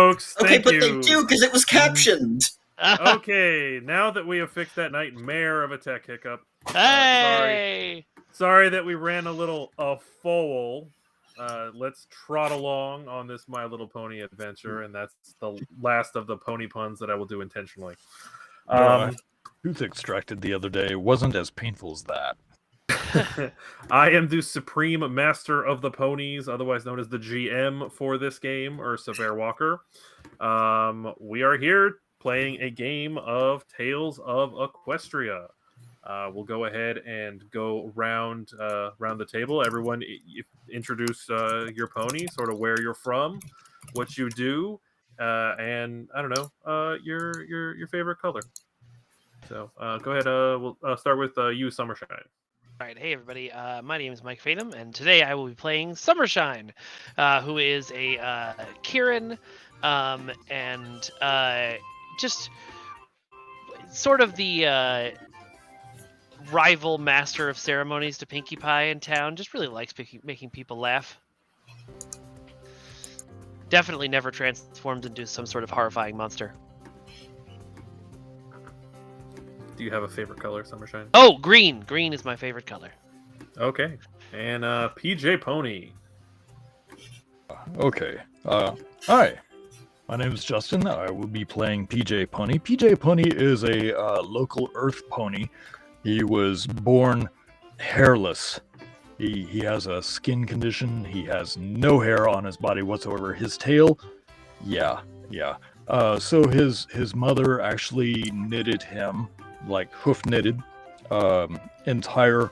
folks. Okay, Thank but you. they do because it was captioned. Okay, now that we have fixed that nightmare of a tech hiccup, Hey! sorry that we ran a little afoul. Let's trot along on this My Little Pony adventure, and that's the last of the pony puns that I will do intentionally. Tooth extracted the other day wasn't as painful as that. I am the Supreme Master of the Ponies, otherwise known as the GM for this game, Ursa Walker. We are here playing a game of Tales of Equestria. We'll go ahead and go round the table. Everyone, introduce your pony, sort of where you're from, what you do, and I don't know, your favorite color. So go ahead. We'll start with you, Shimmer Shine. All right, hey everybody. My name is Mike Fatum, and today I will be playing Shimmer Shine, who is a kirin, and just sort of the rival master of ceremonies to Pinkie Pie in town. Just really likes making people laugh. Definitely never transformed into some sort of horrifying monster. Do you have a favorite color, Shimmer Shine? Oh, green. Green is my favorite color. Okay. And PJ Pony. Okay. Hi. My name is Justin. I will be playing PJ Pony. PJ Pony is a local Earth pony. He was born hairless. He has a skin condition. He has no hair on his body whatsoever. His tail, yeah. So his mother actually knitted him, like hoof knitted, entire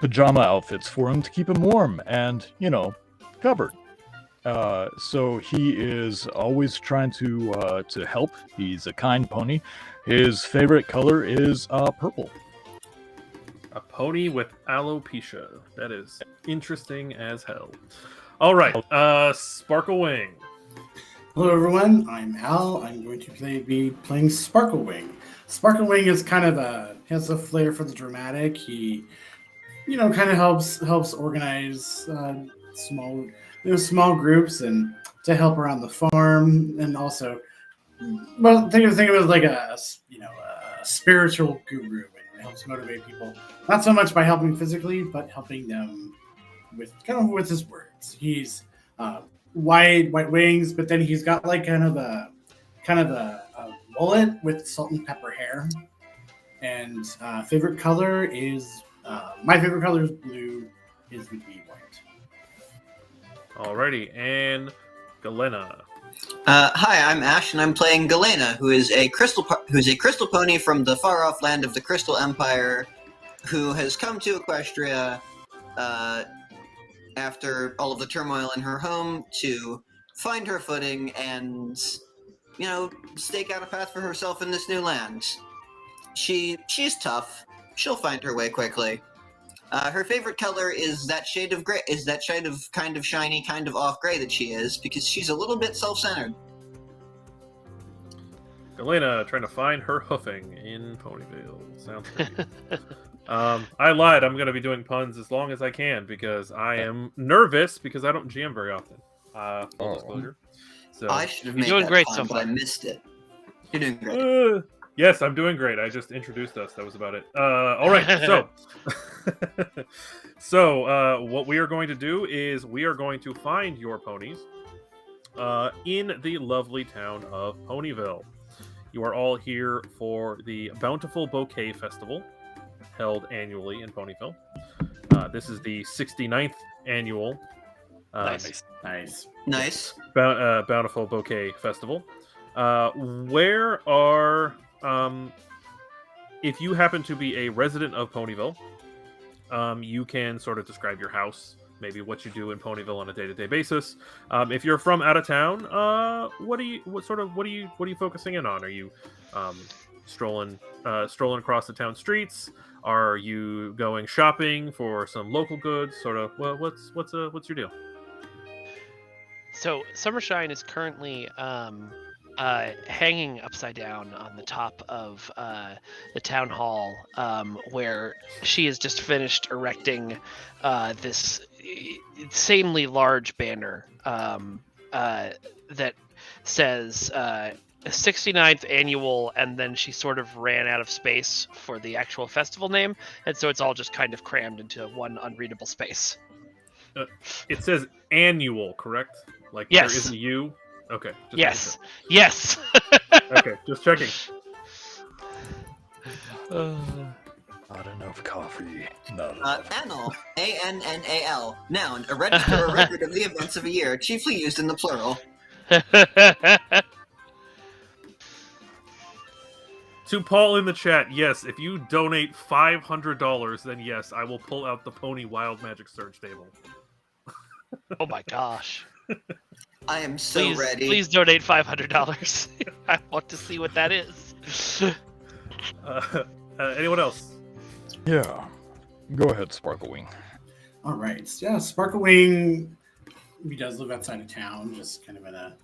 pajama outfits for him to keep him warm and, covered. So he is always trying to help. He's a kind pony. His favorite color is purple. A pony with alopecia. That is interesting as hell. All right, Sparkle Wing. Hello everyone, I'm Al. I'm going to be playing Sparkle Wing. Sparkle Wing is kind of has a flair for the dramatic. He, kind of helps organize small groups and to help around the farm, and also, well, think of it as like a spiritual guru, and helps motivate people. Not so much by helping physically, but helping them with his words. He's white wings, but then he's got like kind of a mullet with salt and pepper hair. And favorite color is my favorite color is blue. His would be white. Alrighty, and Galena. Hi, I'm Ash, and I'm playing Galena, who is a crystal pony from the far-off land of the Crystal Empire, who has come to Equestria after all of the turmoil in her home to find her footing and, stake out a path for herself in this new land. She's tough. She'll find her way quickly. Her favorite color is that shade of gray, kind of shiny, kind of off gray that she is, because she's a little bit self-centered. Galena trying to find her hoofing in Ponyville. Sounds good. I lied. I'm going to be doing puns as long as I can because I am nervous because I don't GM very often. Full disclosure. So I should have You're made doing that great pun, so but far. I missed it. You're doing great. Yes, I'm doing great. I just introduced us. That was about it. All right. So what we are going to do is we are going to find your ponies in the lovely town of Ponyville. You are all here for the Bountiful Bouquet Festival, held annually in Ponyville. This is the 69th annual Nice. Bountiful Bouquet Festival. Where are... if you happen to be a resident of Ponyville, you can sort of describe your house, maybe what you do in Ponyville on a day-to-day basis. If you're from out of town, what are you focusing in on? Are you strolling across the town streets? Are you going shopping for some local goods? Sort of, well, what's your deal? So Shimmer Shine is currently hanging upside down on the top of the town hall, where she has just finished erecting this insanely large banner that says 69th annual, and then she sort of ran out of space for the actual festival name, and so it's all just kind of crammed into one unreadable space. It says annual, correct? Like Yes. there is a U. Okay. Just Yes. Yes. Okay, just checking. Not enough coffee. Annal, A-N-N-A-L, noun, a register or record of the events of a year, chiefly used in the plural. To Paul in the chat, yes, if you donate $500, then yes, I will pull out the Pony Wild Magic Surge table. Oh my gosh. I am so ready. Please donate $500. I want to see what that is. Anyone else? Yeah. Go ahead, Sparklewing. All right. Yeah, Sparklewing, he does live outside of town, just kind of in a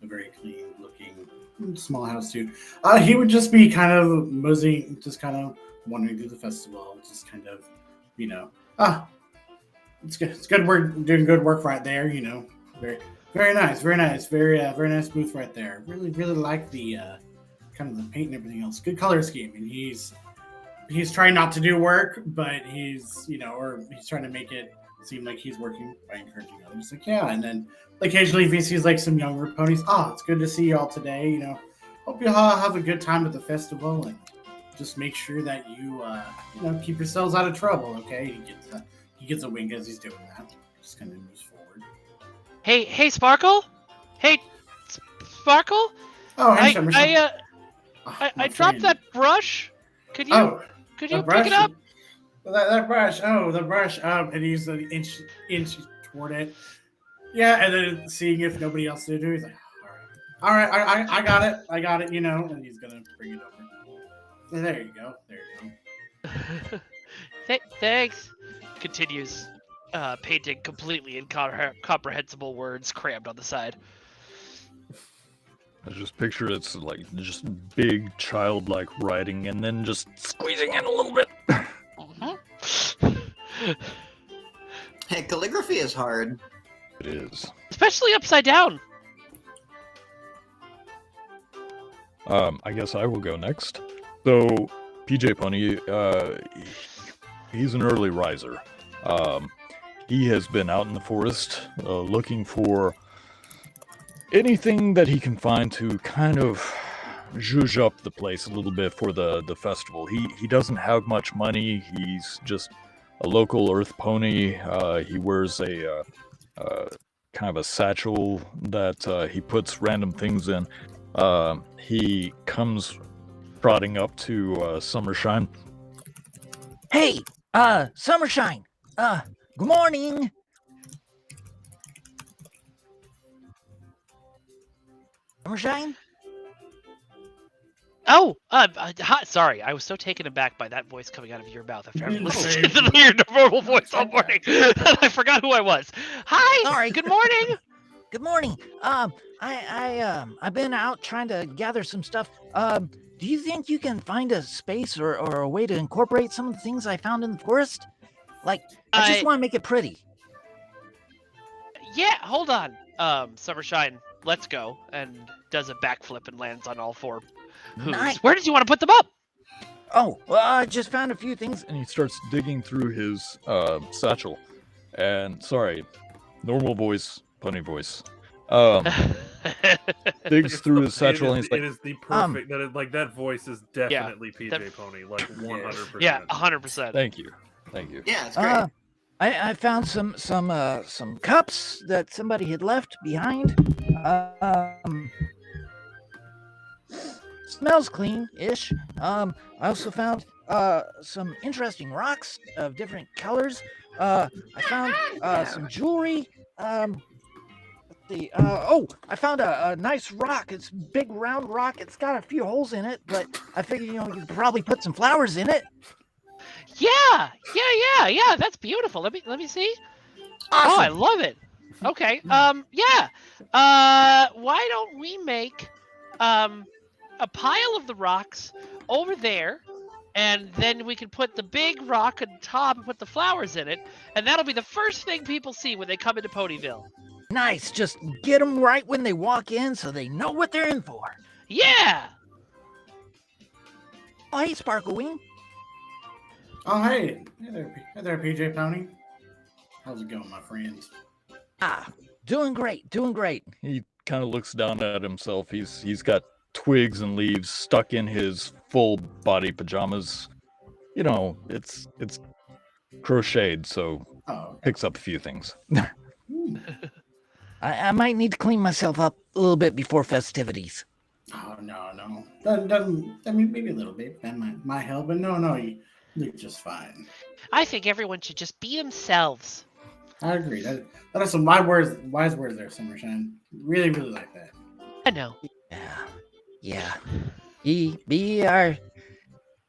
very clean looking small house too. He would just be kind of moseying, just kind of wandering through the festival, just kind of, it's good. It's good. We're doing good work right there. Very nice, very nice, very nice booth right there. Really like the kind of the paint and everything else. Good color scheme, and he's trying not to do work, but he's he's trying to make it seem like he's working by encouraging others. Like, yeah, and then occasionally if he sees like some younger ponies, it's good to see you all today. Hope you all have a good time at the festival, and just make sure that you keep yourselves out of trouble. Okay, he gets a wink as he's doing that. Just kind of moves forward. Hey, Sparkle. Hey, Sparkle. Oh, hey, Shimmer Shine. I dropped that brush. Could you pick it up? That brush. Oh, the brush. And he's an inch toward it. Yeah, and then seeing if nobody else did it, he's like, all right, I got it, and he's gonna bring it over. And there you go. Thanks. Continues, painting completely incomprehensible words crammed on the side. I just picture it's like just big childlike writing and then just squeezing in a little bit. Hey, calligraphy is hard. It is. Especially upside down. I guess I will go next. So, PJ Pony, he's an early riser. He has been out in the forest looking for anything that he can find to kind of zhuzh up the place a little bit for the festival. He doesn't have much money. He's just a local earth pony. He wears a kind of a satchel that he puts random things in. He comes trotting up to Shimmer Shine. Hey, Shimmer Shine. Good morning. Shimmer Shine? Oh, hi, sorry. I was so taken aback by that voice coming out of your mouth after having listened to your normal voice all morning. I forgot who I was. Hi. Sorry. Good morning. Good morning. I've been out trying to gather some stuff. Do you think you can find a space or a way to incorporate some of the things I found in the forest? Like, I just want to make it pretty. Yeah, hold on. Shimmer Shine, let's go. And does a backflip and lands on all four hooves. Nice. Where did you want to put them up? Oh, well, I just found a few things. And he starts digging through his satchel. And, sorry, normal voice, pony voice. Digs through his satchel and he's like... It is the perfect... that voice is definitely PJ Pony, like 100%. Yeah, 100%. Thank you. Yeah, it's great. I found some cups that somebody had left behind. Smells clean-ish. I also found some interesting rocks of different colors. I found some jewelry. I found a nice rock. It's a big round rock. It's got a few holes in it, but I figured you could probably put some flowers in it. Yeah. That's beautiful. Let me see. Awesome. Oh, I love it. Okay. Yeah. Why don't we make a pile of the rocks over there, and then we can put the big rock on top and put the flowers in it, and that'll be the first thing people see when they come into Ponyville. Nice. Just get them right when they walk in so they know what they're in for. Yeah. Oh, hey, Sparklewing. Oh, hey. Hey there, PJ Pony. How's it going, my friends? Doing great. He kind of looks down at himself. He's got twigs and leaves stuck in his full body pajamas. You know, it's crocheted, so Oh, picks up a few things. hmm. I might need to clean myself up a little bit before festivities. Oh, no. Doesn't, I mean, maybe a little bit. That might help, but no, you look just fine. I think everyone should just be themselves. I agree. That are some wise words there, Shimmer Shine. Really like that. I know. Yeah. Be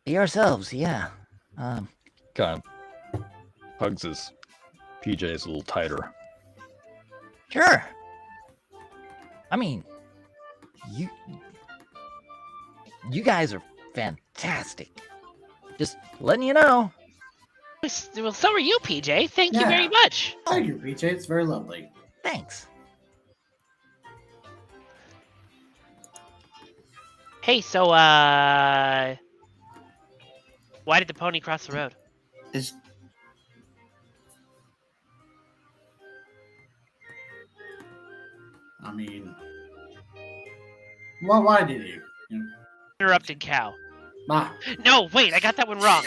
ourselves. Yeah. Kind of hugs his PJs a little tighter. Sure. I mean, you guys are fantastic. Just letting you know. Well, so are you, PJ. Thank you very Yeah. much. Thank you, PJ. It's very lovely. Thanks. Hey, so why did the pony cross the road? Is I mean, well, why did you? Interrupted cow. Ah, No, wait, I got that one wrong.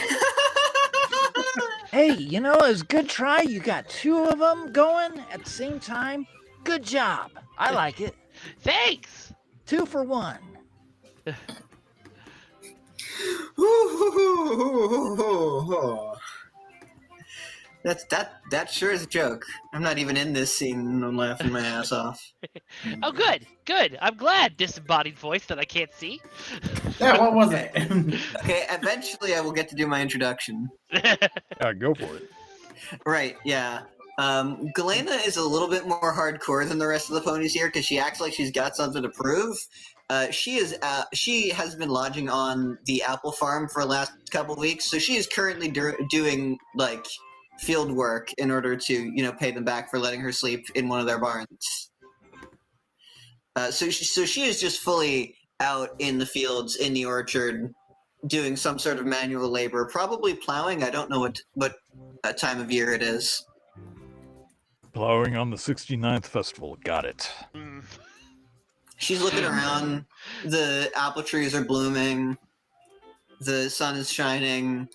Hey, it was a good try. You got two of them going at the same time. Good job. I like it. Thanks. 2 for 1. that sure is a joke. I'm not even in this scene and I'm laughing my ass off. Oh, good. I'm glad, disembodied voice that I can't see. yeah, what was it? Okay, eventually I will get to do my introduction. Go for it. Right, yeah. Galena is a little bit more hardcore than the rest of the ponies here because she acts like she's got something to prove. She has been lodging on the apple farm for the last couple weeks, so she is currently doing like field work in order to pay them back for letting her sleep in one of their barns. So she is just fully out in the fields in the orchard doing some sort of manual labor, probably plowing. I don't know what time of year it is. Plowing on the 69th festival. Got it. Mm. She's looking around. The apple trees are blooming. The sun is shining.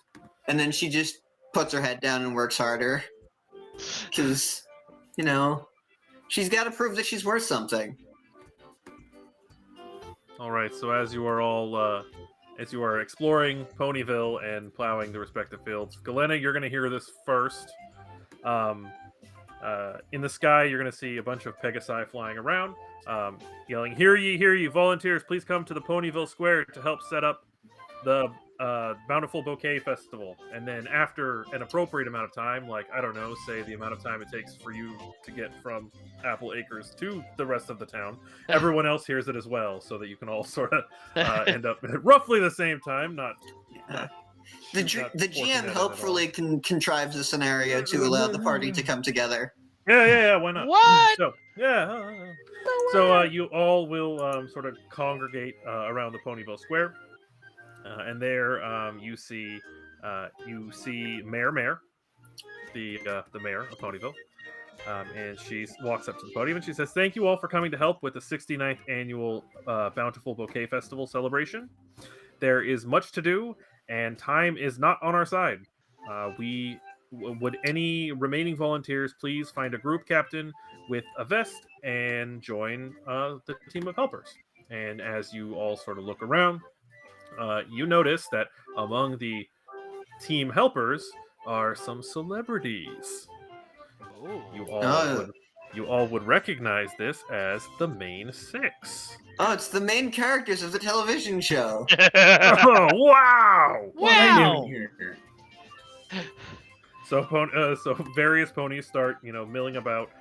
And then she just puts her head down and works harder. Because, she's got to prove that she's worth something. All right. So as you are all as you are exploring Ponyville and plowing the respective fields, Galena, you're going to hear this first. In the sky, you're going to see a bunch of pegasi flying around, yelling, "Hear ye, volunteers! Please come to the Ponyville Square to help set up the Bountiful Bouquet Festival." And then after an appropriate amount of time, like, I don't know, say the amount of time it takes for you to get from Apple Acres to the rest of the town, everyone else hears it as well, so that you can all sort of end up at roughly the same time. The GM helpfully contrives a scenario to allow the party to come together. Yeah, why not? What? So, yeah. So you all will sort of congregate around the Ponyville Square. And there you see Mayor, the mayor of Ponyville. And she walks up to the podium and she says, "Thank you all for coming to help with the 69th annual Bountiful Bouquet Festival celebration. There is much to do, and time is not on our side. Would any remaining volunteers please find a group captain with a vest and join the team of helpers?" And as you all sort of look around, you notice that among the team helpers are some celebrities. You all would recognize this as the main six. Oh, it's the main characters of the television show. Oh, wow! What are they Wow. doing here? So various ponies start, milling about.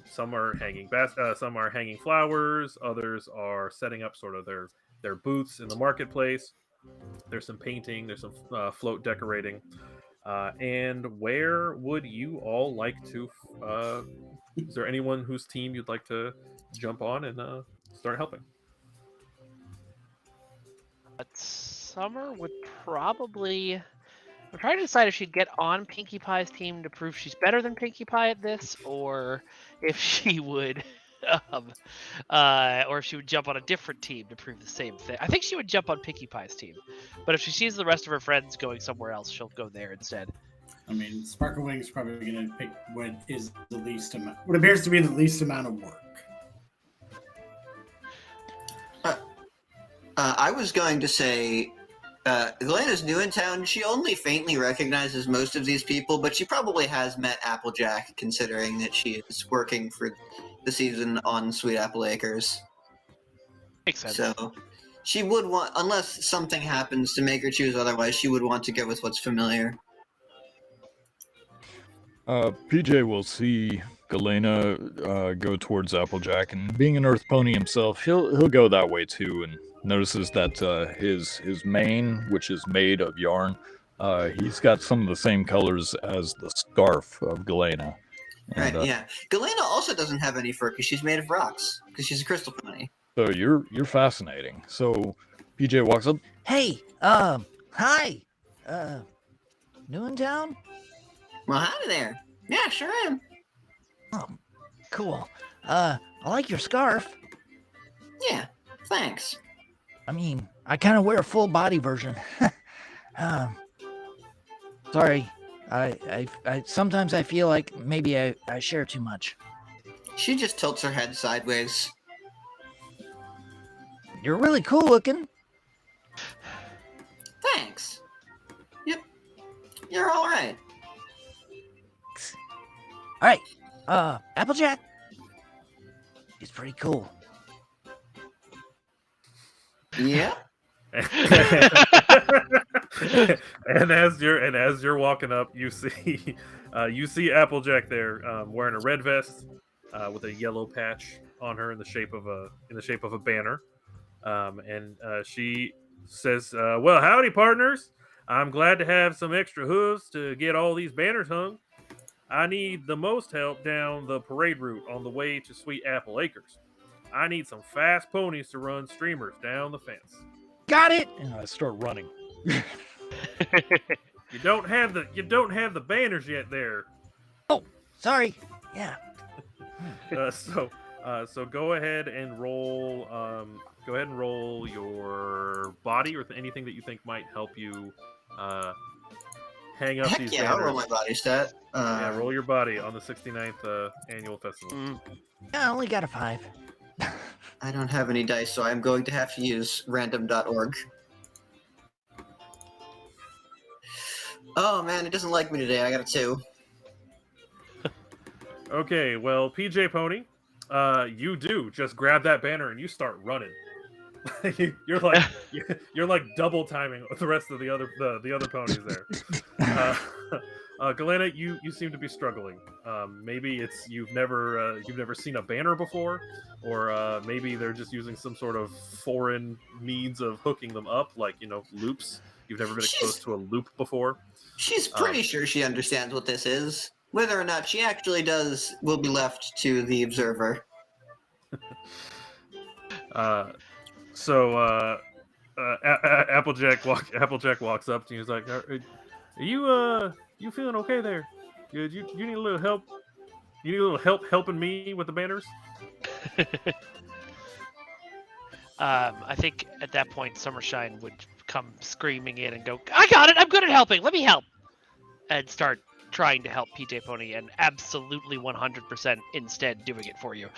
Some are hanging flowers. Others are setting up sort of their booths in the marketplace. There's some painting. There's some float decorating. And where would you all like to Is there anyone whose team you'd like to jump on and start helping? But Summer would probably. I'm trying to decide if she'd get on Pinkie Pie's team to prove she's better than Pinkie Pie at this, or if she would, or if she would jump on a different team to prove the same thing. I think she would jump on Pinkie Pie's team, but if she sees the rest of her friends going somewhere else, she'll go there instead. I mean, Sparkle Wing's probably going to pick what is the least amount, what appears to be the least amount of work. I was going to say, Galena's new in town. She only faintly recognizes most of these people, but she probably has met Applejack, considering that she is working for the season on Sweet Apple Acres. Makes sense. So she would want, unless something happens to make her choose otherwise, she would want to go with what's familiar. PJ will see Galena go towards Applejack, and being an Earth Pony himself, he'll go that way too, and notices that his mane, which is made of yarn, he's got some of the same colors as the scarf of Galena. And, Right, yeah. Galena also doesn't have any fur because she's made of rocks, because she's a crystal pony. So you're fascinating. So PJ walks up. Hey, hi. New in town? Well, howdy there. Yeah, sure am. Oh, cool. I like your scarf. Yeah, thanks. I mean, I kind of wear a full body version. Sorry. I sometimes I feel like maybe I share too much. She just tilts her head sideways. You're really cool looking. Thanks. Yep. You're all right. All right. Applejack. He's pretty cool. Yeah. and as you're walking up, you see Applejack there, wearing a red vest with a yellow patch on her in the shape of a banner, and she says, "Well, howdy, partners. I'm glad to have some extra hooves to get all these banners hung. I need the most help down the parade route on the way to Sweet Apple Acres. I need some fast ponies to run streamers down the fence." Got it. And I start running. You don't have the banners yet there. Oh, sorry. Yeah. So go ahead and roll. Go ahead and roll your body or anything that you think might help you hang up Heck these yeah, banners. I'll roll my body stat. Yeah, roll your body on the 69th annual festival. I only got a 5. I don't have any dice, so I'm going to have to use random.org. Oh man, it doesn't like me today. I got a 2. Okay, well, PJ Pony, you do just grab that banner and you start running. you're like double timing with the rest of the other ponies there. Galena, you seem to be struggling. Maybe it's you've never seen a banner before, or maybe they're just using some sort of foreign means of hooking them up, like loops. You've never been exposed to a loop before. She's pretty sure she understands what this is. Whether or not she actually does will be left to the observer. Applejack walks up to you. He's like, "Are you feeling okay there? You need a little help? You need a little help helping me with the banners?" I think at that point, Shimmer Shine would come screaming in and go, "I got it! I'm good at helping! Let me help!" And start trying to help PJ Pony, and absolutely 100% instead doing it for you.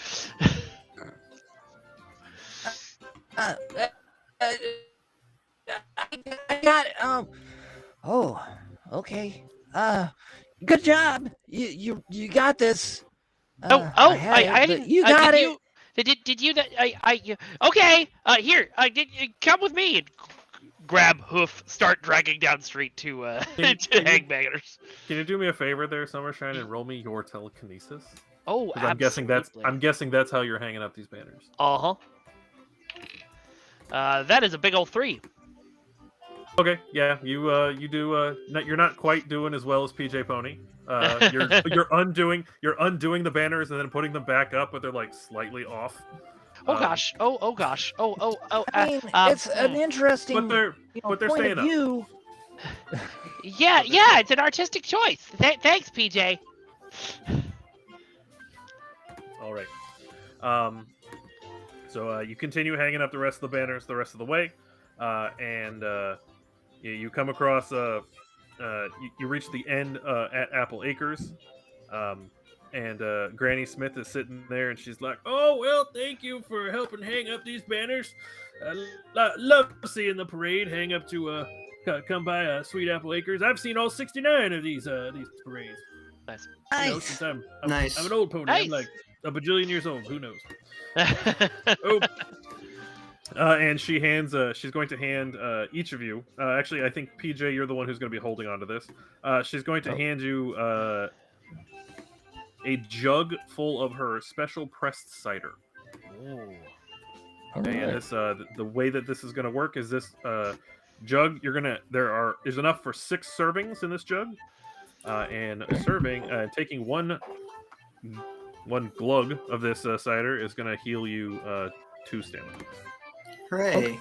I got it. Oh, okay. Good job. You got this. I didn't. You got it. Did you? Okay. Here. Come with me. And grab hoof. Start dragging down street to hang bangers. Can you do me a favor there, Summershine, and roll me your telekinesis? Oh, I'm guessing that's how you're hanging up these banners. That is a big old 3. Okay, yeah, you do. You're not quite doing as well as PJ Pony. You're undoing the banners and then putting them back up, but they're like slightly off. Oh gosh. Oh gosh. Oh. I mean, it's an interesting, But they're point of staying up. view. Yeah, yeah. It's an artistic choice. Thanks, PJ. All right. So you continue hanging up the rest of the banners the rest of the way, and you come across. You reach the end at Apple Acres, and Granny Smith is sitting there, and she's like, "Oh well, thank you for helping hang up these banners. Love seeing the parade hang up to come by Sweet Apple Acres. I've seen all 69 of these parades. Nice. You know, Nice. since I'm Nice. an old pony. Nice. I'm like a bajillion years old. Who knows?" Oh. And she's going to hand each of you. Actually, I think PJ, you're the one who's going to be holding on to this. She's going to hand you a jug full of her special pressed cider. Ooh. All Okay, and right. this the way that this is going to work is this jug. There's enough for 6 servings in this jug, and a serving taking one glug of this cider is going to heal you 2 stamina. Hooray.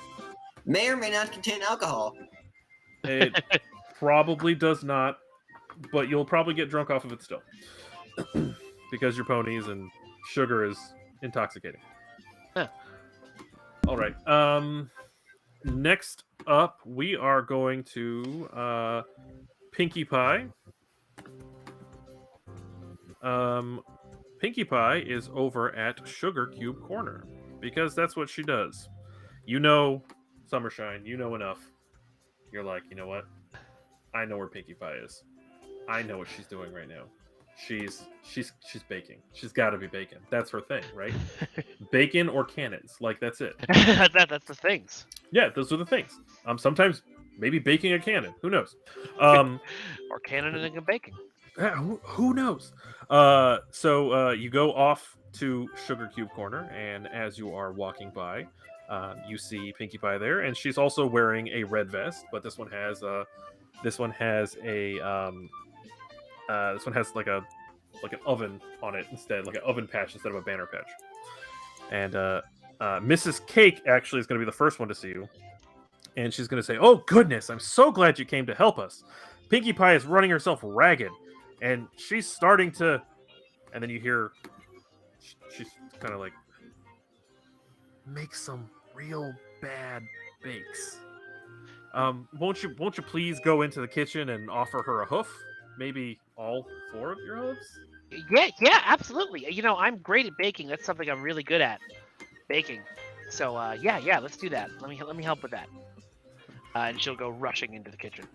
May or may not contain alcohol. It probably does not, but you'll probably get drunk off of it still. Because you're ponies and sugar is intoxicating. Huh. All right. Next up, we are going to Pinkie Pie. Pinkie Pie is over at Sugar Cube Corner because that's what she does. You know, Summer Shine. You know enough. You're like, you know what? I know where Pinkie Pie is. I know what she's doing right now. She's baking. She's got to be baking. That's her thing, right? Bacon or cannons. Like that's it. That's the things. Yeah, those are the things. Sometimes maybe baking a cannon. Who knows? Um, Or cannoning and baking. yeah, who knows? So you go off to Sugar Cube Corner, and as you are walking by, you see Pinkie Pie there, and she's also wearing a red vest, but this one has like an oven on it instead, like an oven patch instead of a banner patch. And Mrs. Cake actually is going to be the first one to see you, and she's going to say, "Oh goodness, I'm so glad you came to help us. Pinkie Pie is running herself ragged, and she's starting to." And then you hear she's kind of like, "Make some real bad bakes. Won't you please go into the kitchen and offer her a hoof? Maybe all 4 of your hooves?" Yeah, absolutely. You know, I'm great at baking. That's something I'm really good at, baking. So yeah, let's do that. Let me help with that. And she'll go rushing into the kitchen.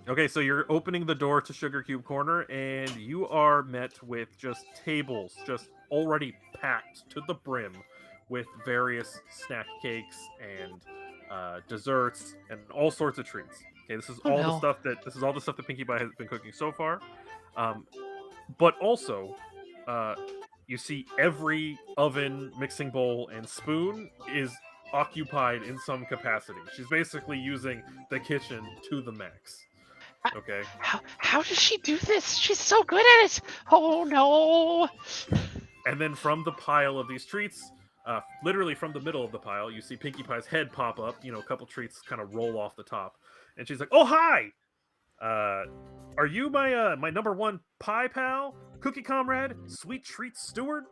Okay, so you're opening the door to Sugar Cube Corner, and you are met with just tables, just already packed to the brim with various snack cakes and desserts and all sorts of treats. Okay, this is Oh, all no. the stuff that Pinkie Pie has been cooking so far. But also, you see every oven, mixing bowl, and spoon is occupied in some capacity. She's basically using the kitchen to the max. Okay. How does she do this? She's so good at it. Oh no. And then from the pile of these treats, literally from the middle of the pile, you see Pinkie Pie's head pop up. You know, a couple treats kind of roll off the top, and she's like, "Oh hi, are you my my #1 pie pal, cookie comrade, sweet treat steward?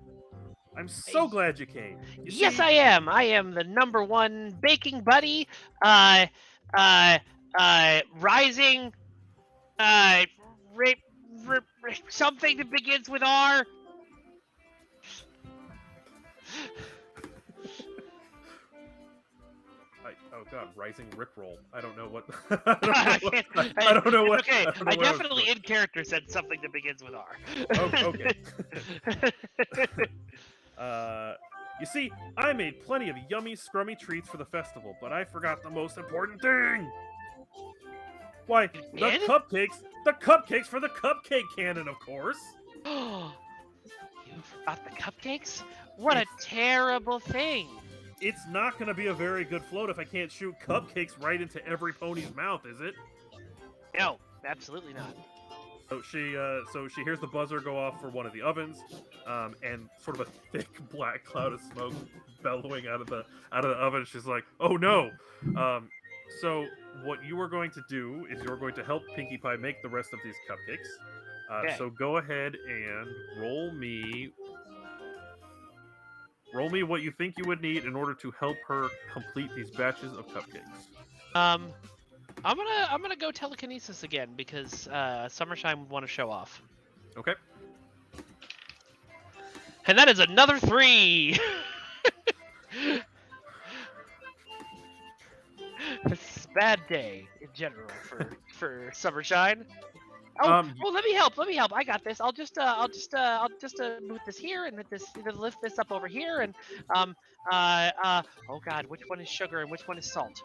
I'm so glad you came." Yes, I am. I am the #1 baking buddy. Rising. Something that begins with R. Oh god, rising rickroll. I don't know what. I don't know what. Okay, I don't know I what was definitely doing. in character said something that begins with R. Oh, okay. You see, I made plenty of yummy, scrummy treats for the festival, but I forgot the most important thing. Why, the did? cupcakes! The cupcakes for the cupcake cannon, of course. You forgot the cupcakes? What a terrible thing. it's not going to be a very good float if I can't shoot cupcakes right into every pony's mouth, is it? No, absolutely not. So she hears the buzzer go off for one of the ovens, and sort of a thick black cloud of smoke bellowing out of the oven. She's like, "Oh no!" So what you are going to do is you're going to help Pinkie Pie make the rest of these cupcakes. Okay. So go ahead and roll me what you think you would need in order to help her complete these batches of cupcakes. I'm gonna go telekinesis again because Summershine would want to show off, Okay. and that is another 3. This is a bad day in general for Summershine. Oh, let me help. I got this. I'll just move this here and lift this up over here and oh god, which one is sugar and which one is salt?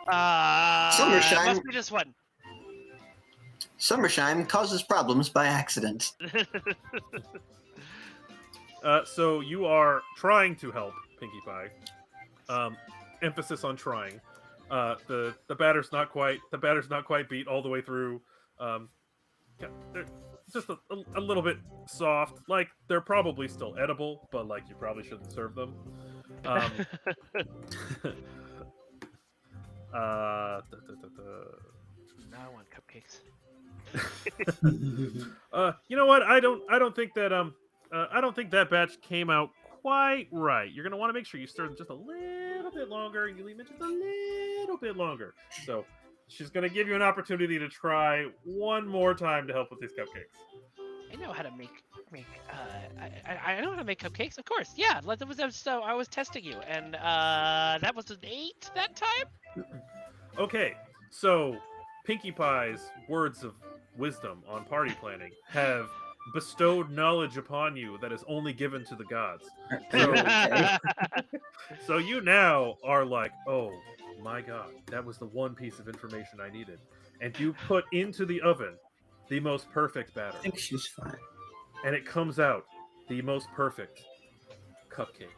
Summershine. Must be this one. Summershine causes problems by accident. So you are trying to help Pinkie Pie. Emphasis on trying. The batter's not quite beat all the way through. They're just a little bit soft. Like they're probably still edible, but like you probably shouldn't serve them. Now I want cupcakes. You know what? I don't think that batch came out quite right. You're gonna want to make sure you stir them just a little bit longer. You leave it just a little bit longer. So she's gonna give you an opportunity to try one more time to help with these cupcakes. I know how to make. I know how to make cupcakes. Of course, yeah. So I was testing you, and that was an 8 that time. Okay, so Pinkie Pie's words of wisdom on party planning have bestowed knowledge upon you that is only given to the gods. So, so you now are like, oh my god, that was the one piece of information I needed. And you put into the oven the most perfect batter. I think she's fine. And it comes out the most perfect cupcake.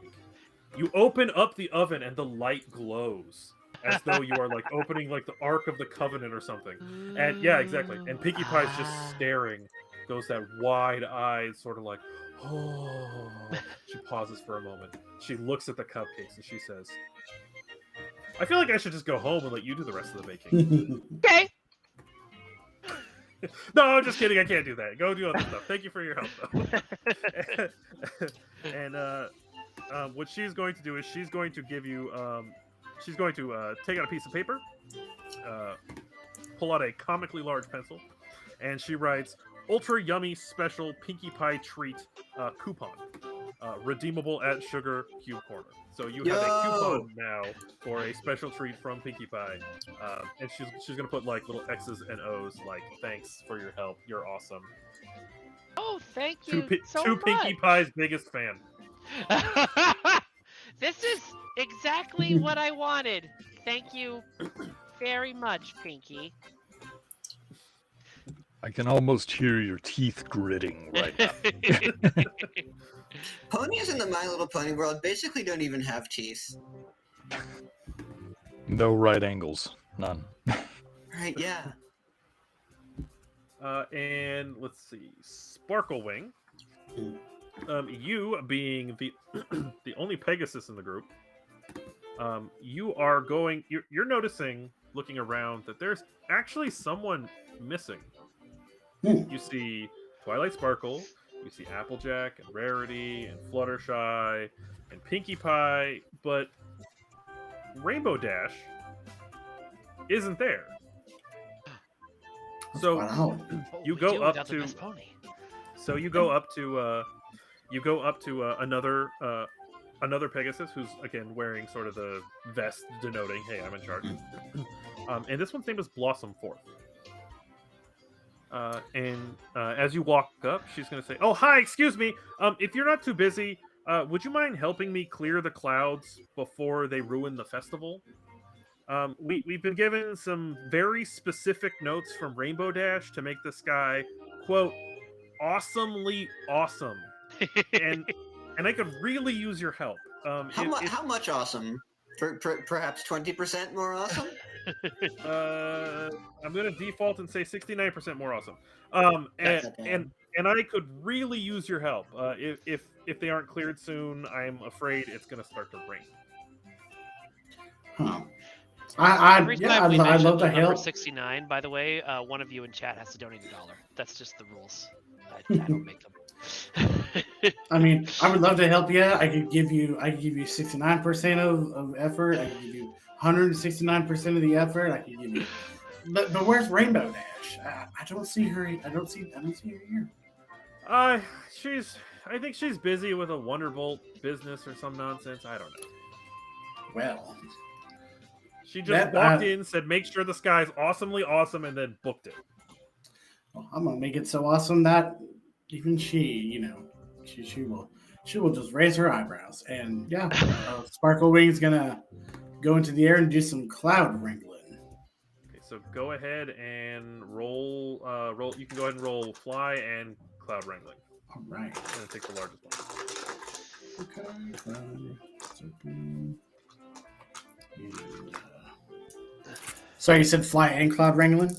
You open up the oven and the light glows as though you are like opening like the Ark of the Covenant or something. And yeah, exactly. And Pinkie Pie's just staring, goes that wide-eyed sort of like, oh. She pauses for a moment. She looks at the cupcakes and she says, I feel like I should just go home and let you do the rest of the baking. Okay. No, I'm just kidding. I can't do that. Go do other stuff. Thank you for your help, though. And what she's going to do is she's going to give you. She's going to take out a piece of paper, pull out a comically large pencil, and she writes "Ultra Yummy Special Pinkie Pie Treat Coupon, redeemable at Sugar Cube Corner." So you have a coupon now for a special treat from Pinkie Pie, and she's gonna put like little X's and O's, like thanks for your help, you're awesome. Oh, thank you so to much. Pinkie Pie's biggest fan. This is exactly what I wanted. Thank you very much, Pinkie. I can almost hear your teeth gritting right now. Ponies in the My Little Pony world basically don't even have teeth. No right angles. None. Right, yeah. And let's see, Sparkle Wing. You being the the only Pegasus in the group, you're noticing, looking around, that there's actually someone missing. You see Twilight Sparkle, you see Applejack and Rarity and Fluttershy and Pinkie Pie, but Rainbow Dash isn't there. So you go up to another Pegasus who's again wearing sort of the vest denoting, hey, I'm in charge. And this one's name is Blossom Fourth. As you walk up, she's going to say, "Oh, hi, excuse me. If you're not too busy, would you mind helping me clear the clouds before they ruin the festival? We've been given some very specific notes from Rainbow Dash to make the sky, quote, awesomely awesome. And I could really use your help." How much awesome? Perhaps 20% more awesome? I'm gonna default and say 69% more awesome. That's okay. And I could really use your help. If they aren't cleared soon, I'm afraid it's gonna start to rain. Huh. Every Yeah, time we I'd mention love the to number help. 69, by the way, one of you in chat has to donate $1. That's just the rules. I don't make them. I mean, I would love to help you. I could give you 69% of effort. I could give you 169% of the effort. I could give you, but where's Rainbow Dash? I don't see her. I don't see her here. I think she's busy with a Wonderbolt business or some nonsense. I don't know. Well, She just that walked in, said, "Make sure the sky's awesomely awesome," and then booked it. well, I'm gonna make it so awesome that even she will just raise her eyebrows. And yeah, Sparkle Wing's gonna go into the air and do some cloud wrangling. Okay, so go ahead and roll. Roll. You can go ahead and roll fly and cloud wrangling. All right. I'm gonna take the largest one. Okay. So you said fly and cloud wrangling?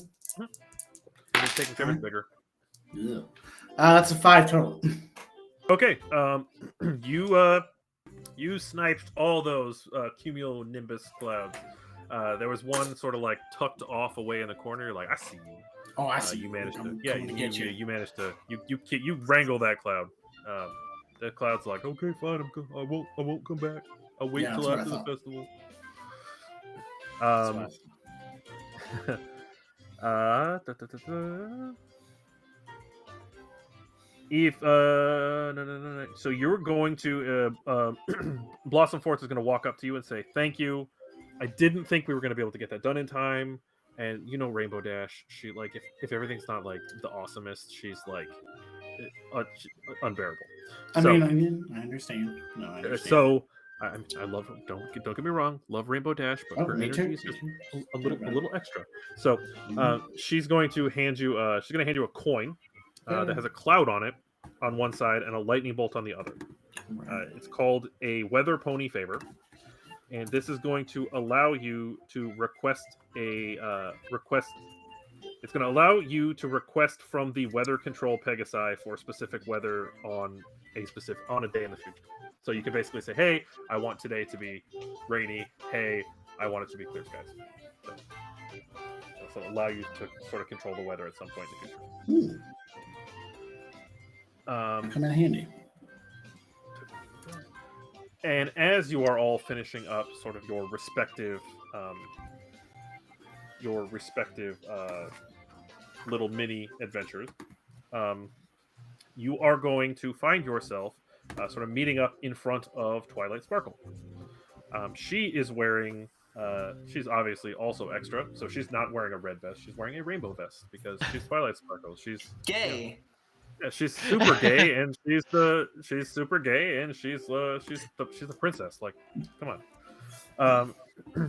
He's taking care of it bigger. Yeah. That's a 5 total. Okay. You sniped all those cumulonimbus clouds. There was one sort of like tucked off away in the corner. You're like, I see you. Oh, I see. You managed to. I'm Yeah, coming to get you. you managed to. You wrangle that cloud. The cloud's like, okay, fine. I won't come back. I'll wait Yeah, till that's after what the I festival. If no. So you're going to Blossom Force is going to walk up to you and say, "Thank you. I didn't think we were going to be able to get that done in time." And you know, Rainbow Dash, she like if everything's not like the awesomest, she's like unbearable. I So, mean, I understand. No, I understand. so I love her. Don't get me wrong. Love Rainbow Dash, but her me energy too. is just a little extra. So she's going to hand you a coin that has a cloud on it on one side and a lightning bolt on the other. It's called a weather pony favor, and this is going to allow you to request a request. It's going to allow you to request from the weather control Pegasi for specific weather on a day in the future. So you can basically say, "Hey, I want today to be rainy. Hey, I want it to be clear skies." So it'll allow you to sort of control the weather at some point in the future. Come in handy. And as you are all finishing up sort of your respective little mini adventures, you are going to find yourself sort of meeting up in front of Twilight Sparkle. She is wearing she's obviously also extra, so she's not wearing a red vest. She's wearing a rainbow vest because she's Twilight Sparkle. She's gay. Yeah, she's super gay, and she's super gay, and she's the princess. Like, come on.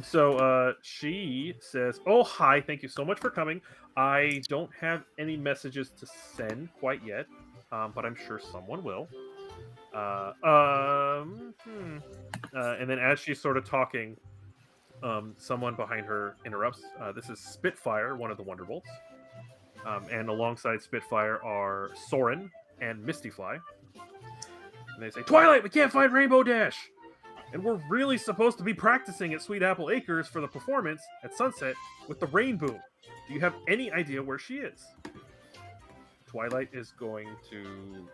So she says, "Oh, hi, thank you so much for coming. I don't have any messages to send quite yet, but I'm sure someone will." And then as she's sort of talking, someone behind her interrupts. This is Spitfire, one of the Wonderbolts. And alongside Spitfire are Soren and Mistyfly. And they say, "Twilight, we can't find Rainbow Dash! And we're really supposed to be practicing at Sweet Apple Acres for the performance at sunset with the rain boom. Do you have any idea where she is?" Twilight is going to...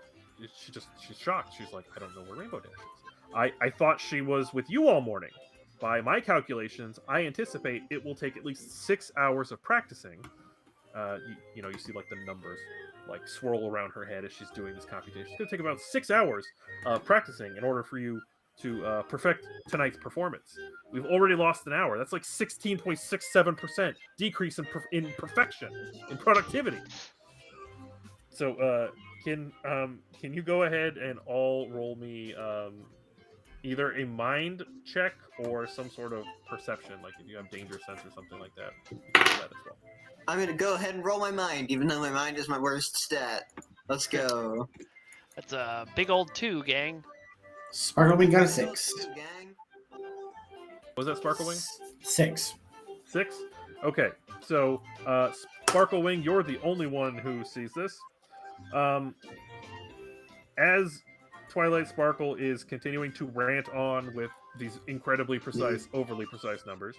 She's shocked. She's like, "I don't know where Rainbow Dash is. I thought she was with you all morning. By my calculations, I anticipate it will take at least 6 hours of practicing." You see like the numbers like swirl around her head as she's doing this computation. It's going to take about 6 hours practicing in order for you to perfect tonight's performance. We've already lost an hour. That's like 16.67% decrease in perfection, in productivity. So can you go ahead and all roll me either a mind check or some sort of perception, like if you have danger sense or something like that. You can do that as well. I'm gonna go ahead and roll my mind, even though my mind is my worst stat. Let's go. That's a big old 2, gang. Sparkle Wing got a 6. Gang. Was that Sparkle Wing? 6. 6? Okay, so Sparkle Wing, you're the only one who sees this. As Twilight Sparkle is continuing to rant on with these incredibly precise, overly precise numbers,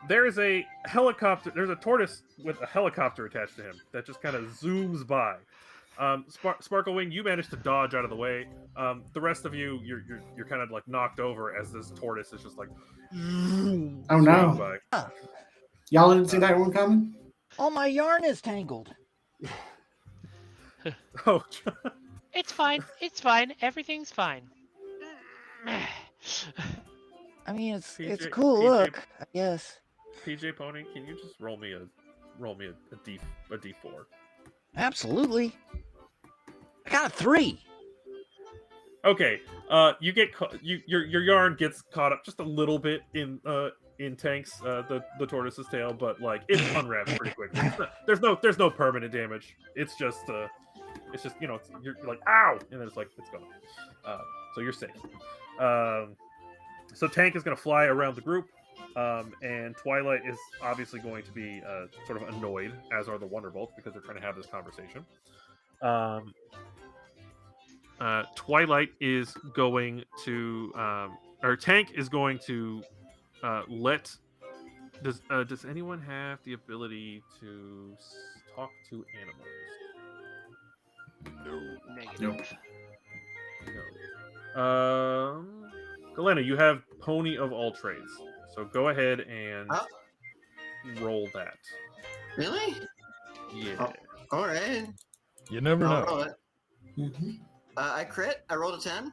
there is a helicopter. There's a tortoise with a helicopter attached to him that just kind of zooms by. Sparkle Wing, you managed to dodge out of the way. The rest of you, you're kind of like knocked over as this tortoise is just like. Oh no! By. Y'all didn't see that one coming? All my yarn is tangled. Oh. It's fine. It's fine. Everything's fine. I mean, it's PJ cool PJ look, I guess. PJ Pony, can you just roll me a D4? Absolutely. I got a 3. Okay, you get your yarn gets caught up just a little bit in Tank's the tortoise's tail, but like it unwraps pretty quickly. There's no permanent damage. It's just you're like ow, and then it's like it's gone. So you're safe. So Tank is gonna fly around the group, and Twilight is obviously going to be sort of annoyed, as are the Wonderbolts, because they're trying to have this conversation. Twilight is going to, or Tank is going to let. Does anyone have the ability to talk to animals? Negative. No. Galena, you have Pony of all trades, so go ahead and roll that. Really? Yeah. All right. You never I'll know. roll it. I crit. I rolled a 10.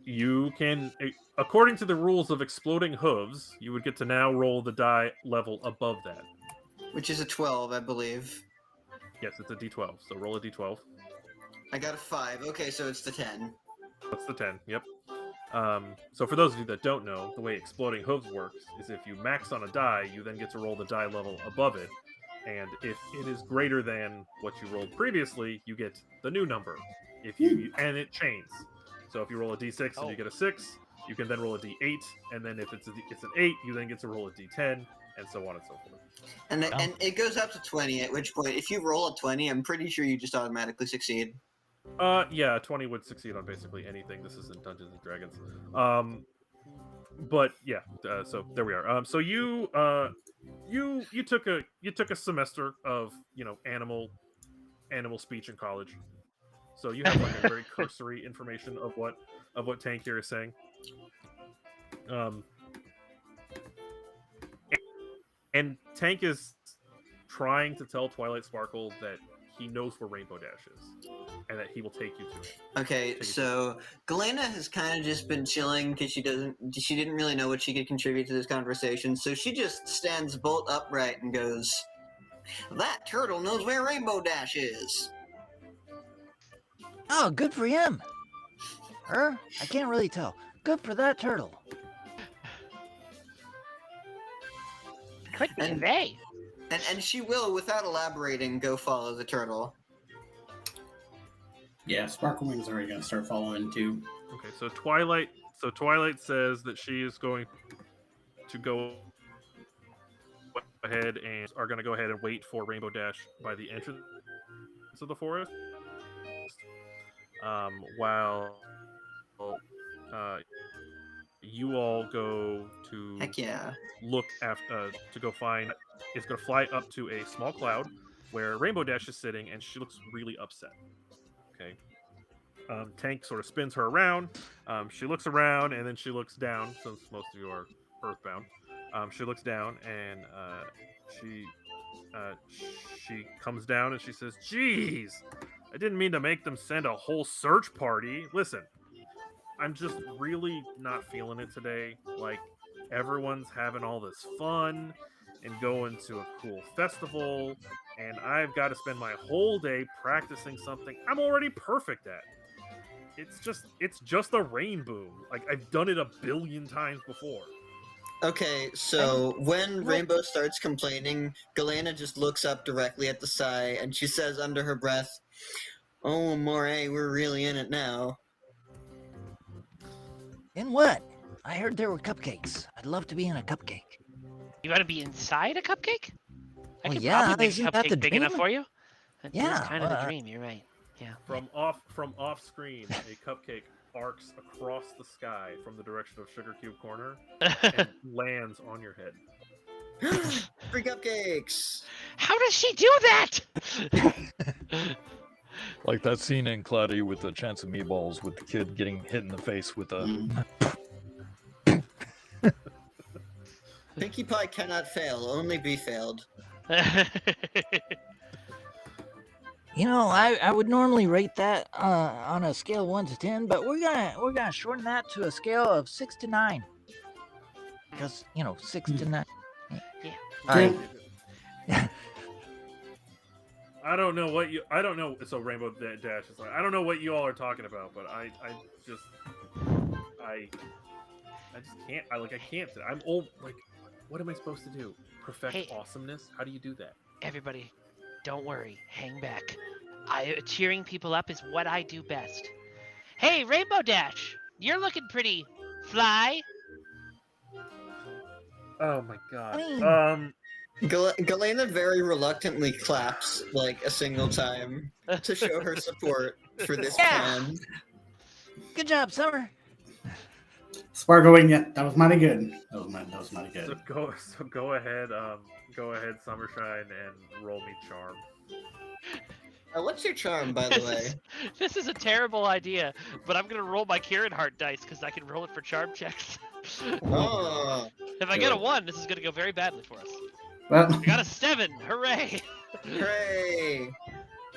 You can, according to the rules of exploding hooves, you would get to now roll the die level above that. Which is a 12, I believe. Yes, it's a D12. So roll a D12. I got a 5. Okay, so it's the 10. That's the 10. Yep. So for those of you that don't know, the way exploding hooves works is if you max on a die, you then get to roll the die level above it. And if it is greater than what you rolled previously, you get the new number. And it chains. So if you roll a D6 and you get a 6, you can then roll a D8, and then if it's an 8, you then get to roll a D10, and so on and so forth. And it goes up to 20, at which point, if you roll a 20, I'm pretty sure you just automatically succeed. Yeah, 20 would succeed on basically anything. This isn't Dungeons and Dragons. But yeah, so there we are. So you took a semester of animal speech in college. So you have like a very cursory information of what Tank here is saying. And Tank is trying to tell Twilight Sparkle that he knows where Rainbow Dash is, and that he will take you to it. Okay, so Galena has kind of just been chilling because she didn't really know what she could contribute to this conversation, so she just stands bolt upright and goes, "That turtle knows where Rainbow Dash is." Oh, good for him. Her? I can't really tell. Good for that turtle. Could be And- they. And she will, without elaborating, go follow the turtle. Yeah, Sparkle Wing's already gonna start following too. Okay, so Twilight says that she is going to go ahead and are going to go ahead and wait for Rainbow Dash by the entrance of the forest, while you all go to Heck yeah. look after to go find. It's going to fly up to a small cloud where Rainbow Dash is sitting, and she looks really upset. Okay. Tank sort of spins her around. She looks around, and then she looks down, since most of you are earthbound. She looks down, and she comes down, and she says, "Jeez, I didn't mean to make them send a whole search party. Listen, I'm just really not feeling it today. Like, everyone's having all this fun and going to a cool festival, and I've got to spend my whole day practicing something I'm already perfect at. It's just a rainbow. Like, I've done it a billion times before." Okay, so when Rainbow starts complaining, Galena just looks up directly at the sky and she says under her breath, Oh, Moray, we're really in it now. And what? I heard there were cupcakes. I'd love to be in a cupcake. You want to be inside a cupcake? I Well, could yeah, probably make a isn't that the cupcake big enough dream? for you. That is Yeah, kind of the dream. You're right. Yeah. From off screen, a cupcake arcs across the sky from the direction of Sugar Cube Corner and lands on your head. Free cupcakes! How does she do that? Like that scene in Cloudy with the Chance of Meatballs with the kid getting hit in the face with a. Pinkie Pie cannot fail, only be failed. You know, I would normally rate that on a scale of 1 to 10, but we're gonna shorten that to a scale of 6 to 9. Because 6 to 9. Yeah. All right. I don't know. So Rainbow Dash is like, I don't know what you all are talking about, but I just can't. I can't. I'm old. Like, what am I supposed to do? Perfect Hey. awesomeness? How do you do that? Everybody, don't worry. Hang back. Cheering people up is what I do best. Hey, Rainbow Dash, you're looking pretty fly. Oh my god. I mean- Galena very reluctantly claps like a single time to show her support for this plan. Good job, Summer. Sparkling, yeah, that was mighty good. That was mighty good. So go ahead, Summer Shine, and roll me charm. What's your charm, by the way? This is a terrible idea, but I'm gonna roll my Kirin Heart dice because I can roll it for charm checks. Oh, If I get a 1, this is gonna go very badly for us. Well, I got a 7. Hooray! hooray!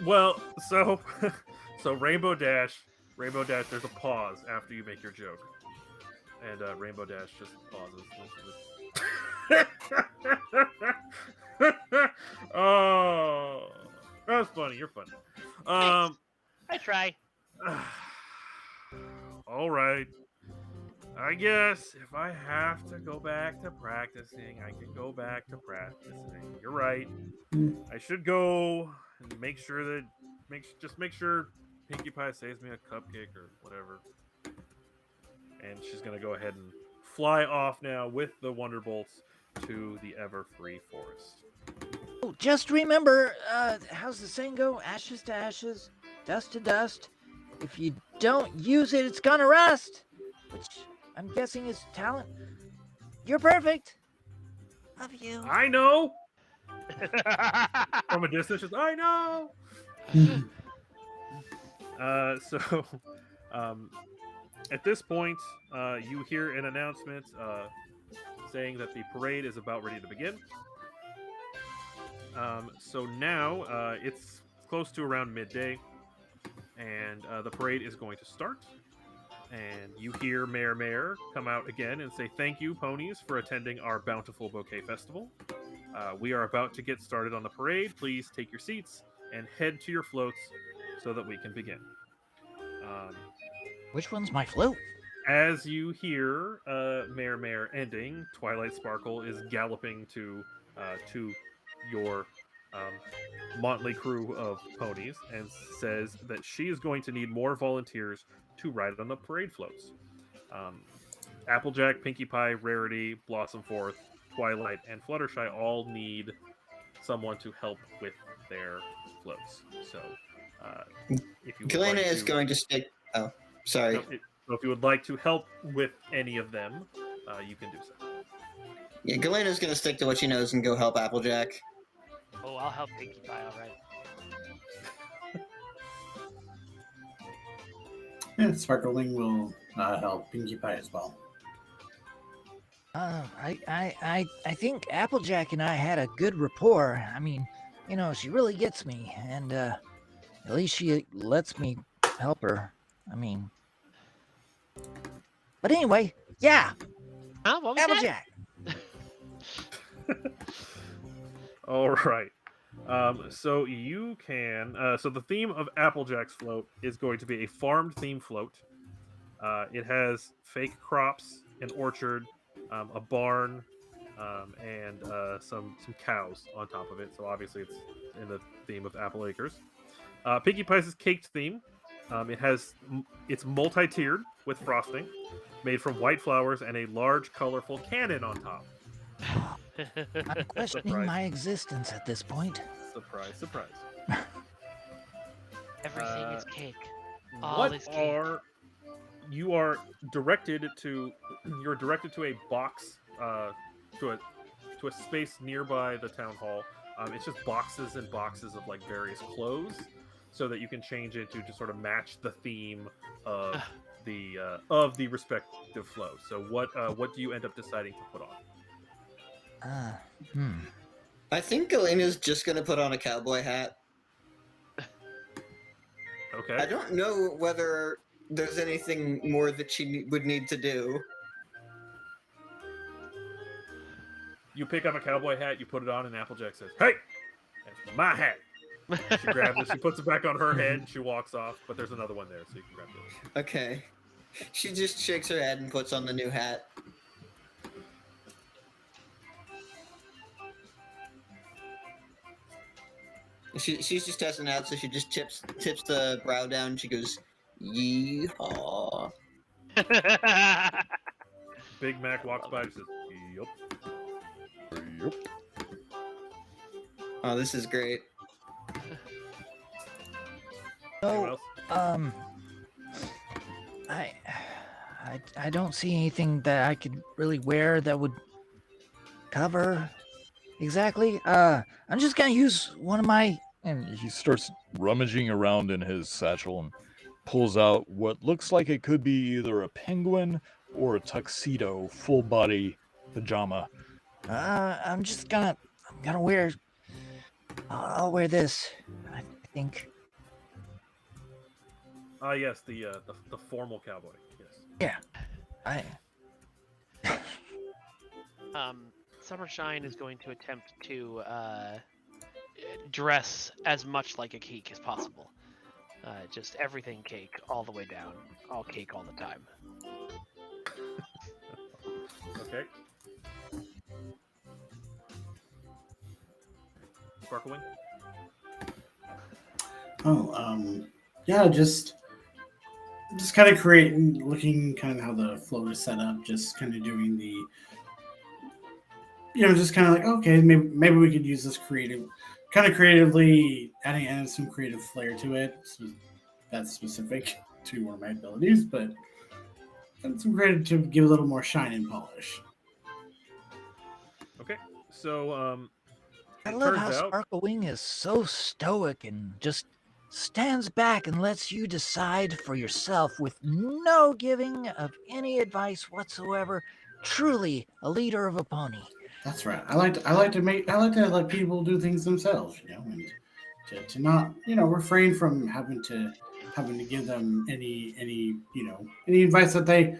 Well, so Rainbow Dash, there's a pause after you make your joke. And Rainbow Dash just pauses. Oh, that's funny. You're funny. Thanks. I try. All right. I guess if I have to go back to practicing, I can go back to practicing. You're right. I should go and make sure Pinkie Pie saves me a cupcake or whatever. And she's gonna go ahead and fly off now with the Wonder Bolts to the Everfree Forest. Oh, just remember, how's the saying go? Ashes to ashes, dust to dust. If you don't use it, it's gonna rust. Which I'm guessing is talent. You're perfect. Love you. I know. From a distance, just I know. So, at this point, you hear an announcement saying that the parade is about ready to begin. So now it's close to around midday, and the parade is going to start. And you hear Mayor come out again and say, "Thank you, Ponies, for attending our Bountiful Bouquet Festival. We are about to get started on the parade. Please take your seats and head to your floats so that we can begin." Which one's my float? As you hear Mayor ending, Twilight Sparkle is galloping to your motley crew of ponies and says that she is going to need more volunteers to ride on the parade floats. Applejack, Pinkie Pie, Rarity, Blossomforth, Twilight, and Fluttershy all need someone to help with their floats. So, if you would Galena like is to, going to stick. Oh, sorry. so if you would like to help with any of them, you can do so. Yeah, Galena's going to stick to what she knows and go help Applejack. Oh, I'll help Pinkie Pie, alright. yeah, Sparkling will help Pinkie Pie as well. I think Applejack and I had a good rapport. I mean, she really gets me, and at least she lets me help her. I mean, but anyway, yeah, Huh? What was Applejack. All right. So you can. So the theme of Applejack's float is going to be a farmed theme float. It has fake crops, an orchard, a barn, and some cows on top of it. So obviously it's in the theme of Apple Acres. Pinkie Pie's caked theme. It's multi-tiered with frosting, made from white flowers and a large, colorful cannon on top. I'm questioning Surprise. my existence at this point. Surprise, surprise. Everything is cake. All What is cake. are you are directed to? You're directed to a box, to a space nearby the town hall. It's just boxes and boxes of like various clothes, so that you can change it to sort of match the theme of the respective flow. So what do you end up deciding to put on? I think Galena's just gonna put on a cowboy hat. Okay. I don't know whether there's anything more that she would need to do. You pick up a cowboy hat, you put it on, and Applejack says, "Hey, that's my hat." She grabs it, she puts it back on her head, and she walks off. But there's another one there, so you can grab it. Okay. She just shakes her head and puts on the new hat. She's just testing out, so she just tips the brow down. And she goes, "Yeehaw!" Big Mac walks by and says, "Yup." Yep. Oh, this is great. Anyone So, else? I don't see anything that I could really wear that would cover exactly. I'm just gonna use one of my. And he starts rummaging around in his satchel and pulls out what looks like it could be either a penguin or a tuxedo full body pajama. I'm gonna wear. I'll wear this. I think. Yes, the formal cowboy. Yes. I. Shimmer Shine is going to attempt to dress as much like a cake as possible. Just everything cake, all the way down. All cake all the time. Okay. Sparkling. Oh, yeah, just kind of creating, looking kind of how the flow is set up, just kind of doing the, just kind of like, okay, maybe we could use this creatively adding some creative flair to it. So that's specific to one of my abilities, but some creative to give a little more shine and polish. Okay. So I it love turns how out Sparkle Wing is so stoic and just stands back and lets you decide for yourself with no giving of any advice whatsoever. Truly a leader of a pony. That's right. I like to let people do things themselves, and to not, refrain from having to give them any advice that they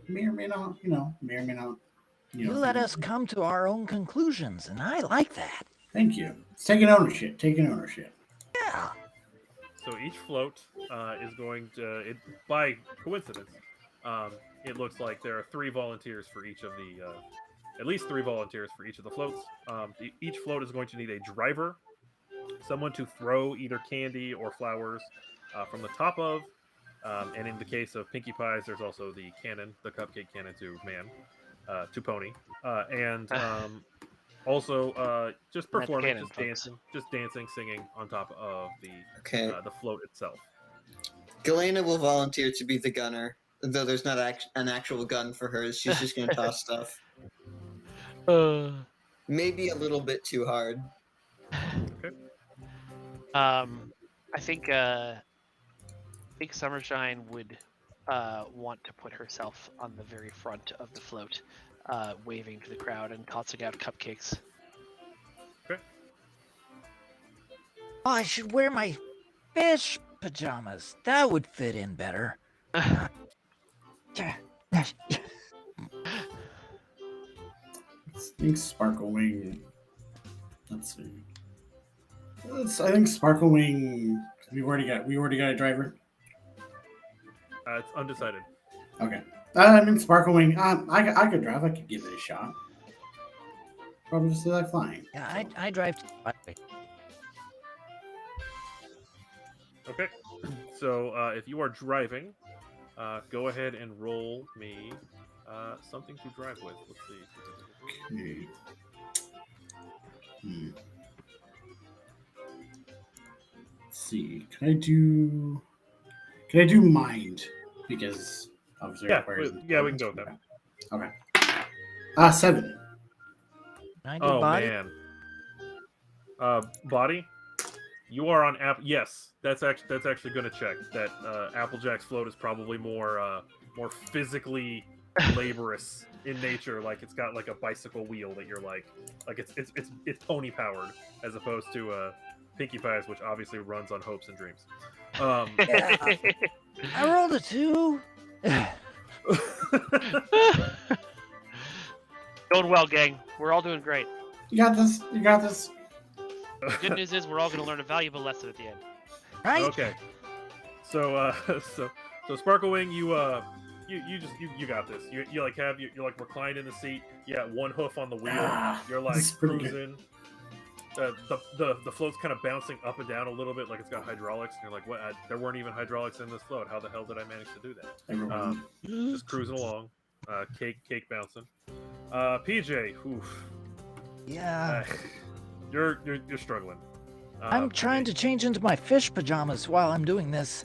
may or may not, You let us come to our own conclusions, and I like that. Thank you. It's taking ownership. Yeah. so each float is going to by coincidence. It looks like there are three volunteers for each of the at least three volunteers for each of the floats. Each float is going to need a driver, someone to throw either candy or flowers from the top of. And in the case of Pinkie Pie's, there's also the cannon, the cupcake cannon to to Pony, and also just Not performing, cannon, folks. just dancing, singing on top of Okay. the float itself. Galena will volunteer to be the gunner, though there's not an actual gun for hers. She's just gonna toss stuff. Maybe a little bit too hard. Okay. I think Shimmer Shine would want to put herself on the very front of the float, waving to the crowd and tossing out cupcakes. Okay. Oh, I should wear my fish pajamas. That would fit in better. I think Sparkle Wing. Let's see. I think Sparkle Wing. We already got a driver. It's undecided. Okay. I mean, Sparkle Wing. I could drive. I could give it a shot. Probably just like flying. Yeah, I drive. Okay. So if you are driving, go ahead and roll me something to drive with. Let's see. Okay. Let's see. Can I do mind? Because obviously it Yeah, requires yeah, we can go with that. Okay. 7. Can I do Oh body? man. Body. You are on app. Yes, that's actually going to check that. Applejack's float is probably more physically laborious in nature. Like it's got like a bicycle wheel that you're like it's pony powered as opposed to Pinkie Pie's, which obviously runs on hopes and dreams. Yeah. I rolled a 2. Going well, gang. We're all doing great. You got this. You got this. The good news is we're all going to learn a valuable lesson at the end. Right? Okay. So so Sparklewing, you got this. You like have you're like reclined in the seat. You got one hoof on the wheel. You're like this is pretty good. cruising. The float's kind of bouncing up and down a little bit, like it's got hydraulics. And you're like, what? There weren't even hydraulics in this float. How the hell did I manage to do that? Everyone. Just cruising along, cake bouncing. PJ, oof, Yeah. you're struggling. I'm trying to change into my fish pajamas while I'm doing this.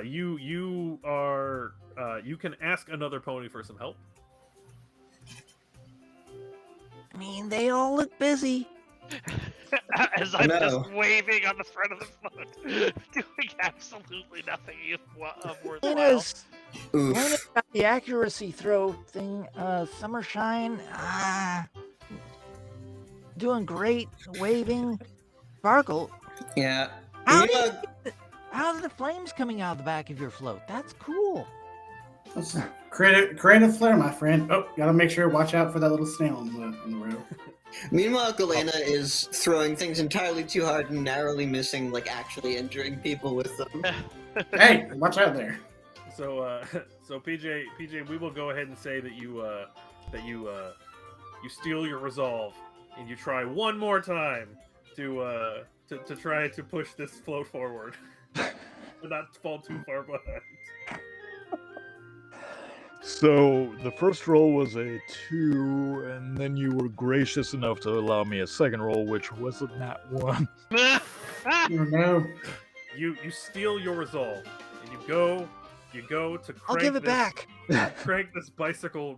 You are you can ask another pony for some help. I mean, they all look busy. As I'm No. just waving on the front of the float, doing absolutely nothing of worthwhile. Lena's Oof. got the accuracy throw thing. Shimmer Shine. Doing great. Waving. Sparkle. Yeah. How You know, are the flames coming out of the back of your float? That's cool. Let's create a flare, my friend. Oh, gotta make sure. Watch out for that little snail in the road. meanwhile, Galena is throwing things entirely too hard and narrowly missing, like actually injuring people with them. Hey, watch out there. So so PJ, we will go ahead and say that you steal your resolve and you try one more time to try to push this float forward, but not fall too far behind. So the first roll was a 2, and then you were gracious enough to allow me a second roll, which wasn't that one. Oh, no. You steal your resolve and you go to crank I'll give it this, back. crank this bicycle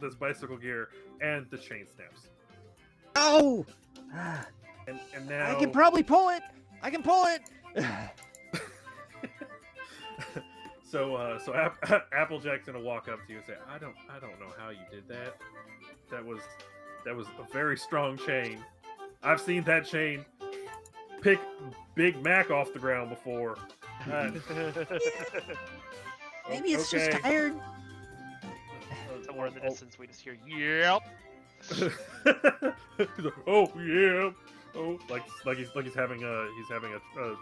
gear, and the chain snaps. Oh! And now I can probably pull it. I can pull it. So Applejack's gonna walk up to you and say, I don't know how you did that. That was a very strong chain. I've seen that chain pick Big Mac off the ground before. Maybe it's just Okay. tired. Somewhere in the distance, we just hear, "Yep." He's like, oh yeah, oh like he's having a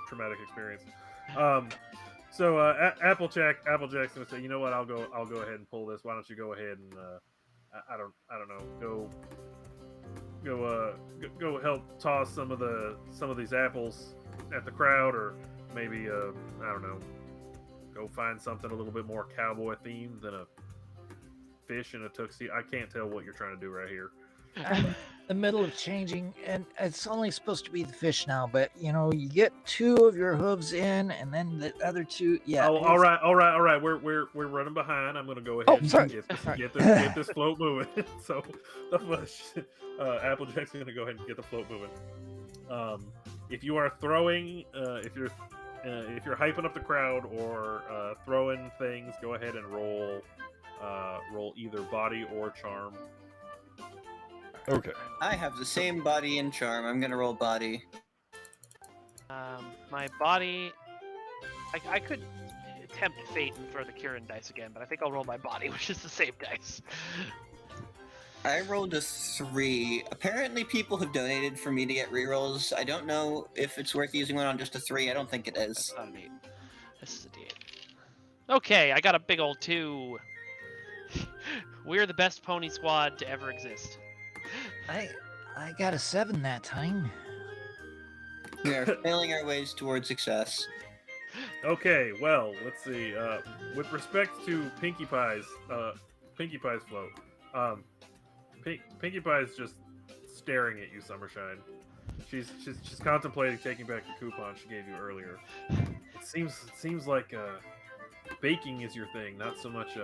traumatic experience. So Applejack's gonna say, you know what, I'll go ahead and pull this. Why don't you go ahead and I don't know, go help toss some of these apples at the crowd, or maybe I don't know, go find something a little bit more cowboy themed than a fish in a tuxedo. I can't tell what you're trying to do right here. I'm in the middle of changing, and it's only supposed to be the fish now. But you know, you get 2 of your hooves in, and then the other 2. Yeah. Oh, all right. We're running behind. I'm gonna go ahead Oh, sorry. and get this float moving. So Applejack's gonna go ahead and get the float moving. If you are throwing, if you're hyping up the crowd or throwing things, go ahead and roll either body or charm. Okay. I have the same body and charm. I'm gonna roll body. My body, I could tempt fate and throw the kirin dice again, but I think I'll roll my body, which is the same dice. I rolled a 3. Apparently, people have donated for me to get rerolls. I don't know if it's worth using one on just a 3. I don't think it is. That's not an 8. This is a D8. Okay, I got a big old 2. We're the best pony squad to ever exist. I got a 7 that time. We are failing our ways towards success. Okay, well, let's see. With respect to Pinkie Pie's float, um, Pinkie Pie's just staring at you, Summershine. She's contemplating taking back the coupon she gave you earlier. It seems like baking is your thing, not so much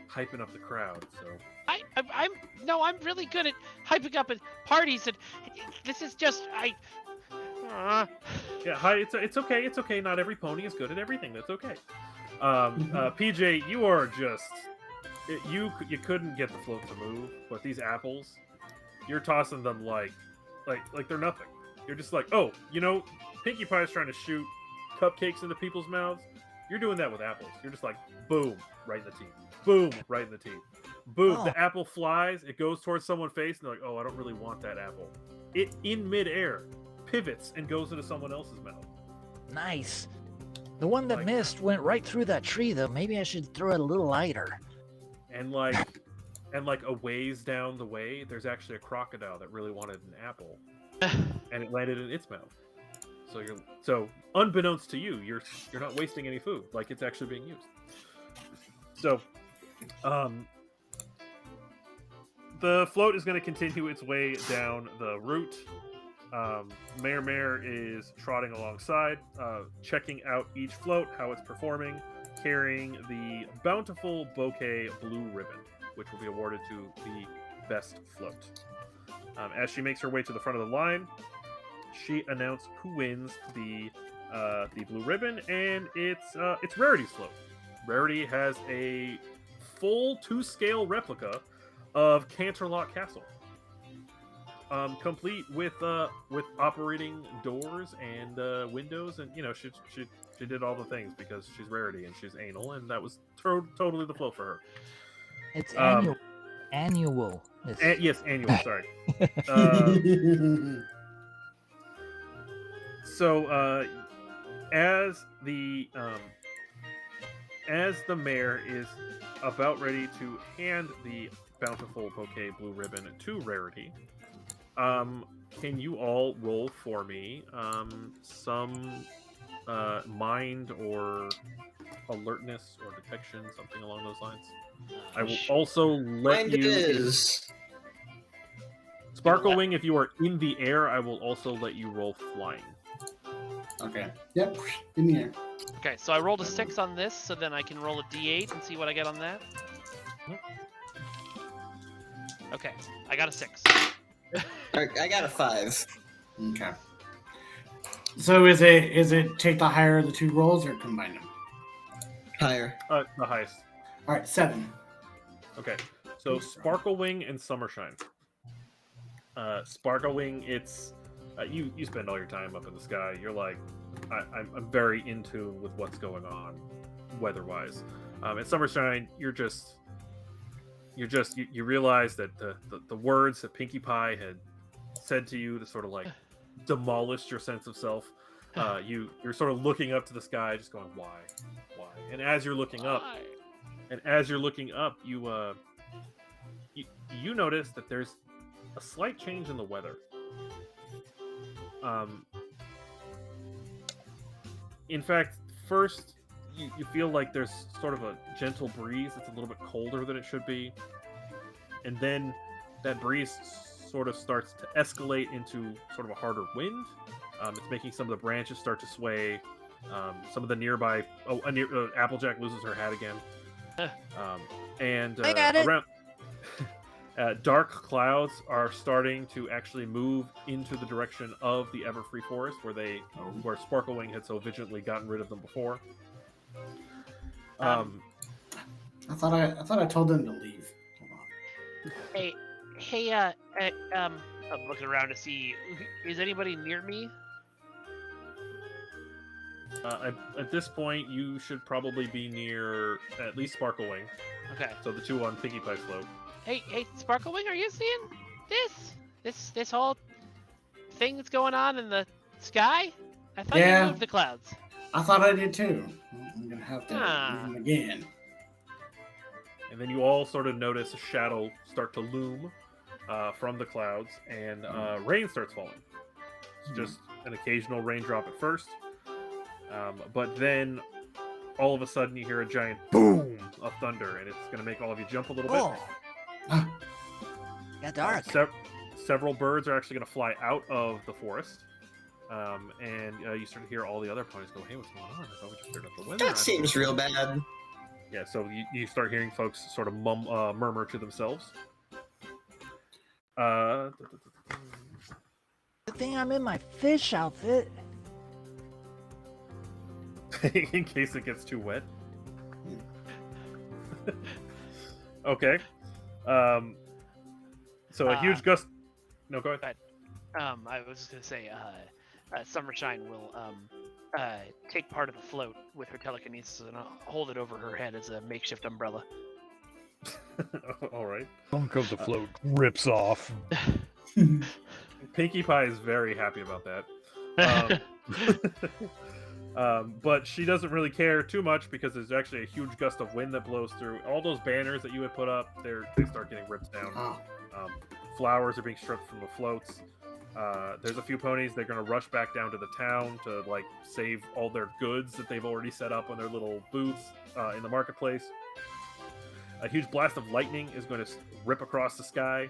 hyping up the crowd. So I'm really good at hyping up at parties, and this is just yeah, hi. It's okay. It's okay. Not every pony is good at everything. That's okay. PJ, you are just you couldn't get the float to move, but these apples, you're tossing them like they're nothing. You're just like, oh, Pinkie Pie's trying to shoot cupcakes into people's mouths. You're doing that with apples. You're just like, boom, right in the teeth. Boom, right in the teeth. Boom. Oh. The apple flies. It goes towards someone's face, and they're like, oh, I don't really want that apple. It in midair pivots and goes into someone else's mouth. Nice. The one that Like- missed went right through that tree, though. Maybe I should throw it a little lighter. And like a ways down the way, there's actually a crocodile that really wanted an apple, and it landed in its mouth. So unbeknownst to you, you're not wasting any food. Like it's actually being used. So, the float is going to continue its way down the route. Mare is trotting alongside, checking out each float, how it's performing, carrying the bountiful bouquet blue ribbon, which will be awarded to the best float. As she makes her way to the front of the line, she announced who wins the blue ribbon, and it's Rarity's float. Rarity has a full 2-scale replica of Canterlot Castle, complete with operating doors and windows, and she did all the things because she's Rarity and she's anal, and that was totally the flow for her. It's annual. Annual. Yes, annual. Sorry. So, as the mayor is about ready to hand the bountiful bouquet blue ribbon to Rarity, can you all roll for me some mind or alertness or detection, something along those lines? I will also let Mind you. is Sparkle Wing, if you are in the air, I will also let you roll flying. Okay. Yep. In the air. Okay, so I rolled a 6 on this, so then I can roll a d8 and see what I get on that. Okay, I got a 6. Alright, I got a 5. Okay. So is it take the higher of the two rolls or combine them? Higher. The highest. All right, 7. Okay, so Sparkle Wing and Summershine. Sparkle Wing, it's you spend all your time up in the sky. You're like, I'm very in tune with what's going on, weather-wise. And Summershine, you realize that the words that Pinkie Pie had said to you to sort of like demolish your sense of self. You're sort of looking up to the sky, just going, why? And as you're looking up, you notice that there's a slight change in the weather. In fact, first you feel like there's sort of a gentle breeze that's a little bit colder than it should be, and then that breeze sort of starts to escalate into sort of a harder wind. It's making some of the branches start to sway. Some of the nearby Applejack loses her hat again, and I got it. around dark clouds are starting to actually move into the direction of the Everfree Forest, where Sparklewing had so vigilantly gotten rid of them before. I thought I told them to leave. Hold on. I'm looking around to see, is anybody near me? At this point, you should probably be near at least Sparklewing. Okay. So the two on Pinkie Pie's float. Hey, Sparklewing, are you seeing this whole thing that's going on in the sky? I thought Yeah. you moved the clouds. I thought I did too. I'm gonna have to Ah. move them again. And then you all sort of notice a shadow start to loom from the clouds, and rain starts falling. It's just an occasional raindrop at first, but then all of a sudden you hear a giant boom of thunder, and it's going to make all of you jump a little bit. Oh. Got dark. Several birds are actually going to fly out of the forest. And you start to hear all the other ponies go, hey, what's going on? I thought we just cleared up the weather. That seems real bad. Yeah, so you start hearing folks sort of murmur to themselves. Good thing I'm in my fish outfit. In case it gets too wet. Okay. So a huge gust. No, go ahead. I was just gonna say, Shimmer Shine will take part of the float with her telekinesis and hold it over her head as a makeshift umbrella. All right. Chunk of the float rips off. Pinkie Pie is very happy about that. But she doesn't really care too much because there's actually a huge gust of wind that blows through. All those banners that you had put up, they start getting ripped down. Flowers are being stripped from the floats. There's a few ponies. They're going to rush back down to the town to like save all their goods that they've already set up on their little booths in the marketplace. A huge blast of lightning is going to rip across the sky.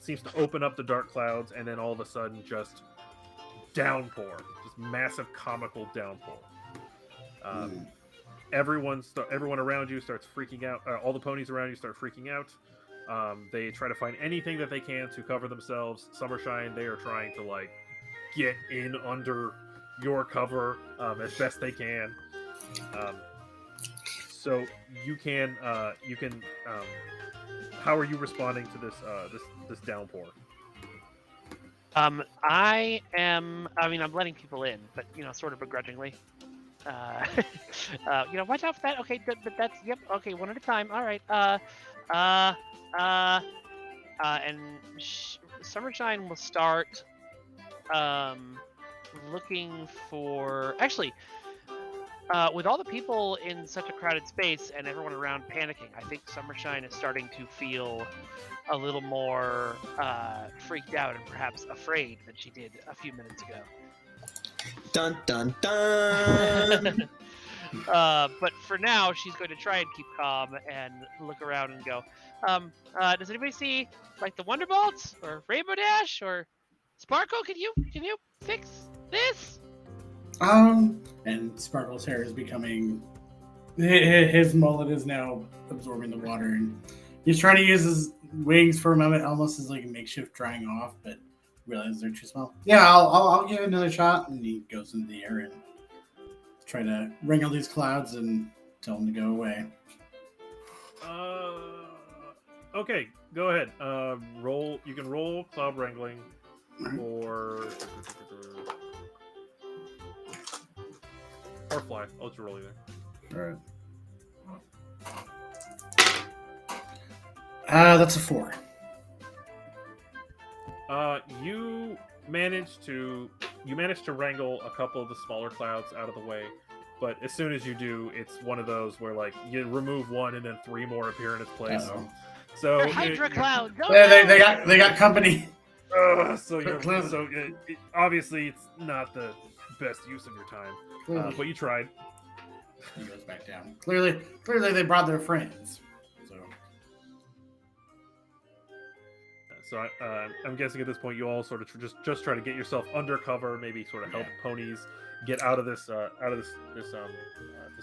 Seems to open up the dark clouds, and then all of a sudden, just downpour, just massive comical downpour. Everyone around you starts freaking out. All the ponies around you start freaking out. They try to find anything that they can to cover themselves. Shimmer Shine, they are trying to like get in under your cover as best they can. So you can. How are you responding to this downpour? I'm letting people in, but sort of begrudgingly. Watch out for that. Okay, but that's yep. Okay, one at a time. All right. And Shimmer Shine will start looking for. Actually, with all the people in such a crowded space and everyone around panicking, I think Shimmer Shine is starting to feel a little more freaked out and perhaps afraid than she did a few minutes ago. Dun dun dun. But for now, she's going to try and keep calm and look around and go, does anybody see like the Wonderbolts or Rainbow Dash or Sparkle? Can you fix this? And Sparkle's hair is becoming. His mullet is now absorbing the water, and he's trying to use his wings for a moment, almost as like a makeshift drying off, but realizes they're too small. Yeah, I'll give it another shot, and he goes into the air and try to wrangle these clouds and tell them to go away. Okay, go ahead. Roll. You can roll cloud wrangling, or fly. I'll let you roll either. All right. That's a 4. You managed to wrangle a couple of the smaller clouds out of the way, but as soon as you do, it's one of those where like you remove one and then 3 more appear in its place. Uh-oh. So They're Hydra clouds. They got company. Obviously it's not the best use of your time, but you tried. He goes back down. Clearly they brought their friends. So I'm guessing at this point you all sort of just try to get yourself under cover, maybe sort of help ponies get out of this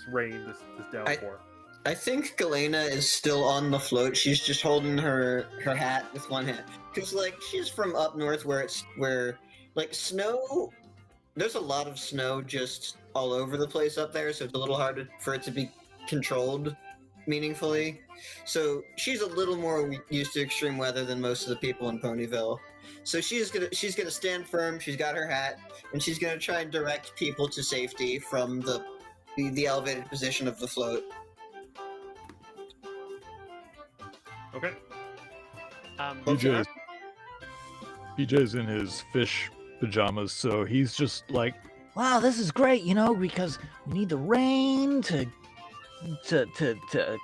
rain, this downpour. I think Galena is still on the float. She's just holding her hat with one hand, because like she's from up north where like snow. There's a lot of snow just all over the place up there, so it's a little hard for it to be controlled meaningfully. So she's a little more used to extreme weather than most of the people in Ponyville. So she's gonna stand firm. She's got her hat, and she's gonna try and direct people to safety from the elevated position of the float. Okay. PJ's in his fish pajamas, so he's just like, Wow, this is great, because we need the rain to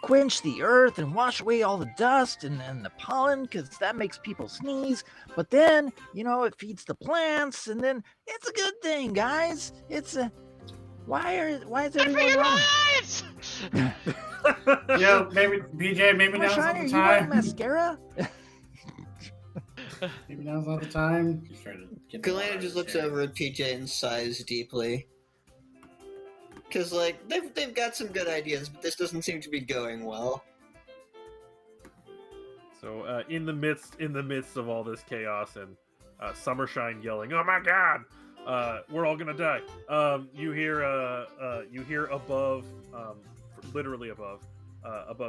quench the earth and wash away all the dust and the pollen, because that makes people sneeze. But then, it feeds the plants, and then it's a good thing, guys. Why is They're everyone freaking running? lights! Maybe BJ, maybe Shimmer now's not Shine, the are you wearing time. mascara? Maybe now's not the time. He's trying to get the Galena water just out of looks the over at PJ and sighs deeply. Cause like they've got some good ideas, but this doesn't seem to be going well. So in the midst of all this chaos and Summershine yelling, "Oh my God, we're all gonna die!" You hear above, literally above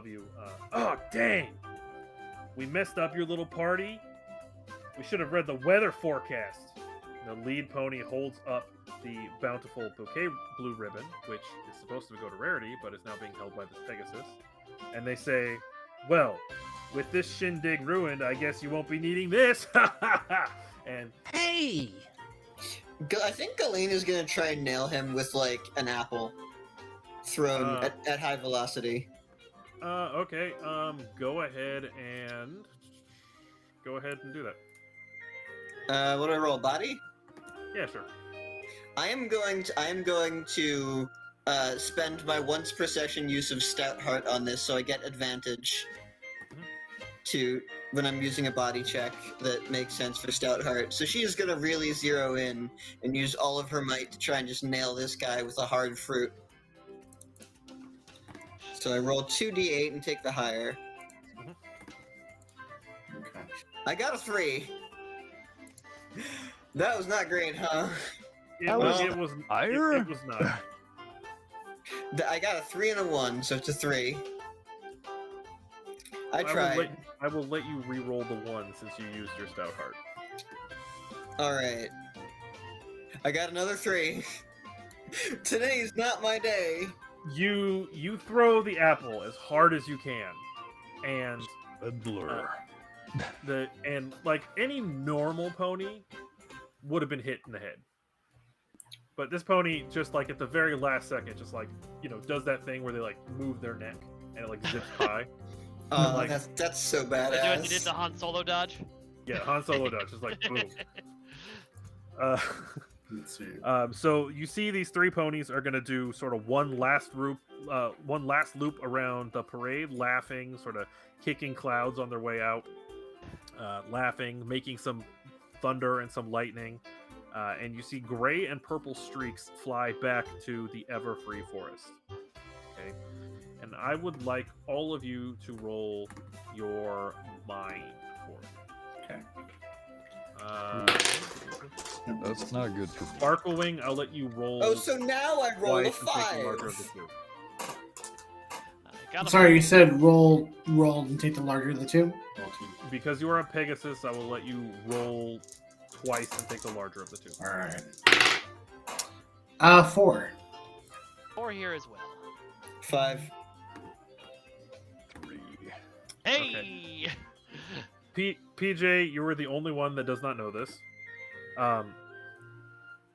you. Oh dang! We messed up your little party. We should have read the weather forecast. The lead pony holds up the bountiful bouquet blue ribbon, which is supposed to go to Rarity, but is now being held by this Pegasus. And they say, "Well, with this shindig ruined, I guess you won't be needing this." And Hey! I think Galena's gonna try and nail him with like an apple thrown at high velocity. Okay, go ahead and do that. What do I roll? Body? Yeah, sure. I am going to spend my once per session use of Stout Heart on this, so I get advantage to when I'm using a body check that makes sense for Stout Heart. So she is gonna really zero in and use all of her might to try and just nail this guy with a hard fruit. So I roll 2d8 and take the higher. Okay. I got a 3. That was not great, huh? It was higher? It was not. I got a 3 and a 1, so it's a 3. I tried. I will let you re-roll the 1 since you used your Stout Heart. Alright. I got another 3. Today's not my day. You throw the apple as hard as you can, and Peddler. like any normal pony would have been hit in the head, but this pony just like at the very last second, just like does that thing where they like move their neck and it like zips by. Oh, Like- that's so You badass. did the Han Solo dodge. Yeah, Han Solo does just like boom. Let's see. So you see these 3 ponies are going to do sort of one last loop around the parade, laughing, sort of kicking clouds on their way out, laughing, making some thunder and some lightning, and you see gray and purple streaks fly back to the Everfree Forest. Okay, and I would like all of you to roll your mind for it. Okay. That's not good for me. Sparklewing, I'll let you roll. Oh, so now I roll a twice and take the larger of the 5. 2. Got a Sorry, you said roll and take the larger of the 2? Because you are a Pegasus, I will let you roll twice and take the larger of the 2. Alright. 4. 4 here as well. 5. 3. Hey! PJ, you were the only one that does not know this.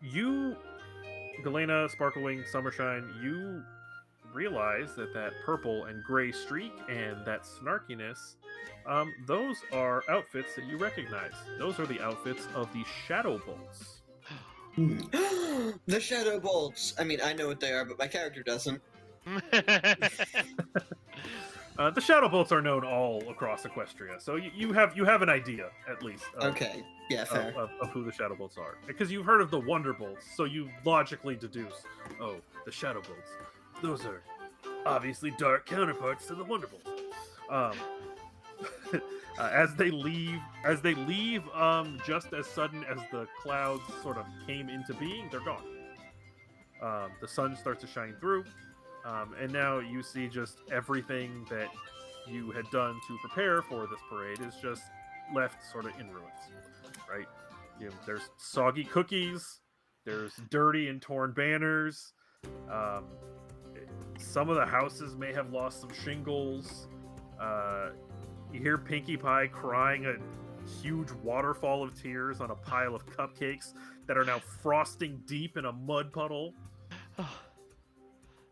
You, Galena, Sparklewing, Summershine, you realize that purple and gray streak and that snarkiness, those are outfits that you recognize. Those are the outfits of the Shadow Bolts. The Shadow Bolts. I mean, I know what they are, but my character doesn't. The Shadow Bolts are known all across Equestria, so you have an idea at least. Okay, yeah, fair. Of who the Shadow Bolts are, because you've heard of the Wonder Bolts, so you logically deduce, oh, the Shadow Bolts. Those are obviously dark counterparts to the Wonder Bolts. As they leave, just as sudden as the clouds sort of came into being, they're gone. The sun starts to shine through. And now you see just everything that you had done to prepare for this parade is just left sort of in ruins, right? There's soggy cookies, there's dirty and torn banners. Some of the houses may have lost some shingles. You hear Pinkie Pie crying a huge waterfall of tears on a pile of cupcakes that are now frosting deep in a mud puddle.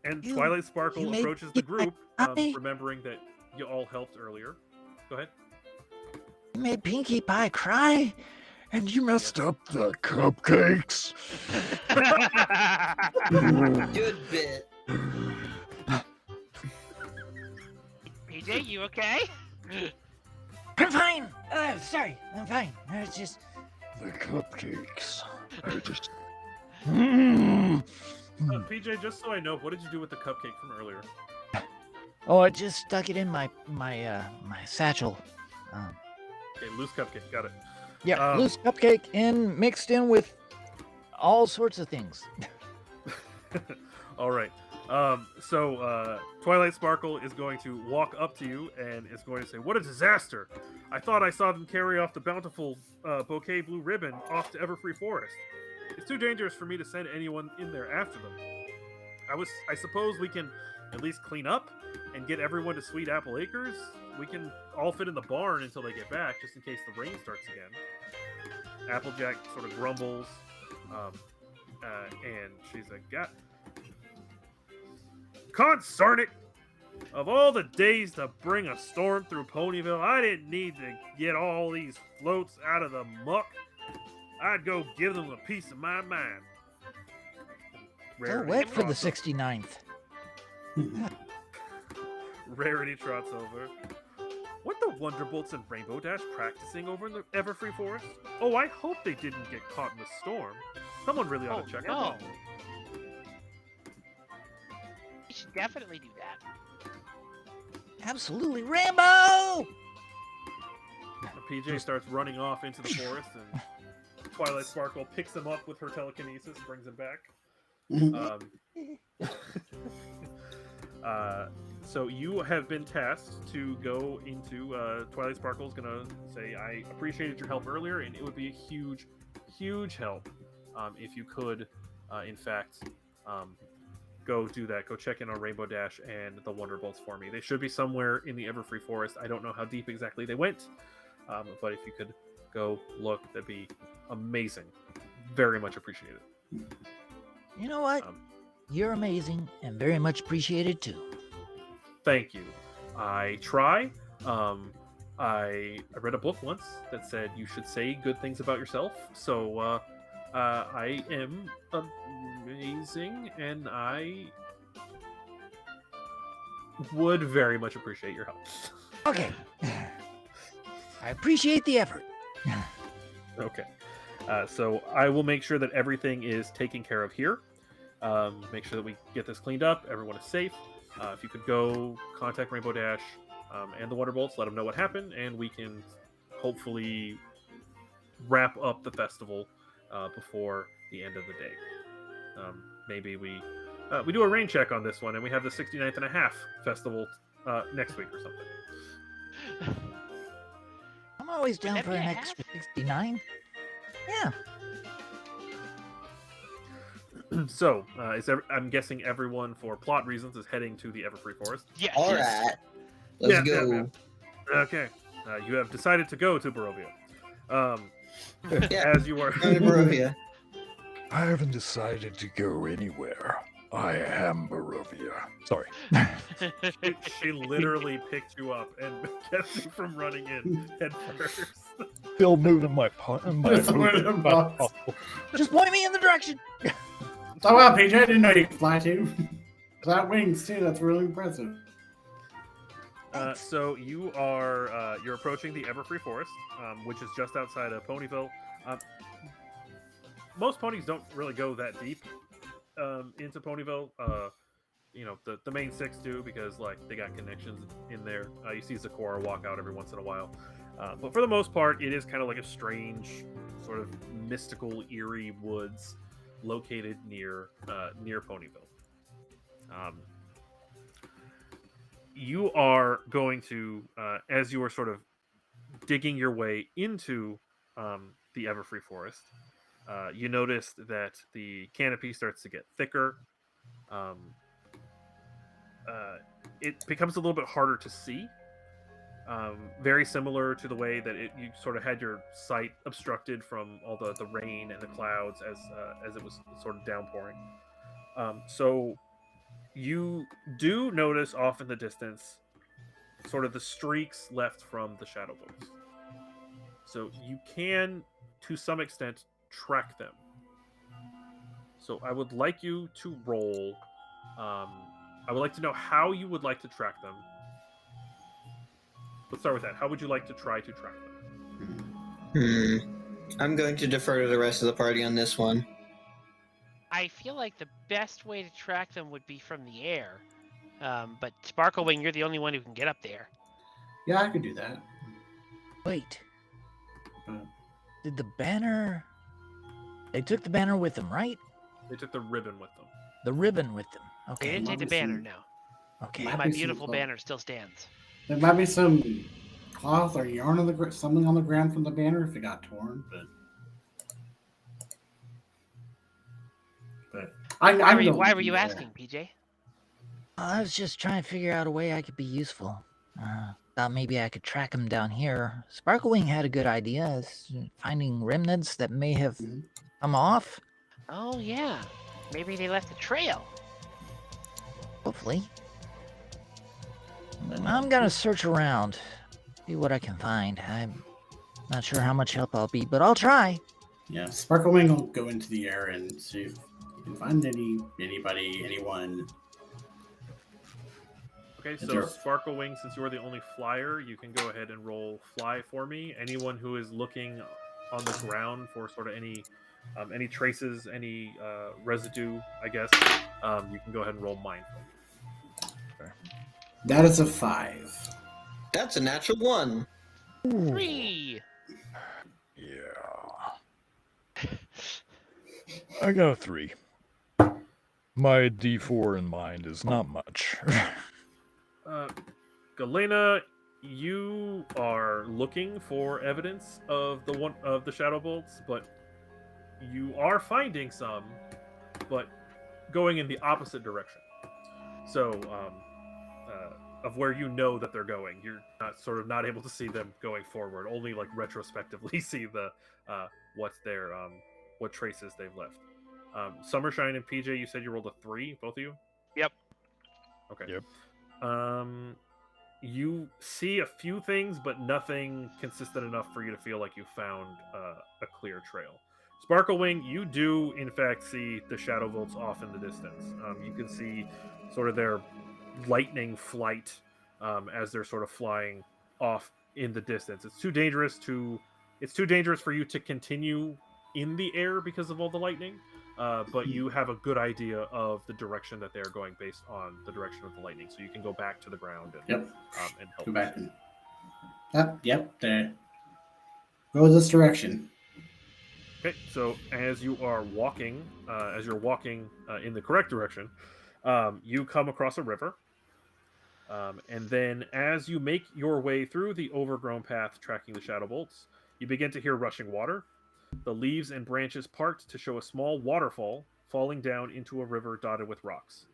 And Twilight Sparkle made approaches the group, Pie? remembering that you all helped earlier. Go ahead. You made Pinkie Pie cry? And you messed up the cupcakes. Good bit. PJ, you okay? I'm fine. Sorry, I'm fine. It's just The cupcakes. PJ, just so I know, what did you do with the cupcake from earlier? oh, I just stuck it in my satchel. Okay, loose cupcake. Got it. Yeah, loose cupcake mixed in with all sorts of things. All right. So Twilight Sparkle is going to walk up to you and is going to say, "What a disaster! I thought I saw them carry off the bountiful bouquet blue ribbon off to Everfree Forest. It's too dangerous for me to send anyone in there after them. I suppose we can at least clean up and get everyone to Sweet Apple Acres. We can all fit in the barn until they get back, just in case the rain starts again." Applejack sort of grumbles, and she's like, "God, consarn it! Of all the days to bring a storm through Ponyville, I didn't need to get all these floats out of the muck. I'd go give them a piece of my mind." So wet for the 69th. Rarity trots over. "What the Wonderbolts and Rainbow Dash practicing over in the Everfree Forest? Oh, I hope they didn't get caught in the storm. Someone really ought to check no. it out." You should definitely do that. Absolutely, Rambo! PJ starts running off into the forest, and Twilight Sparkle picks him up with her telekinesis, brings him back. So you have been tasked to go into Twilight Sparkle is going to say, "I appreciated your help earlier, and it would be a huge, huge help if you could, in fact, go do that. Go check in on Rainbow Dash and the Wonderbolts for me. They should be somewhere in the Everfree Forest. I don't know how deep exactly they went, but if you could go look, that'd be amazing. Very much appreciated." You know what? You're amazing and very much appreciated too. Thank you. I try. I read a book once that said you should say good things about yourself. So I am amazing, and I would very much appreciate your help. Okay. I appreciate the effort. Okay. So I will make sure that everything is taken care of here. Make sure that we get this cleaned up. Everyone is safe. If you could go contact Rainbow Dash and the Wonderbolts, let them know what happened, and we can hopefully wrap up the festival before the end of the day. Maybe we do a rain check on this one, and we have the 69th and a half festival next week or something. I'm always down that for be an a extra 69. Yeah. So, I'm guessing everyone, for plot reasons, is heading to the Everfree Forest. Yes. All right. Let's Yeah, go. yeah, yeah. Okay. You have decided to go to Barovia. Yeah. As you are... Go to Barovia. I haven't decided to go anywhere. I am Barovia. Sorry. she literally picked you up and kept you from running in head first. Still moving my Just moving the box. Just point me in the direction. Oh wow, PJ, I didn't know you could fly too. That wings too, that's really impressive. So you are you're approaching the Everfree Forest, which is just outside of Ponyville. Most ponies don't really go that deep into Ponyville. The main six do, because like they got connections in there. You see Zakora walk out every once in a while, but for the most part, it is kind of like a strange, sort of mystical, eerie woods located near Ponyville. You are going to, as you are sort of digging your way into the Everfree Forest, you notice that the canopy starts to get thicker. It becomes a little bit harder to see. Very similar to the way that you sort of had your sight obstructed from all the rain and the clouds as it was sort of downpouring. So you do notice off in the distance sort of the streaks left from the shadow boats. So you can to some extent, track them. So I would like you to roll. I would like to know how you would like to track them. Let's start with that. How would you like to try to track them? I'm going to defer to the rest of the party on this one. I feel like the best way to track them would be from the air. But Sparklewing, you're the only one who can get up there. Yeah, I could do that. Wait, But did the banner? They took the banner with them, right? They took the ribbon with them. The ribbon with them. They Okay. didn't take the Obviously. banner now. Okay. Might My be some beautiful cloth. banner still stands. There might be some cloth or yarn on the something on the ground from the banner if it got torn, but Why were you asking, PJ? I was just trying to figure out a way I could be useful. Thought maybe I could track them down here. Sparklewing had a good idea, finding remnants that may have Mhm. come off. Oh yeah, maybe they left a trail. Hopefully. I'm gonna search around, see what I can find. I'm not sure how much help I'll be, but I'll try. Yeah, Sparklewing will go into the air and see if you can find anybody, anyone. Okay, so Sure. Sparklewing, since you're the only flyer, you can go ahead and roll fly for me. Anyone who is looking on the ground for sort of any traces, any residue, I guess, you can go ahead and roll mine for me. That is a 5. That's a natural 1. 3. Yeah. I got a 3. My D4 in mind is not much. Galena, you are looking for evidence of the shadow bolts, but you are finding some, but going in the opposite direction. So, of where you know that they're going, you're not able to see them going forward. Only like retrospectively see the what's there, what traces they've left. Shimmer Shine and PJ, you said you rolled a 3, both of you. Yep. Okay. Yep. You see a few things, but nothing consistent enough for you to feel like you found a clear trail. Sparklewing, you do in fact see the shadow bolts off in the distance. You can see sort of their lightning flight as they're sort of flying off in the distance. It's too dangerous for you to continue in the air because of all the lightning. But you have a good idea of the direction that they're going based on the direction of the lightning. So you can go back to the ground and help. Go back and. Yep, there. Go this direction. Okay, so as you're walking in the correct direction, you come across a river. And then as you make your way through the overgrown path tracking the shadow bolts, you begin to hear rushing water. The leaves and branches part to show a small waterfall falling down into a river dotted with rocks.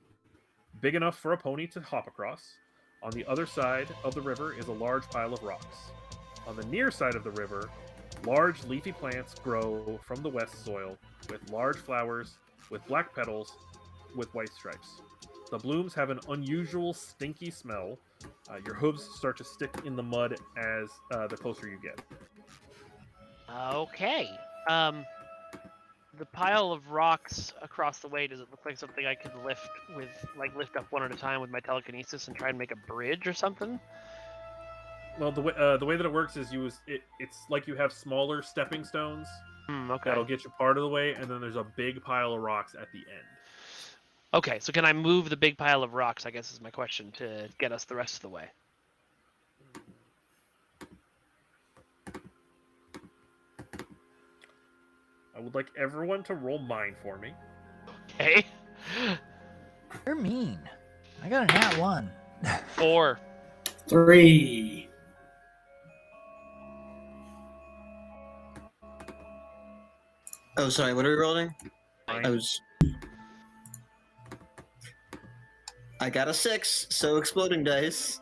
Big enough for a pony to hop across. On the other side of the river is a large pile of rocks. On the near side of the river, large leafy plants grow from the west soil with large flowers with black petals with white stripes. The blooms have an unusual stinky smell. Your hooves start to stick in the mud as the closer you get. Okay. The pile of rocks across the way, does it look like something I could lift up one at a time with my telekinesis and try and make a bridge or something? Well, the way that it works is it's like you have smaller stepping stones Okay. that'll get you part of the way, and then there's a big pile of rocks at the end. Okay, so can I move the big pile of rocks, I guess is my question, to get us the rest of the way? I would like everyone to roll mine for me. Okay. You're mean. I got a nat 1. 4. 3. Oh, sorry, what are we rolling? Mine. I got a 6, so exploding dice.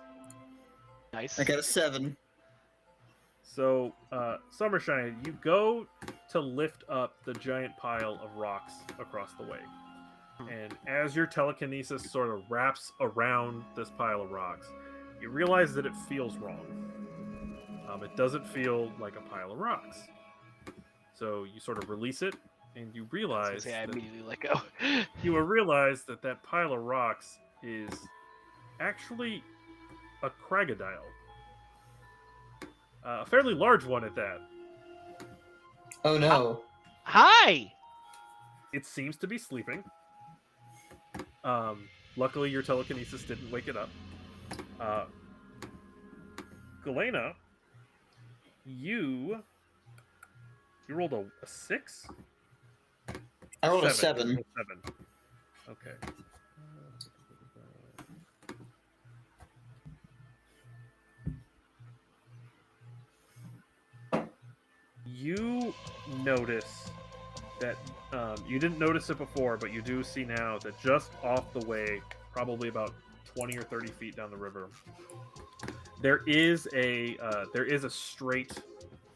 Nice. I got a 7. So, Shimmer Shine, you go to lift up the giant pile of rocks across the way. And as your telekinesis sort of wraps around this pile of rocks, you realize that it feels wrong. It doesn't feel like a pile of rocks. So you sort of release it, and you I was realize gonna say I that immediately let go. you will realize that that pile of rocks is actually a crocodile. A fairly large one at that. Oh no. Hi. It seems to be sleeping. Luckily, your telekinesis didn't wake it up. Galena, you rolled a 6? I rolled a Seven. 7. You rolled 7. Okay. You notice that you didn't notice it before, but you do see now that just off the way, probably about 20 or 30 feet down the river, there is a straight,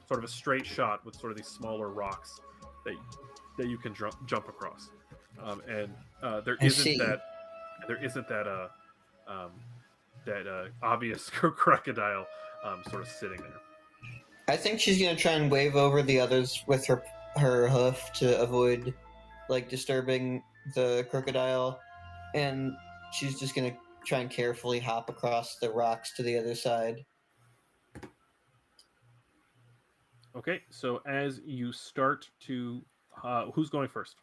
sort of a straight shot with sort of these smaller rocks that you can jump across, and there I isn't see. that obvious crocodile sort of sitting there. I think she's gonna try and wave over the others with her hoof to avoid like disturbing the crocodile, and she's just gonna try and carefully hop across the rocks to the other side. Okay, so as you start to, who's going first?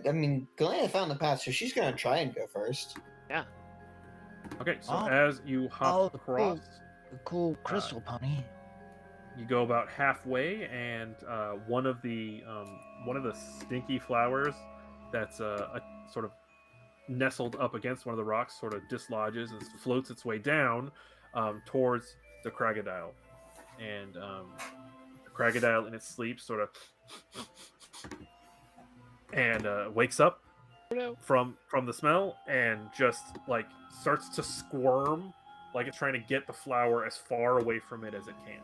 I mean, Galena found the path, so she's gonna try and go first. Yeah. Okay, so Oh. as you hop Oh, across, Cool crystal pony. you go about halfway, and one of the stinky flowers that's sort of nestled up against one of the rocks sort of dislodges and floats its way down towards the crocodile, and the crocodile in its sleep sort of and wakes up from the smell and just like starts to squirm like it's trying to get the flower as far away from it as it can.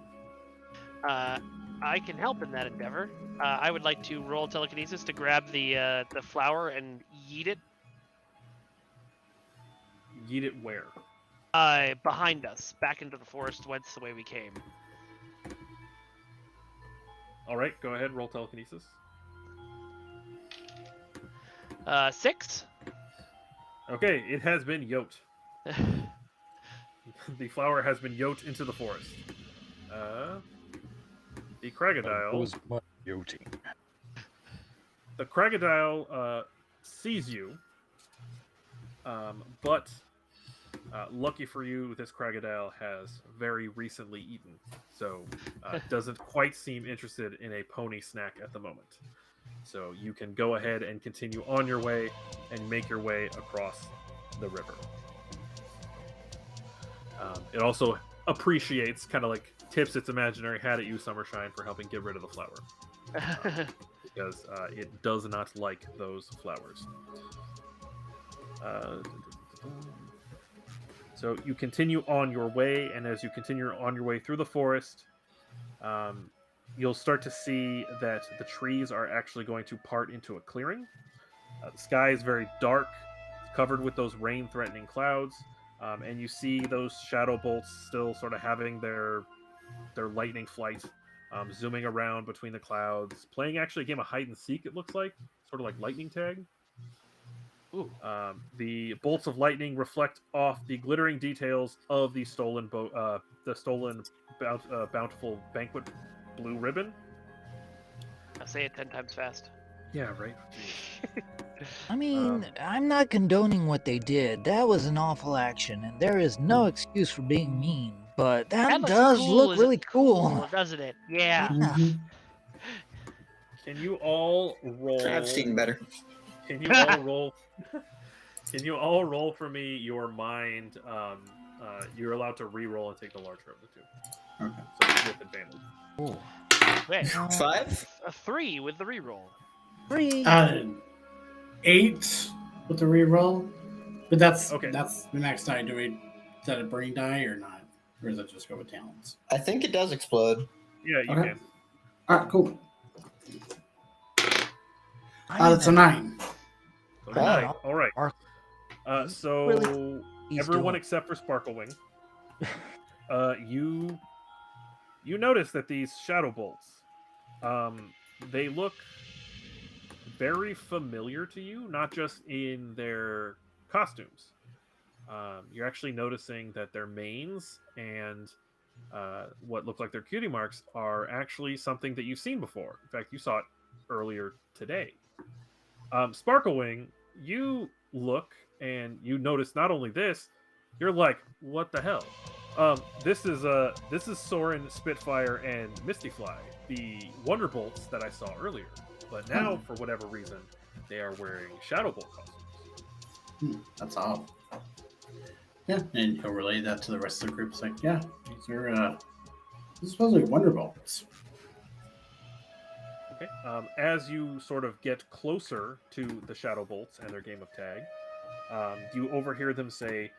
I can help in that endeavor. I would like to roll telekinesis to grab the flower and yeet it Yeet it where? behind us, back into the forest whence the way we came. All right, go ahead, roll telekinesis. 6. Okay, it has been yoked. The flower has been yoked into the forest. The crocodile. Was my yoting. The crocodile sees you, but lucky for you, this crocodile has very recently eaten, so doesn't quite seem interested in a pony snack at the moment. So you can go ahead and continue on your way and make your way across the river. It also appreciates, kind of like tips its imaginary hat at you, Shimmer Shine, for helping get rid of the flower. Because it does not like those flowers. So you continue on your way, and as you continue on your way through the forest, you'll start to see that the trees are actually going to part into a clearing. The sky is very dark, it's covered with those rain-threatening clouds, and you see those shadow bolts still sort of having their lightning flight, zooming around between the clouds, playing actually a game of hide and seek. It looks like sort of like lightning tag. Ooh. The bolts of lightning reflect off the glittering details of the stolen bountiful banquet blue ribbon. I'll say it 10 times fast. Yeah, right. I mean, I'm not condoning what they did. That was an awful action, and there is no excuse for being mean. But that looks does cool, look isn't really it? cool. Doesn't it? Yeah. Can you all roll? I've seen better. Can you all roll? Can you all roll for me your mind? You're allowed to re-roll and take the larger of the two. Okay. So with advantage. Ooh. Wait, 5? a 3 with the reroll. 3. 8 with the reroll, but that's Okay. That's the next die. Is that a burning die or not, or does it just go with talents? I think it does explode. Yeah, you Okay. can. All right, cool. That's a 9. So Wow. nine. All right. So Really? He's everyone doing- except for Sparklewing, you notice that these shadow bolts They look very familiar to you, not just in their costumes. You're actually noticing that their manes and what look like their cutie marks are actually something that you've seen before. In fact, you saw it earlier today. Sparklewing, you look and you notice not only this, you're like, what the hell? This is Soren, Spitfire, and Mistyfly, the Wonderbolts that I saw earlier. But now, for whatever reason, they are wearing Shadow Bolt costumes. That's odd. Yeah, and he'll relay that to the rest of the group. It's like, yeah, these are supposedly Wonderbolts. Okay. As you sort of get closer to the Shadow Bolts and their game of tag, you overhear them say,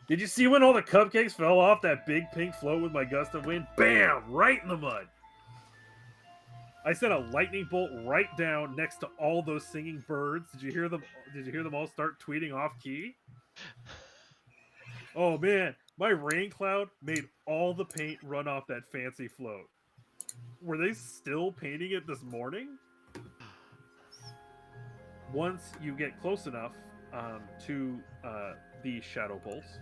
"Did you see when all the cupcakes fell off that big pink float with my gust of wind? Bam! Right in the mud. I sent a lightning bolt right down next to all those singing birds. Did you hear them? Did you hear them all start tweeting off key? Oh man, my rain cloud made all the paint run off that fancy float. Were they still painting it this morning?" Once you get close enough to the Shadow Bolts,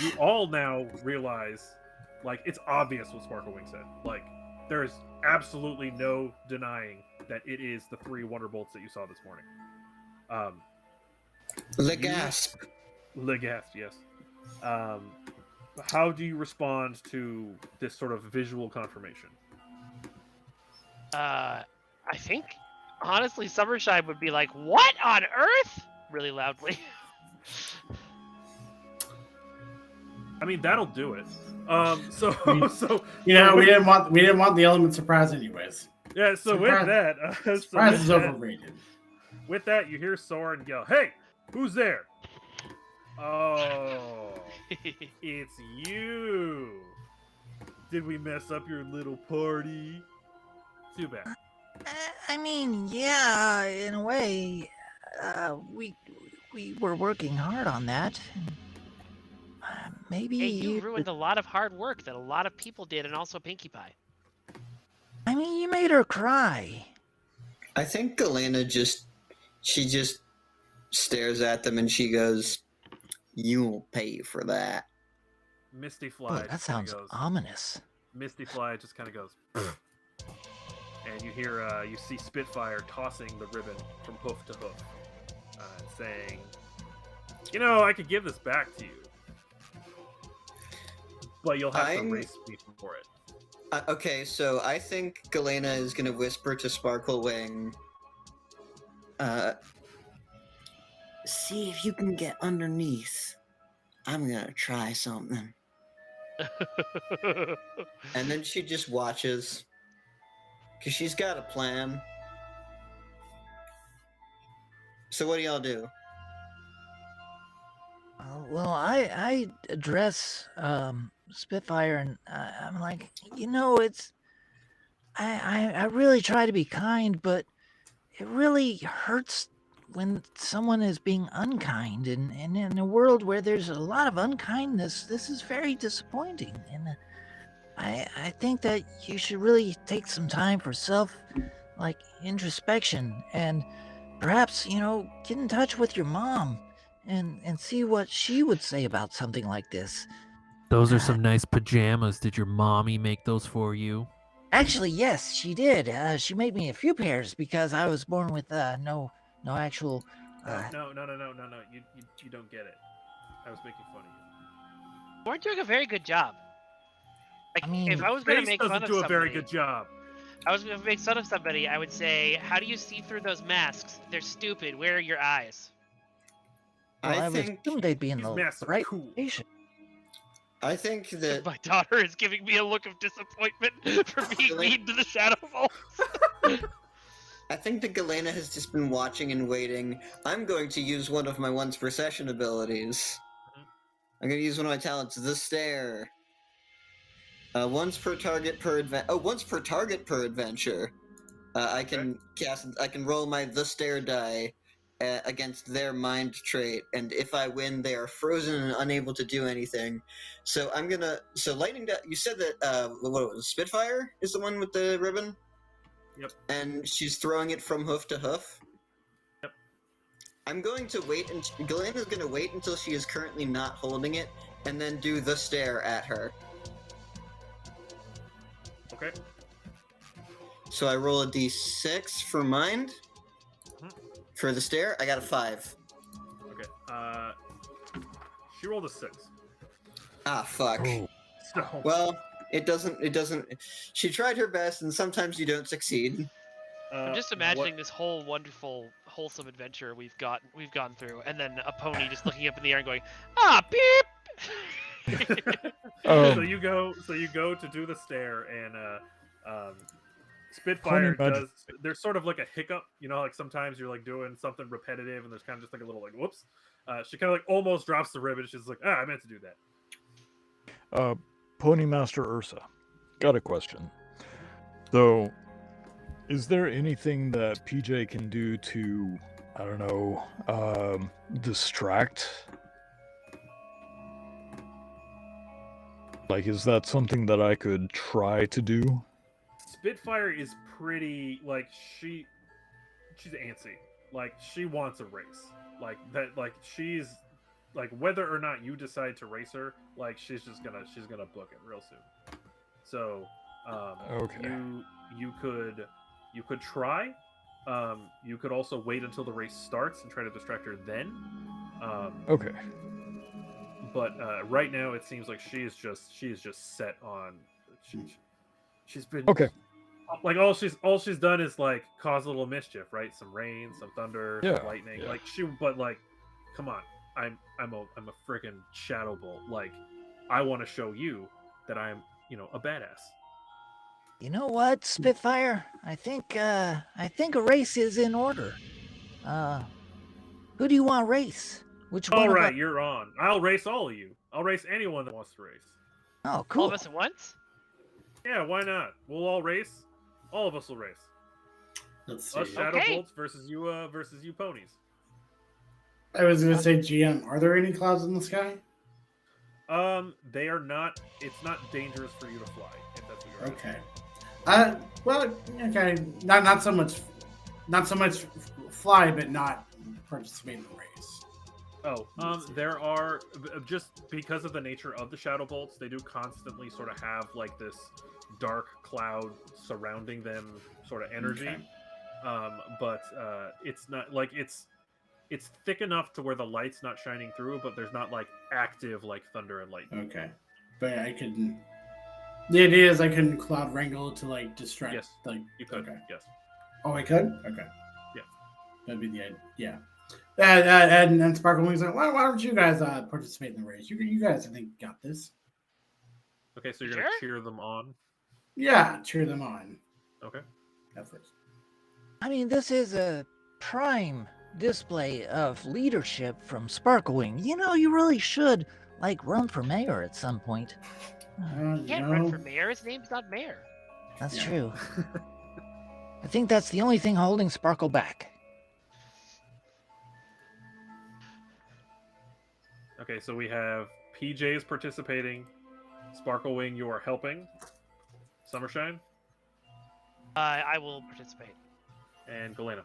you all now realize, like, it's obvious what Sparklewing said. Like, there's absolutely no denying that it is the 3 Wonderbolts that you saw this morning. The gasp. Legasp, yes. How do you respond to this sort of visual confirmation? I think, honestly, Shimmer Shine would be like, "What on earth?" really loudly. I mean, that'll do it. So You know, we didn't want the element surprise anyways. yeah. So Surprise- with that, Surprise is overrated. With that, you hear Soren yell, "Hey, who's there?" Oh, it's you. Did we mess up your little party? Too bad. I mean, yeah, in a way, we were working hard on that. Maybe Hey, you ruined a lot of hard work that a lot of people did, and also Pinkie Pie. I mean, you made her cry. I think Galena just stares at them and she goes, "You'll pay for that." Mistyfly. Boy, that sounds ominous. Mistyfly just kind of goes, and you see Spitfire tossing the ribbon from hoof to hoof, and saying, I could give this back to you, but you'll have to race me for it. Okay, so I think Galena is going to whisper to Sparklewing, "See if you can get underneath. I'm going to try something." And then she just watches, because she's got a plan. So what do y'all do? Well, I address Spitfire, and I'm like, it's. I really try to be kind, but it really hurts when someone is being unkind, and in a world where there's a lot of unkindness, this is very disappointing. And I think that you should really take some time for introspection, and perhaps get in touch with your mom and see what she would say about something like this. Those are some nice pajamas. Did your mommy make those for you? Actually, yes, she did. She made me a few pairs because I was born with no actual. No. You don't get it. I was making fun of you. You weren't doing a very good job. Like, I mean, if I was going to Face make doesn't fun of do a somebody, very good job. I was going to make fun of somebody, I would say, "How do you see through those masks? They're stupid. Where are your eyes?" Well, I think assumed they'd be in these the masks are right cool. station. I think that My daughter is giving me a look of disappointment for being mean to the Shadow Bolts. I think that Galena has just been watching and waiting. I'm going to use one of my once per session abilities. I'm going to use one of my talents, the Stare. Once per target per adventure. I can roll my the Stare die, against their mind trait, and if I win, they are frozen and unable to do anything. So I'm gonna. So lightning. You said that what was it, Spitfire is the one with the ribbon. Yep. And she's throwing it from hoof to hoof. Yep. I'm going to wait, and Galena's going to wait until she is currently not holding it, and then do the stare at her. Okay. So I roll a d6 for mind. For the stare, I got a 5. Okay. She rolled a 6. Ah, fuck. Oh, So Well, it doesn't. She tried her best, and sometimes you don't succeed. I'm just imagining this whole wonderful, wholesome adventure we've gone through, and then a pony just looking up in the air and going, "Ah, beep." So you go to do the stare, and Spitfire Pony does. There's sort of like a hiccup, like sometimes you're like doing something repetitive, and there's kind of just like a little like whoops. She kind of like almost drops the ribbon. She's like, I meant to do that. Pony Master Ursa, got a question. So, is there anything that PJ can do to, I don't know, distract? Like, is that something that I could try to do? Spitfire is pretty like she's antsy. Like she wants a race. Like that. Like she's like whether or not you decide to race her, like she's gonna book it real soon. So Okay. you could try. You could also wait until the race starts and try to distract her then. Okay. But right now it seems like she is just set on. She's been Okay. Like all she's done is like cause a little mischief, right? Some rain, some thunder, Yeah, some lightning. yeah. Like but like, come on, I'm a freaking shadow bolt. Like, I want to show you that I'm a badass. You know what, Spitfire? I think a race is in order. Who do you want to race? Which one? All of right, us- you're on. I'll race all of you. I'll race anyone that wants to race. Oh, All cool. of us at once? Yeah, why not? We'll all race. All of us will race. Let's see. Us shadow Okay. bolts versus you ponies. I was gonna say, GM, are there any clouds in the sky? They are not. It's not dangerous for you to fly. If that's what you're asking. Okay. Well, okay. Not so much fly, but not participate in the race. Oh, there are just because of the nature of the shadow bolts, they do constantly sort of have like this dark cloud surrounding them, sort of energy. Okay. But it's not like it's thick enough to where the light's not shining through, but there's not like active like thunder and lightning. Okay. But I could. The idea is I can cloud wrangle to like distract. Yes, Like You could, Okay. yes. Oh, I could. Okay. Yeah. That'd be the idea. Yeah. And Sparkle Wings like, why don't you guys participate in the race? You guys, I think, got this. Okay, so you're gonna cheer them on. Yeah, cheer them on. Okay. At first. I mean, this is a prime display of leadership from Sparklewing. You really should, run for mayor at some point. You can't run for mayor. His name's not Mayor. That's Yeah. true. I think that's the only thing holding Sparkle back. Okay, so we have PJ's participating. Sparklewing, you are helping. Summershine I will participate. and Galena.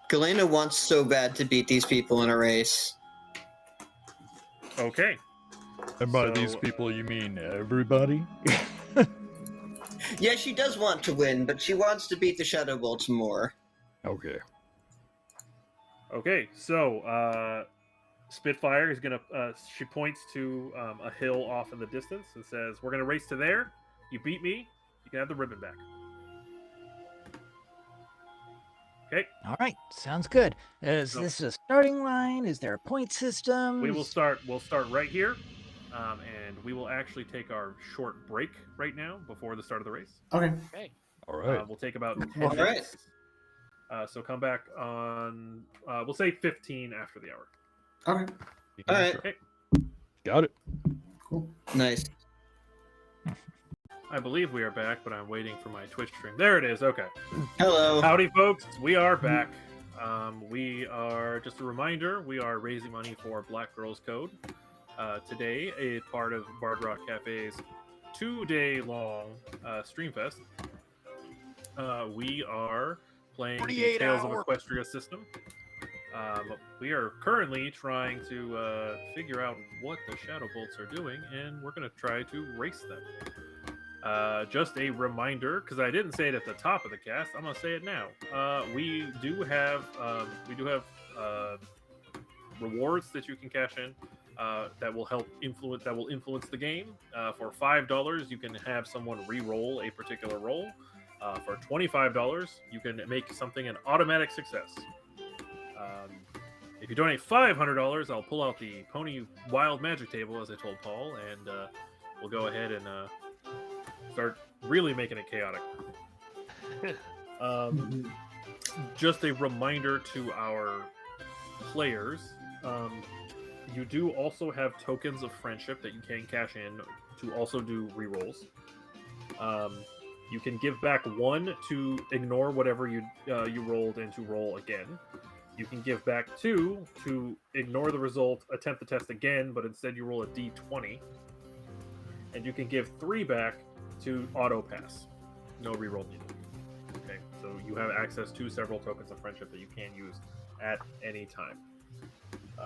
Galena wants so bad to beat these people in a race. Okay. And by So- these people, you mean everybody? Yeah, she does want to win, but she wants to beat the Shadow Bolts more. Okay. Okay, so Spitfire is gonna. She points to a hill off in the distance and says, "We're gonna race to there. You beat me, you can have the ribbon back." Okay, All right, sounds good. Is So- this a starting line? Is there a point system? we will start. We'll start right here, and we will actually take our short break right now before the start of the race. Okay. Okay. All right. We'll take about 10 All right. minutes. So come back on. We'll say 15 after the hour. Okay. All right. Okay. Got it. Cool. Nice. I believe we are back, but I'm waiting for my Twitch stream. There it is. Okay. Hello. Howdy, folks. We are back. We are, just a reminder, we are raising money for Black Girls Code. Today, a part of Bard Rock Cafe's 2-day-long Stream Fest. We are playing the 48 Tales of hour. Equestria system. We are currently trying to figure out what the Shadow Bolts are doing, and we're going to try to race them. Just a reminder, because I didn't say it at the top of the cast, I'm gonna say it now. We do have rewards that you can cash in that will influence the game. For $5, you can have someone re-roll a particular roll. For $25, you can make something an automatic success. If you donate $500, I'll pull out the Pony Wild Magic Table, as I told Paul, and we'll go ahead and start really making it chaotic. Just a reminder to our players, you do also have tokens of friendship that you can cash in to also do rerolls. You can give back 1 to ignore whatever you rolled and to roll again. You can give back 2 to ignore the result, attempt the test again, but instead you roll a d20. And you can give 3 back to auto pass. No reroll needed. Okay, so you have access to several tokens of friendship that you can use at any time.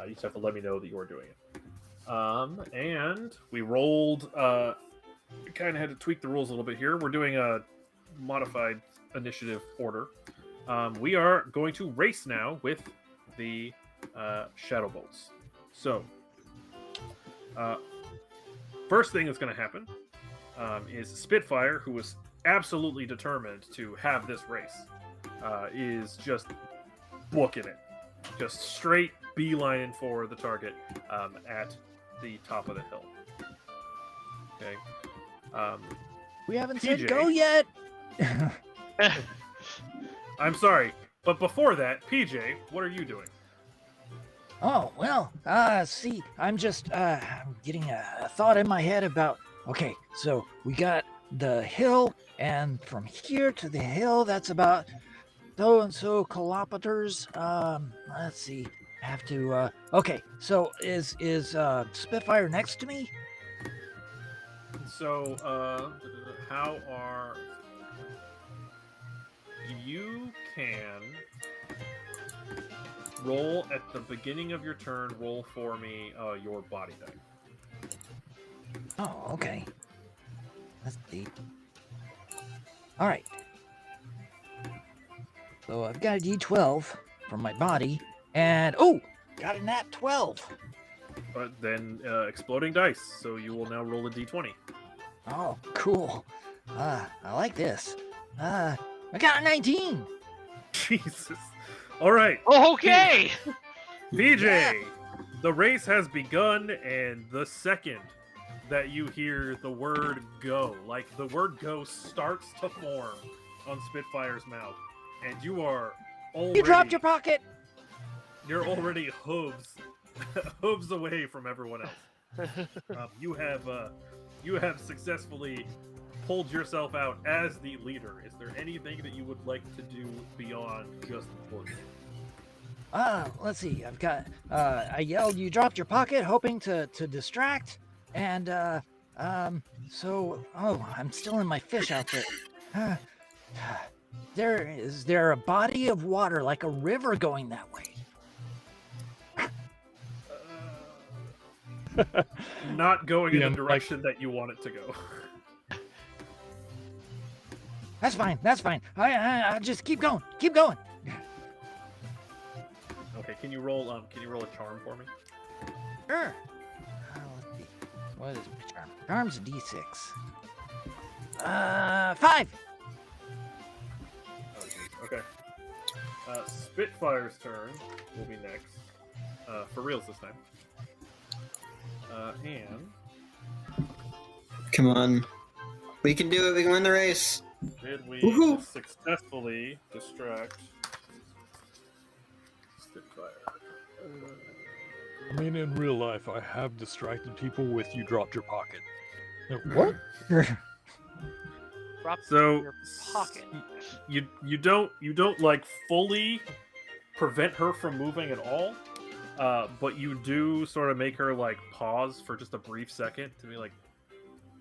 You just have to let me know that you're doing it. And we rolled. We kind of had to tweak the rules a little bit here. We're doing a modified initiative order. We are going to race now with the Shadow Bolts. So, first thing that's going to happen is Spitfire, who was absolutely determined to have this race, is just booking it. Just straight beelining for the target at the top of the hill. Okay. We haven't PJ. said go yet. I'm sorry, but before that, PJ, what are you doing? Oh, well, see, I'm just I'm getting a thought in my head about, okay, so we got the hill, and from here to the hill, that's about so and so kilometers. Let's see, I have to, okay, so is Spitfire next to me? So, how are... You can roll at the beginning of your turn, roll for me your body type. Oh, okay. That's deep. All right. So I've got a D12 from my body, and oh, got a nat 12. But then exploding dice, so you will now roll a d20. Oh, cool. I like this. I got a 19. Jesus. All right. Okay. PJ, the race has begun, and the second that you hear the word go, like the word go starts to form on Spitfire's mouth, and you are already... You dropped your pocket. You're already hooves away from everyone else. You have successfully pulled yourself out as the leader. Is there anything that you would like to do beyond just pushing? Let's see. I've got. I yelled, "You dropped your pocket," hoping to distract, and so. Oh, I'm still in my fish outfit. Is there a body of water like a river going that way? Not going in Yeah, the direction that you want it to go. That's fine. That's fine. I just keep going. Keep going. Okay, can you roll a charm for me? Sure. Let's see. What is my charm? Charm's a D6. 5. Okay. Spitfire's turn will be next. For reals this time. And Come on. We can do it. We can win the race. did we Woohoo! successfully distract Spitfire? I mean, in real life, I have distracted people with "you dropped your pocket." What? Drop So your pocket. you don't like fully prevent her from moving at all. But you do sort of make her like pause for just a brief second to be like,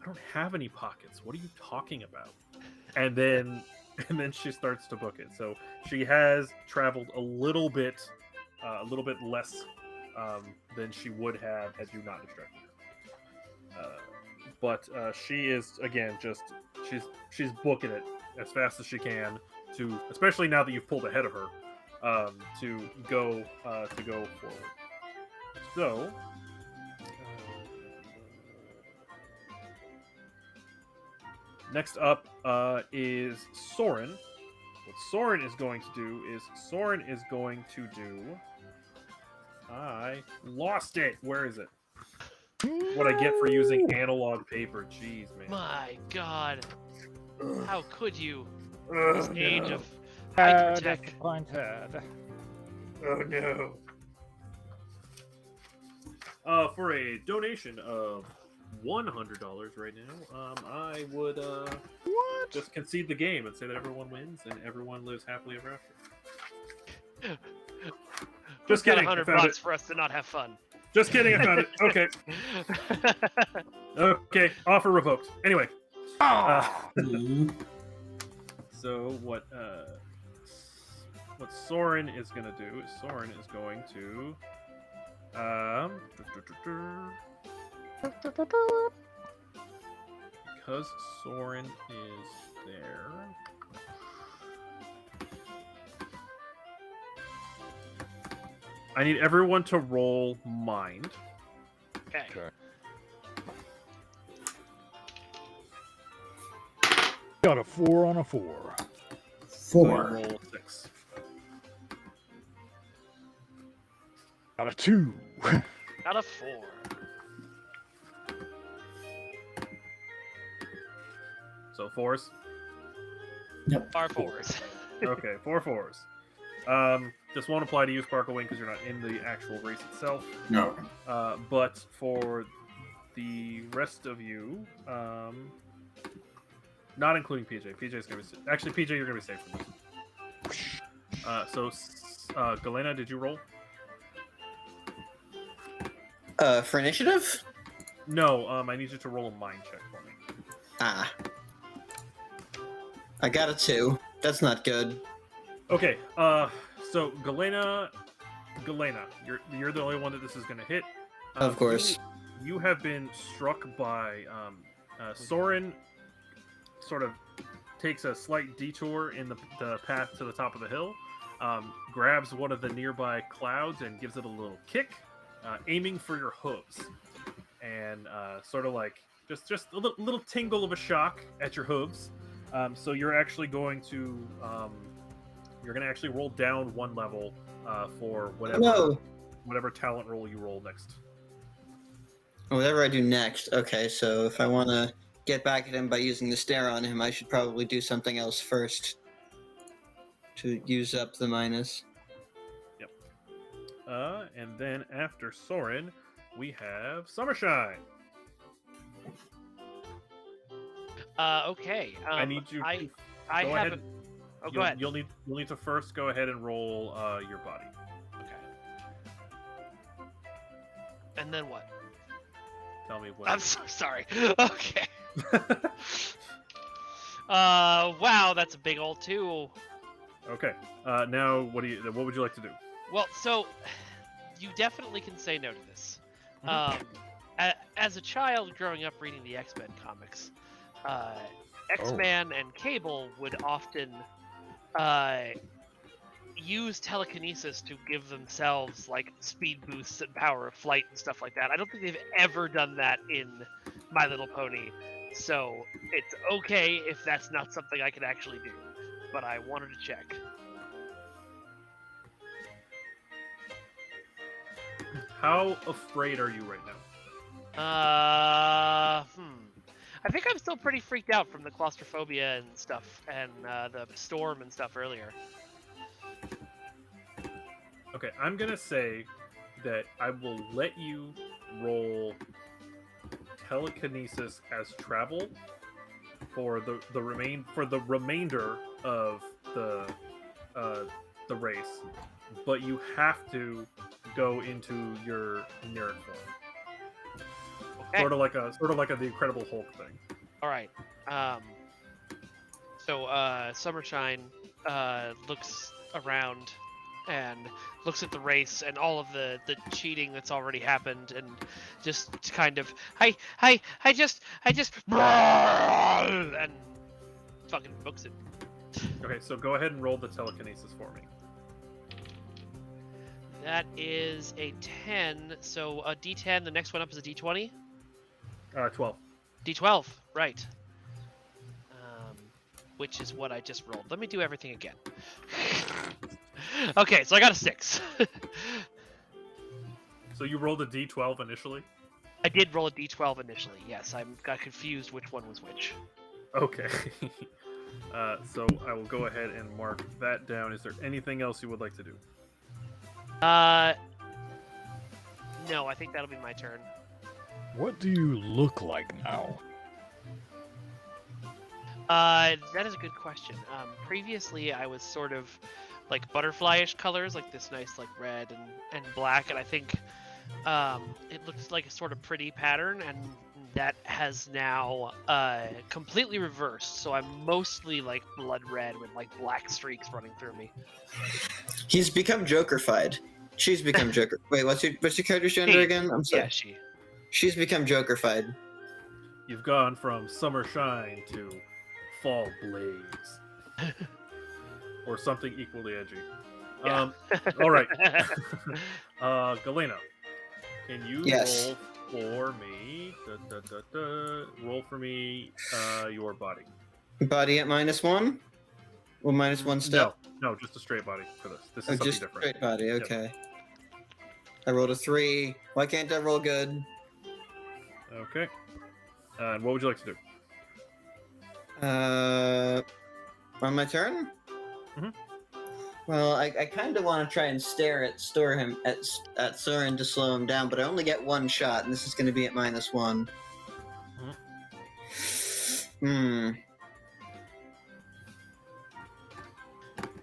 I don't have any pockets. What are you talking about? And then she starts to book it. So she has traveled a little bit less than she would have had you not distracted her. But she is again just she's booking it as fast as she can to, especially now that you've pulled ahead of her, to go forward. So. Next up is Soren. What Soren is going to do is I lost it. Where is it? What I get for using analog paper. Jeez, man. My God. How could you? Oh, This age of Ah, hypertech. disappointed. Oh no. For a donation of $100 right now, I would just concede the game and say that everyone wins and everyone lives happily ever after. Just Got kidding. I found $100 it. for us to not have fun. Just kidding. I found it. Okay. Okay. Offer revoked. Anyway. So what Soren is gonna do is Soren is going to because Soren is there. I need everyone to roll mind. Okay. Okay. Got a 4 on a 4. So you 4. roll 6. Got a 2. Got a 4. So 4s. Yep. Our 4s. Okay, 4 4s. This won't apply to you, Sparkle Wing, because you're not in the actual race itself. No. But for the rest of you, not including PJ. PJ's gonna be actually PJ. You're gonna be safe from this. So, Galena, did you roll? For initiative? No. I need you to roll a mind check for me. Ah. I got a 2. That's not good. Okay. So Galena, you're the only one that this is gonna hit. Of course. You have been struck by Soren. Sort of takes a slight detour in the path to the top of the hill, grabs one of the nearby clouds and gives it a little kick, aiming for your hooves, and sort of like just a little tingle of a shock at your hooves. So you're actually going to actually roll down 1 level for whatever talent roll you roll next. Whatever I do next. Okay, so if I want to get back at him by using the stare on him, I should probably do something else first to use up the minus. Yep. And then after Soren, we have Shimmer Shine. Okay. I need you. I go have ahead. Oh, go ahead. You'll need to first go ahead and roll your body. Okay. And then what? Tell me what. I'm so sorry. Okay. Wow, that's a big old 2. Okay. Now, what would you like to do? Well, so you definitely can say no to this. As a child growing up reading the X-Men comics, X-Man and Cable would often use telekinesis to give themselves like speed boosts and power of flight and stuff like that. I don't think they've ever done that in My Little Pony, so it's okay if that's not something I can actually do. But I wanted to check. How afraid are you right now? I think I'm still pretty freaked out from the claustrophobia and stuff, and the storm and stuff earlier. Okay, I'm gonna say that I will let you roll telekinesis as travel for the remainder of the race. but you have to go into your Nerd form. Okay. Sort of like the Incredible Hulk thing. All right. So Shimmer Shine looks around and looks at the race and all of the cheating that's already happened, and just kind of I just and fucking books it. Okay, so go ahead and roll the telekinesis for me. That is a 10. So a D10. The next one up is a D20. 12. D12. Right. Which is what I just rolled. Let me do everything again. Okay, so I got a 6. So you rolled a D12 initially? I did roll a D12 initially. Yes, I got confused which one was which. Okay. So I will go ahead and mark that down. Is there anything else you would like to do? No, I think that'll be my turn. What do you look like now? That is a good question. Previously, I was sort of like butterfly-ish colors, like this nice like red and black, and I think it looks like a sort of pretty pattern, and that has now completely reversed. So I'm mostly like blood red with like black streaks running through me. He's become Joker-fied. She's become Joker. Wait, what's your character's gender again? I'm sorry. Yeah, she. She's become Joker-fied. You've gone from Summer Shine to Fall Blaze. Or something equally edgy. Yeah. All right. Galena, can you Yes. roll for me? Roll for me your body. Body at -1? Well, -1 step? No, just a straight body for this. This is Oh, something just different. straight body, Yep. okay. I rolled a 3. Why can't I roll good? Okay. And what would you like to do? On my turn? Mhm. Well, I kind of want to try and stare at Soren to slow him down, but I only get one shot, and this is going to be at -1.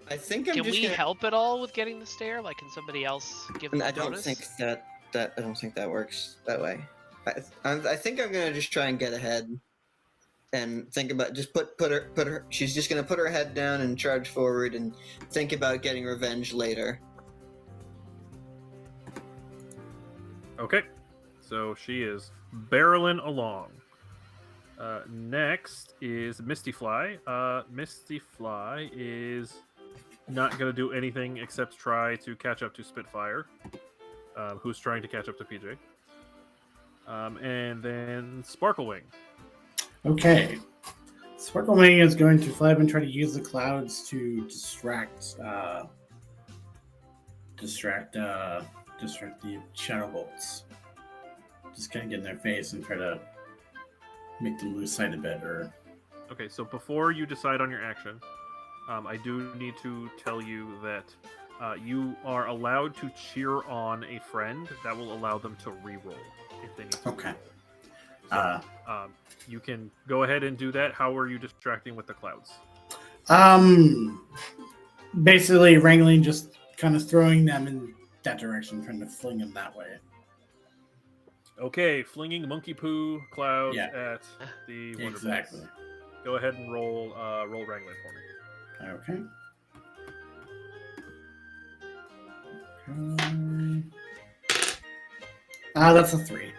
I think I'm Can just we gonna... help at all with getting the stare? Like, can somebody else give them I a don't bonus? think that works that way. I think I'm gonna just try and get ahead, and think about just put her. She's just gonna put her head down and charge forward, and think about getting revenge later. Okay. So she is barreling along. Next is Misty Fly. Misty Fly is not going to do anything except try to catch up to Spitfire, who's trying to catch up to PJ. And then Sparklewing. Okay. Sparklewing is going to fly up and try to use the clouds to distract the shadow bolts. Just kind of get in their face and try to make them lose sight a bit. Or Okay, so before you decide on your action, I do need to tell you that you are allowed to cheer on a friend. That will allow them to re-roll if they need to. okay. So, you can go ahead and do that. How are you distracting with the clouds? Basically wrangling, just kind of throwing them in that direction, trying to fling them that way. Okay, flinging monkey poo clouds Yeah. at the Wonder Exactly. Blades. Go ahead and roll wrangling for me. Okay. That's a 3.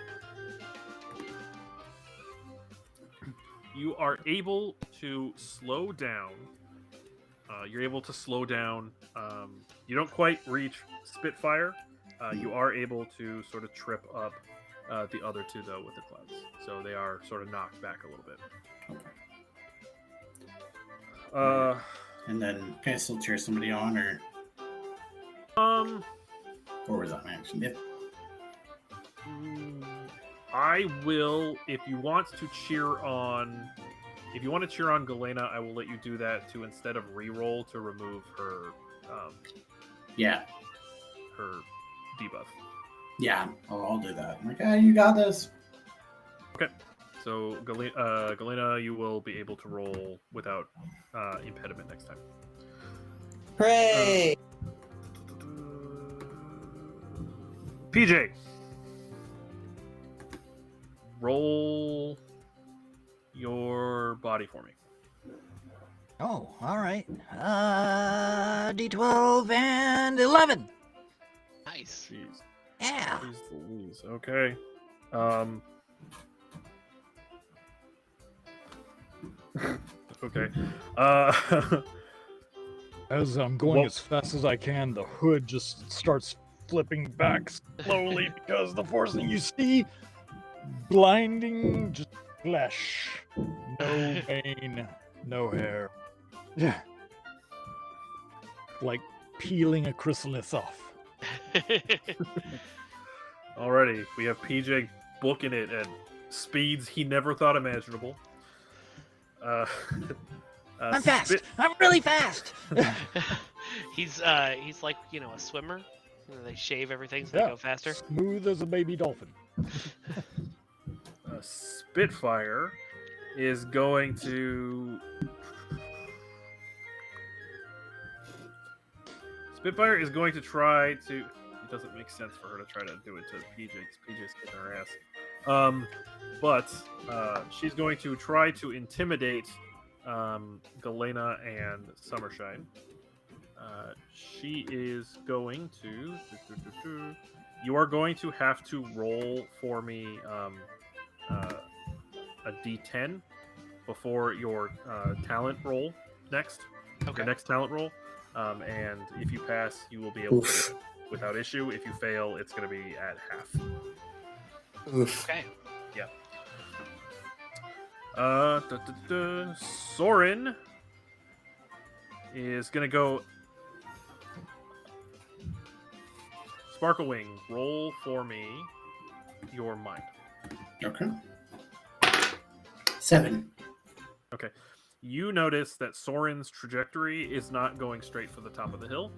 You are able to slow down. You're able to slow down. You don't quite reach Spitfire. You are able to sort of trip up the other two, though, with the clouds. So they are sort of knocked back a little bit. Okay. And then can I still cheer somebody on, or was that my action? Yeah. I will, if you want to cheer on Galena, I will let you do that to, instead of re-roll, to remove her her debuff. Yeah, I'll do that. I'm like, you got this. Okay. So Galena, you will be able to roll without impediment next time. Hooray! PJ, roll your body for me. Oh, all right. D12 and 11. Nice. Jeez. Yeah. Jeez Louise. Okay. Okay. As I'm going Well- as fast as I can, the hood just starts flipping back slowly because the first thing you see, blinding just flesh. No vein, no hair. Yeah. Like peeling a chrysalis off. Alrighty, we have PJ booking it at speeds he never thought imaginable. I'm fast. Spit- I'm really fast. He's like, you know, a swimmer. You know, they shave everything so they Yeah. go faster. Smooth as a baby dolphin. Spitfire is going to. Spitfire is going to try to. It doesn't make sense for her to try to do it to PJ because PJ's kicking her ass. But she's going to try to intimidate Galena and Shimmer Shine. She is going to. You are going to have to roll for me a d10 before your talent roll next. Okay. Your next talent roll. And if you pass, you will be able Oof. to without issue. If you fail, it's going to be at half. Oof. Okay. Soren is going to go. Sparklewing, roll for me your mind. Okay. 7. Okay. You notice that Soren's trajectory is not going straight for the top of the hill.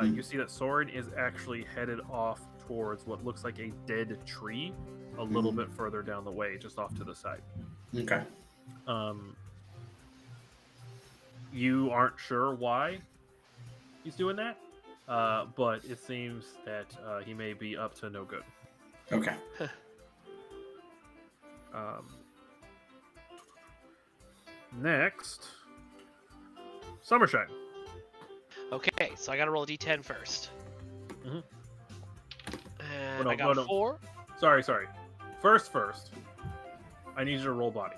You see that Soren is actually headed off towards what looks like a dead tree a little bit further down the way, just off to the side. Okay. You aren't sure why he's doing that, but it seems that he may be up to no good. Okay. Next, Shimmer Shine. Okay, so I gotta roll a d10 first. Mhm. And no, I got no. 4. Sorry. First. I need you to roll body.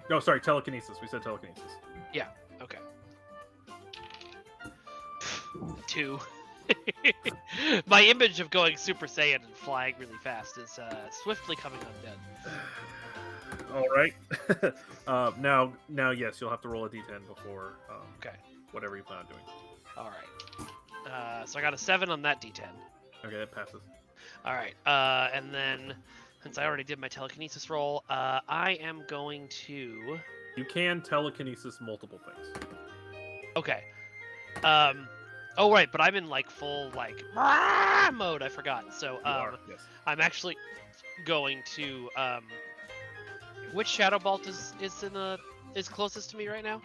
No, sorry, telekinesis. We said telekinesis. Yeah, okay. 2. My image of going Super Saiyan and flying really fast is swiftly coming undead. All right. Now, yes, you'll have to roll a d10 before Okay. whatever you plan on doing. All right. So I got a 7 on that d10. Okay, that passes. All right. And then, since I already did my telekinesis roll, I am going to. You can telekinesis multiple things. Okay. Oh right, but I'm in like full like mode. I forgot. So You are, yes. I'm actually going to which shadow bolt is closest to me right now?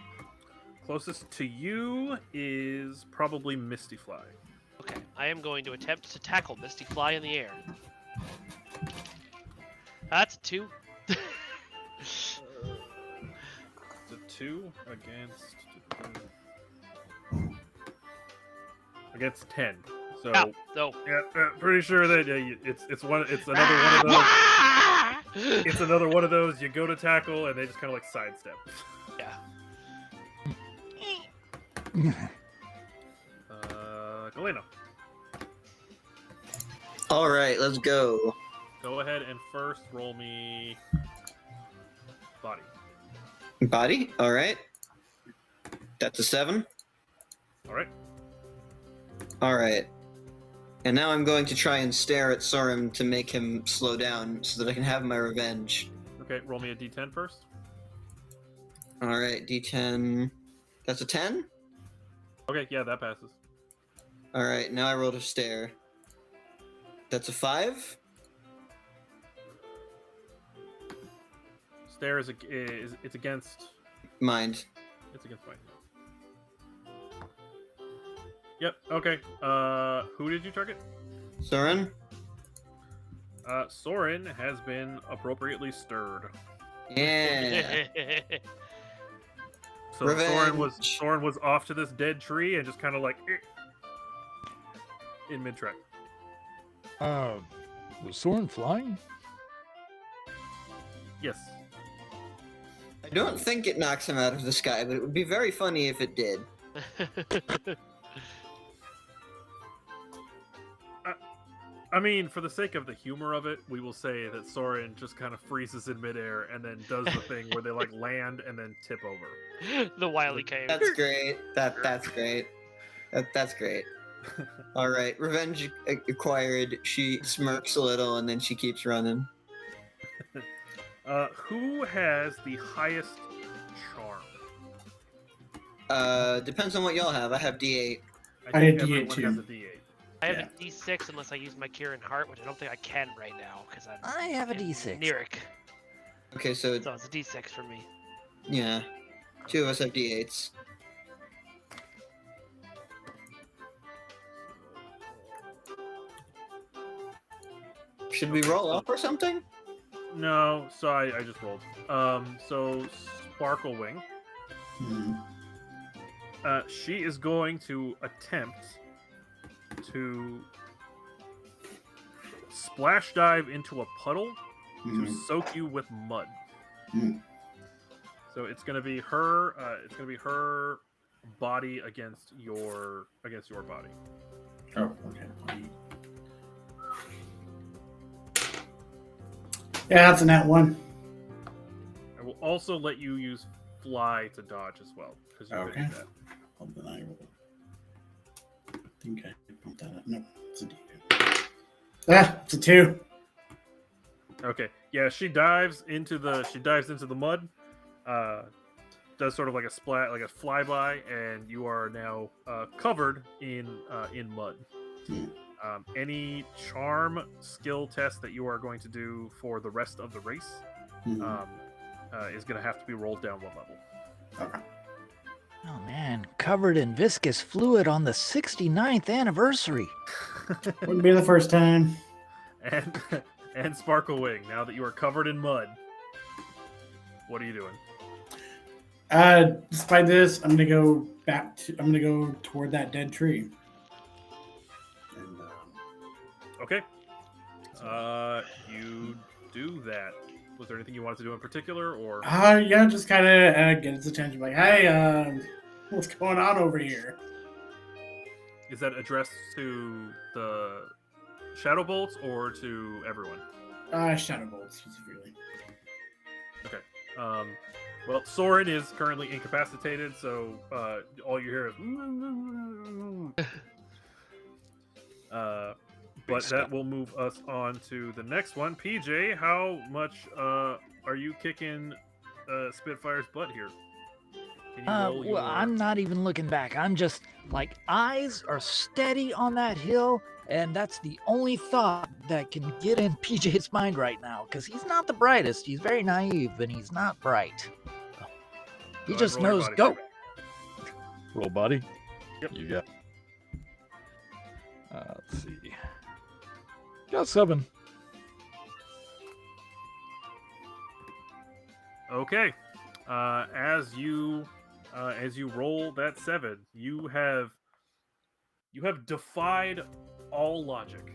Closest to you is probably Misty Fly. Okay, I am going to attempt to tackle Misty Fly in the air. That's a 2. The 2 against 10. So Ow, no. yeah, pretty sure that it's another one of those. It's another one of those. You go to tackle and they just kind of like sidestep. Yeah. Galena, All right, let's go. go ahead and first roll me body. Body. All right. That's a 7. All right. All right. And now I'm going to try and stare at Soren to make him slow down so that I can have my revenge. Okay, roll me a d10 first. All right, D10. That's a 10? Okay, yeah, that passes. All right, now I rolled a stare. That's a 5? Stare is it's against Mind. mine. Yep. Okay. Who did you target? Soren? Soren has been appropriately stirred. Yeah. So Revenge. Soren was off to this dead tree and just kind of like in mid-track. Was Soren flying? Yes. I don't think it knocks him out of the sky, but it would be very funny if it did. I mean, for the sake of the humor of it, we will say that Soren just kind of freezes in midair and then does the thing where they like land and then tip over. The wily cave. That's great. That's great. That's great. All right, revenge acquired. She smirks a little and then she keeps running. Who has the highest charm? Depends on what y'all have. I have D8. I think had D8 everyone too. has a D8. I have Yeah. a D6 unless I use my Kirin Heart, which I don't think I can right now because I'm I have a in D6. Lyric. Okay, so So it's a D6 for me. yeah, 2 of us have D8s. Should we roll up or something? No, so I just rolled. So Sparkle Wing. Mhm. She is going to attempt to splash dive into a puddle to Mhm. soak you with mud. Mm. So it's gonna be her. It's gonna be her body against your body. Oh, okay. Yeah, that's a nat 1. I will also let you use fly to dodge as well because you Okay. can do that. Well, then I will. I think I bumped that up. No, it's a D2. It's a 2. Okay. Yeah, she dives into the mud. Does sort of like a splat, like a flyby, and you are now covered in mud. Hmm. Any charm skill test that you are going to do for the rest of the race Mhm. is going to have to be rolled down 1 level. Okay. Oh man, covered in viscous fluid on the 69th anniversary. Wouldn't be the first time. And Sparkle Wing, now that you are covered in mud, what are you doing? Despite this, I'm gonna go toward that dead tree. And, Okay. You do that. Was there anything you wanted to do in particular, or? yeah, just kind of get his attention. Like, hey, what's going on over here? Is that addressed to the Shadow Bolts or to everyone? Shadowbolt specifically. Okay. Well, Soren is currently incapacitated, so all you hear is. But that will move us on to the next one. PJ, how much are you kicking Spitfire's butt here? Can you roll your... I'm not even looking back. I'm just like eyes are steady on that hill, and that's the only thought that can get in PJ's mind right now because he's not the brightest. He's very naive, and he's not bright. He Go ahead, just roll your knows body go. check. Roll body. Yep. You got. Let's see. Got 7. Okay. As you roll that 7, you have defied all logic.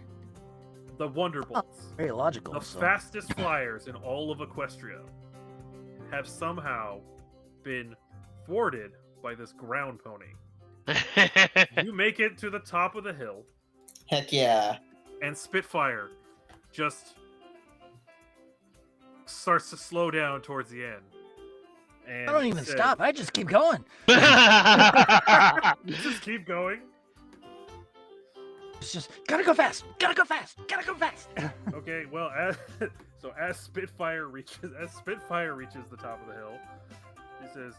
The Wonderbolts, Very logical. the so. fastest flyers in all of Equestria, have somehow been thwarted by this ground pony. You make it to the top of the hill, Heck yeah. and Spitfire just starts to slow down towards the end. And I don't even says, stop. I just keep going. You just keep going. It's just gotta go fast. Gotta go fast. Gotta go fast. Okay, well, as Spitfire reaches the top of the hill, he says,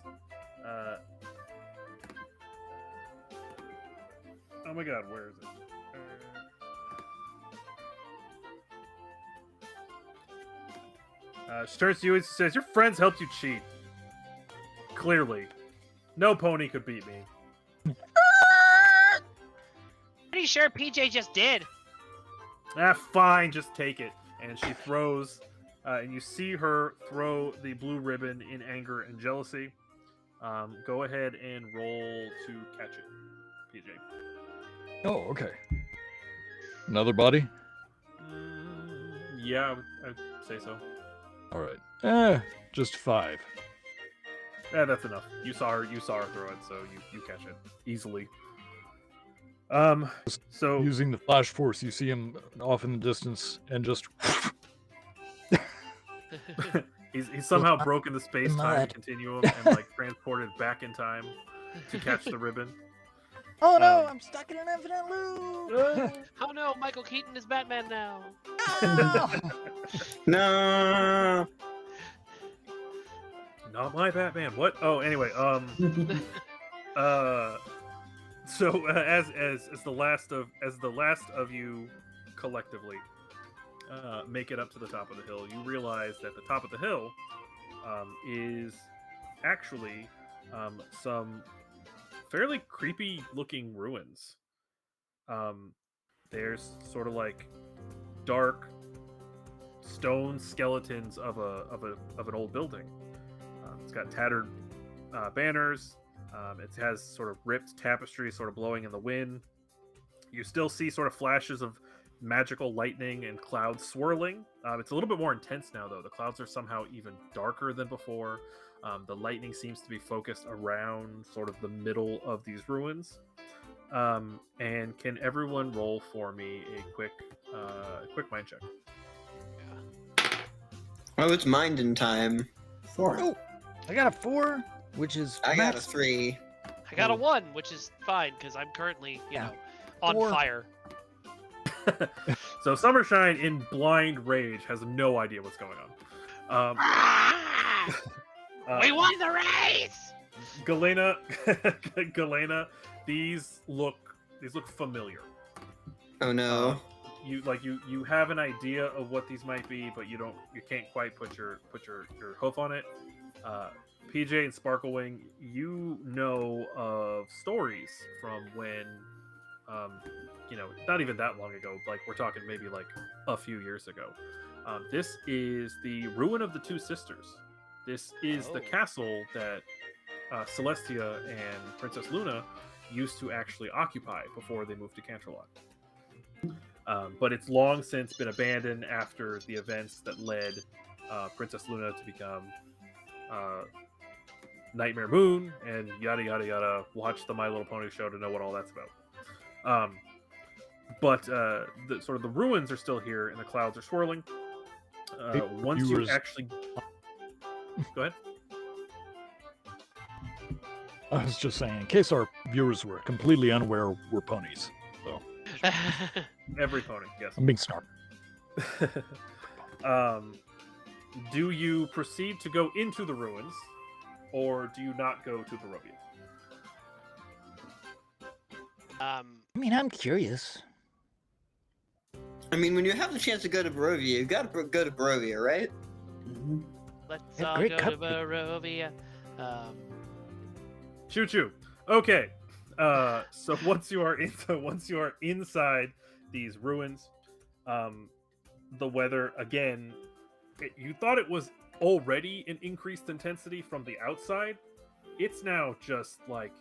"Oh my God, where is it?" She turns to you and says, "Your friends helped you cheat. Clearly, no pony could beat me." Pretty sure PJ just did. Ah, fine, just take it. and she throws, and you see her throw the blue ribbon in anger and jealousy. Go ahead and roll to catch it, PJ. Oh, okay. Another body? Yeah, I'd say so. All right. Just 5. Yeah, that's enough. You saw her throw it, so you catch it easily. So Using the flash force, you see him off in the distance, and just he's somehow broken the space-time Mud. continuum and like transported back in time to catch the ribbon. Oh no, I'm stuck in an infinite loop. Oh no, Michael Keaton is Batman now. No. Not my Batman. What? Oh, anyway. So as the last of you collectively make it up to the top of the hill, you realize that the top of the hill is actually some fairly creepy looking ruins. There's sort of like dark stone skeletons of an old building. It's got tattered banners. It has sort of ripped tapestry sort of blowing in the wind. You still see sort of flashes of magical lightning and clouds swirling. It's a little bit more intense now, though. The clouds are somehow even darker than before. The lightning seems to be focused around sort of the middle of these ruins. And can everyone roll for me a quick mind check? Oh, it's minding time. 4. Oh, I got a 4, which is I got a max. 3. I got a 1, which is fine because I'm currently, on 4. fire. So Shimmer Shine, in blind rage, has no idea what's going on. We won the race. Galena, these look familiar. Oh no. You have an idea of what these might be, but you can't quite put your hoof on it. PJ and Sparklewing, you know of stories from when, not even that long ago. Like we're talking maybe like a few years ago. This is the ruin of the Two Sisters. This is the castle that Celestia and Princess Luna used to actually occupy before they moved to Canterlot. But it's long since been abandoned after the events that led Princess Luna to become Nightmare Moon and yada yada yada. Watch the My Little Pony show to know what all that's about. But the ruins are still here and the clouds are swirling. Once you actually go ahead. I was just saying, in case our viewers were completely unaware, we're ponies. So Every pony, yes. I'm being smart. Do you proceed to go into the ruins, or do you not go to Barovia? I mean, I'm curious. I mean, when you have the chance to go to Barovia, you gotta go to Barovia, right? Mhm. Let's Yeah, all great go to cupcake. Barovia. Choo choo. Okay. So once you are inside these ruins, the weather again. You thought it was already an increased intensity from the outside. It's now just like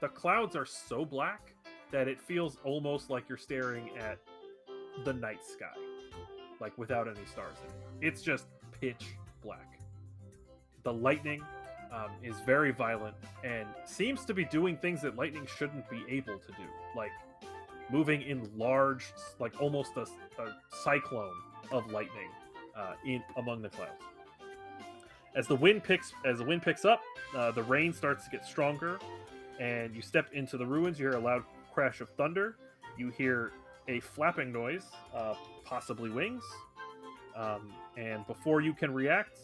the clouds are so black that it feels almost like you're staring at the night sky, like without any stars in it. It's just pitch black. The lightning is very violent and seems to be doing things that lightning shouldn't be able to do, like moving in large, like almost a cyclone of lightning in among the clouds. As the wind picks up, the rain starts to get stronger, and you step into the ruins. You hear a loud crash of thunder. You hear a flapping noise, possibly wings, and before you can react,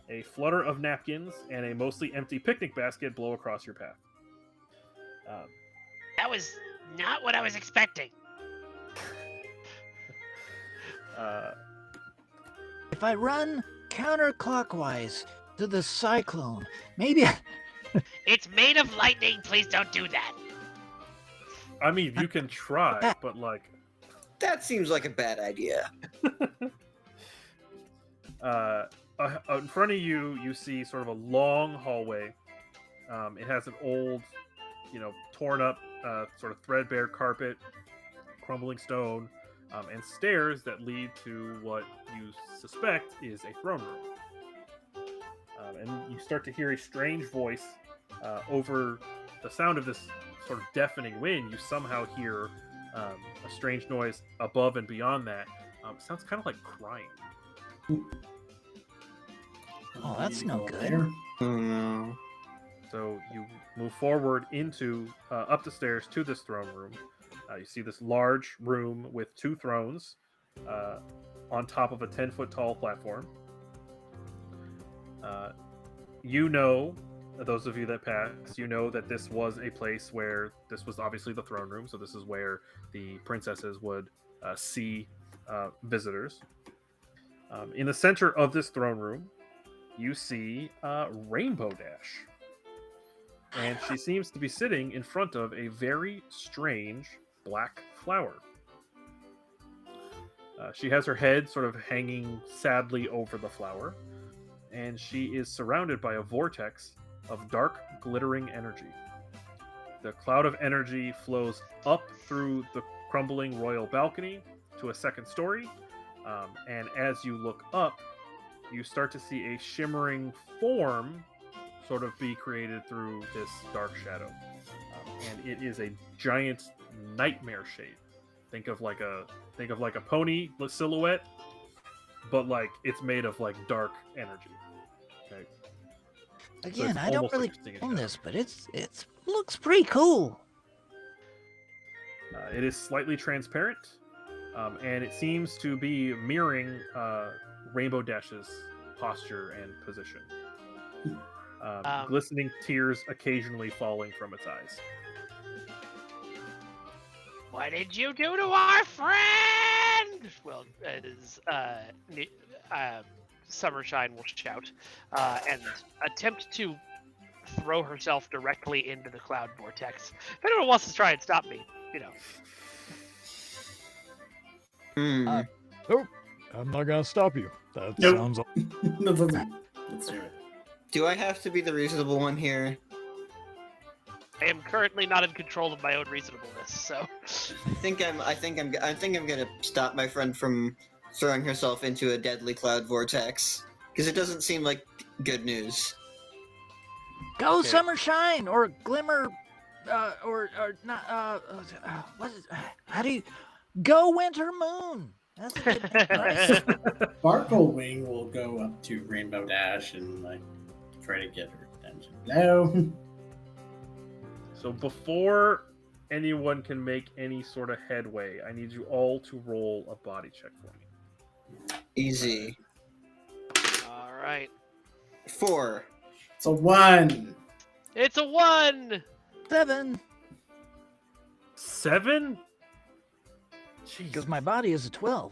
a flutter of napkins and a mostly empty picnic basket blow across your path. That was not what I was expecting. If I run counterclockwise to the cyclone, maybe. It's made of lightning. Please don't do that. I mean, you can try, but like, That seems like a bad idea. In front of you, you see sort of a long hallway. It has an old, torn up, sort of threadbare carpet, crumbling stone, and stairs that lead to what you suspect is a throne room. And you start to hear a strange voice over the sound of this sort of deafening wind. You somehow hear a strange noise above and beyond that. It sounds kind of like crying. Oh, that's no good. There. Oh no. So you move forward into up the stairs to this throne room. You see this large room with 2 thrones on top of a 10-foot tall platform. Those of you that passed, you know that this was a place where this was obviously the throne room. So this is where the princesses would see visitors. In the center of this throne room, you see Rainbow Dash. And she seems to be sitting in front of a very strange black flower. She has her head sort of hanging sadly over the flower, and she is surrounded by a vortex of dark, glittering energy. The cloud of energy flows up through the crumbling royal balcony to a second story, and as you look up, you start to see a shimmering form sort of be created through this dark shadow. And it is a giant nightmare shape. Think of like a pony silhouette, but like it's made of like dark energy. Okay. Again, it's I don't almost like really you're seeing it own now. this, but it looks pretty cool. It is slightly transparent, and it seems to be mirroring Rainbow Dash's posture and position. Glistening tears occasionally falling from its eyes. What did you do to our friend? Well, as Shimmer Shine will shout and attempt to throw herself directly into the cloud vortex. If anyone wants to try and stop me, Nope. I'm not gonna stop you. That Nope. sounds. No, let's do it. Do I have to be the reasonable one here? I am currently not in control of my own reasonableness, so I think I'm gonna stop my friend from throwing herself into a deadly cloud vortex because it doesn't seem like good news. Go Okay. Summer Shine or Glimmer, or not. What is? How do you go Winter Moon? That's a good nice. Sparkle Wing will go up to Rainbow Dash and like try to get her attention. Hello. So before anyone can make any sort of headway, I need you all to roll a body check for me. Easy. all right. 4. It's a 1. It's a 1. 7, 7? because my body is a 12.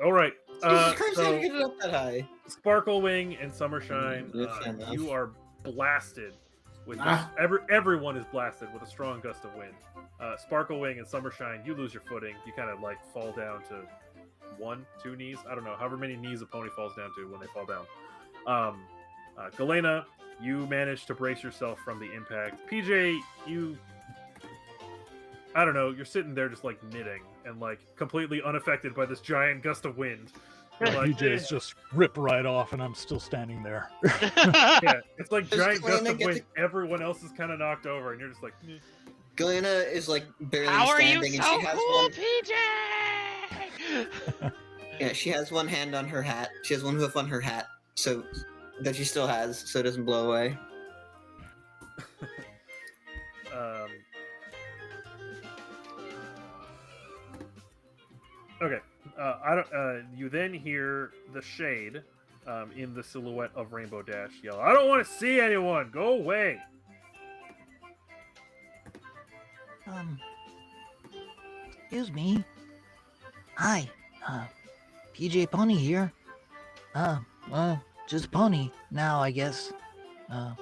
All right. Jesus Christ, how So did you get it up that high? Sparkle Wing and Summer Shine, Fair enough. you are blasted with Ah. everyone is blasted with a strong gust of wind. Sparkle Wing and Summer Shine, you lose your footing. You kind of like fall down to 1, 2 knees. I don't know, however many knees a pony falls down to when they fall down. Galena, you manage to brace yourself from the impact. PJ, I don't know, you're sitting there just like knitting and like completely unaffected by this giant gust of wind. You're like, PJ's just rip right off, and I'm still standing there. yeah, it's like Does giant gust Galena of get wind. Everyone else is kind of knocked over, and you're just like, "Meh." Galena is like barely How are you standing, and so she has cool, one. PJ? Yeah, she has one hand on her hat. She has one hoof on her hat, so that she still has, so it doesn't blow away. Okay. I don't. You then hear the shade, in the silhouette of Rainbow Dash yell, "I don't want to see anyone. Go away." Excuse me. Hi, PJ Pony here. Well, just Pony now, I guess. I'm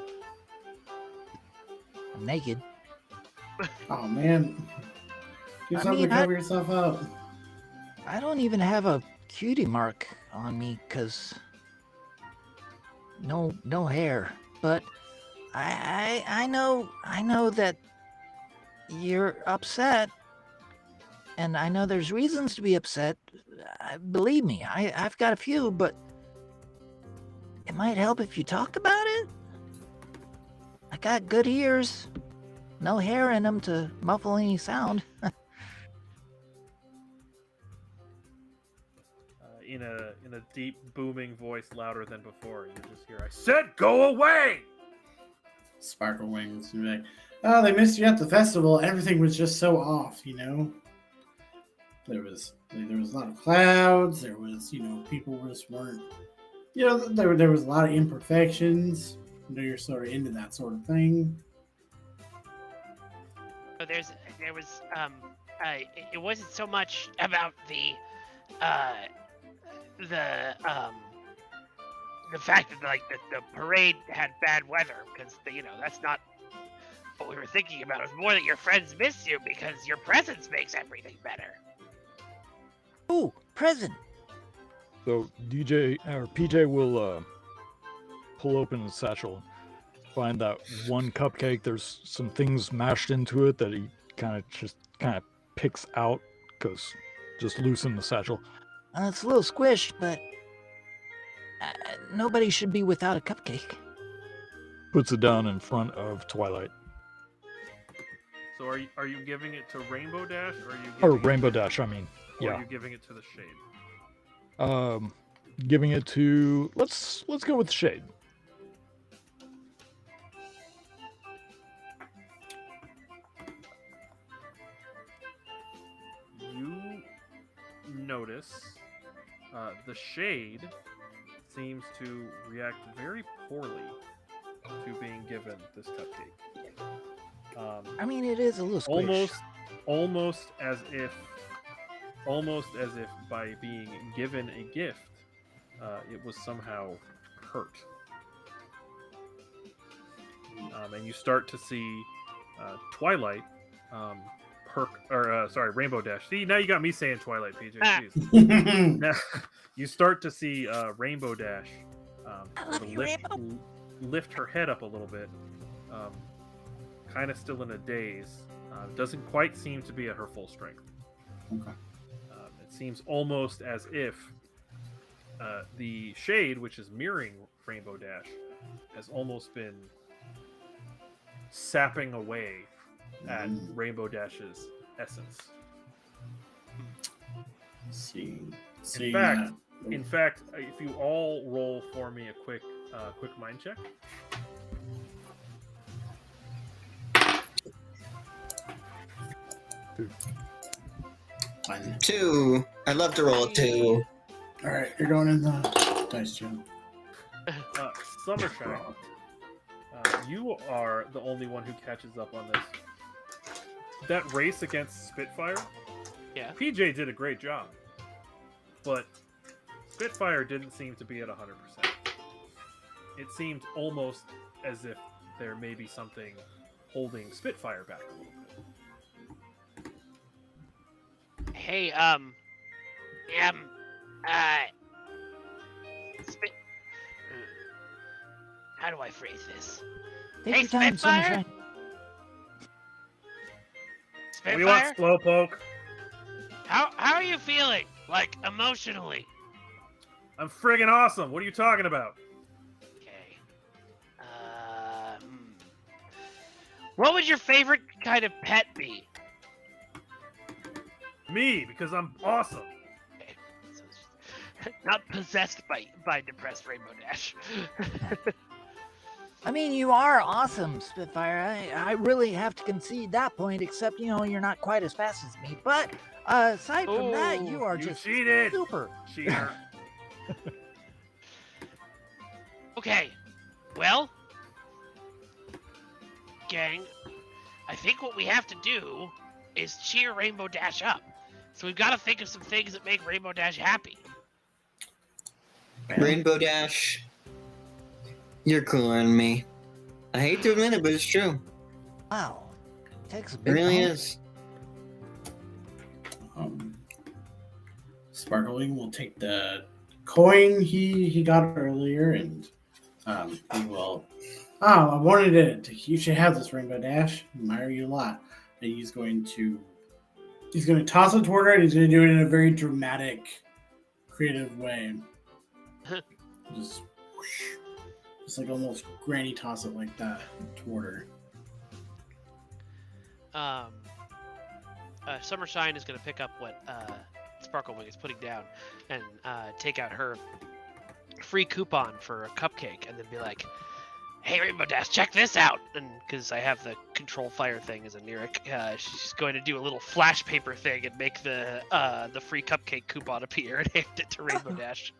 naked. Oh man. Do I something mean, to cover yourself up. I don't even have a cutie mark on me, cause no hair. But I know that you're upset, and I know there's reasons to be upset. Believe me, I've got a few, but it might help if you talk about it. I got good ears, no hair in them to muffle any sound. In a deep booming voice, louder than before, you just hear, "I said, go away!" Sparkle Wings. You're like, oh, they missed you at the festival. Everything was just so off, you know. There was a lot of clouds. There was, people just weren't. There was a lot of imperfections. You're sort of into that sort of thing. So it wasn't so much about the fact that the parade had bad weather, because that's not what we were thinking about. It was more that your friends miss you because your presence makes everything better. Ooh, present. So DJ or PJ will pull open his satchel, find that one cupcake. There's some things mashed into it that he kind of picks out because just loose in the satchel. It's a little squished, but nobody should be without a cupcake. Puts it down in front of Twilight. So are you giving it to Rainbow Dash, or are you Or giving Rainbow it to, Dash, I mean. or Yeah. are you giving it to the Shade? Giving it to let's go with Shade. You notice the Shade seems to react very poorly to being given this cupcake. I mean, it is a little squished. Almost as if by being given a gift, it was somehow hurt. And you start to see Twilight Rainbow Dash. See, now you got me saying Twilight, PJ. Jeez. Now you start to see Rainbow Dash lift her head up a little bit, kind of still in a daze. Doesn't quite seem to be at her full strength. Okay. It seems almost as if the Shade, which is mirroring Rainbow Dash, has almost been sapping away at Rainbow Dash's essence. In fact, if you all roll for me a quick mind check. One. 2. I'd love to roll a 2. All right, you're going in the dice, Joe. Shimmer Shine, you are the only one who catches up on this. That race against Spitfire, Yeah. PJ did a great job, but Spitfire didn't seem to be at 100%. It seemed almost as if there may be something holding Spitfire back a little bit. Hey, how do I phrase this? Take Hey, your time, Spitfire? Sunshine. What do you want, Spitfire? Slowpoke? How are you feeling? Like, emotionally? I'm friggin' awesome. What are you talking about? Okay. What would your favorite kind of pet be? Me, because I'm awesome. Okay. So, not possessed by depressed Rainbow Dash. I mean, you are awesome, Spitfire. I really have to concede that point, except, you're not quite as fast as me. But aside from that, you are You just cheated. super. Cheater. Okay. Well, gang, I think what we have to do is cheer Rainbow Dash up. So we've got to think of some things that make Rainbow Dash happy. Rainbow Dash, you're cooler than me. I hate to admit it, but it's true. Wow. Takes a It big really hump. is. Sparkling will take the coin he got earlier and He will. Oh, I wanted it. You should have this Rainbow Dash. Admire you a lot. And he's going to toss it toward her. And he's going to do it in a very dramatic, creative way. just, whoosh, just like almost granny toss it like that toward her. Shimmer Shine is going to pick up what Sparkle Wing is putting down and take out her free coupon for a cupcake and then be like, "Hey, Rainbow Dash, check this out!" And because I have the control fire thing as a Lyric, she's going to do a little flash paper thing and make the free cupcake coupon appear and hand it to Rainbow Dash.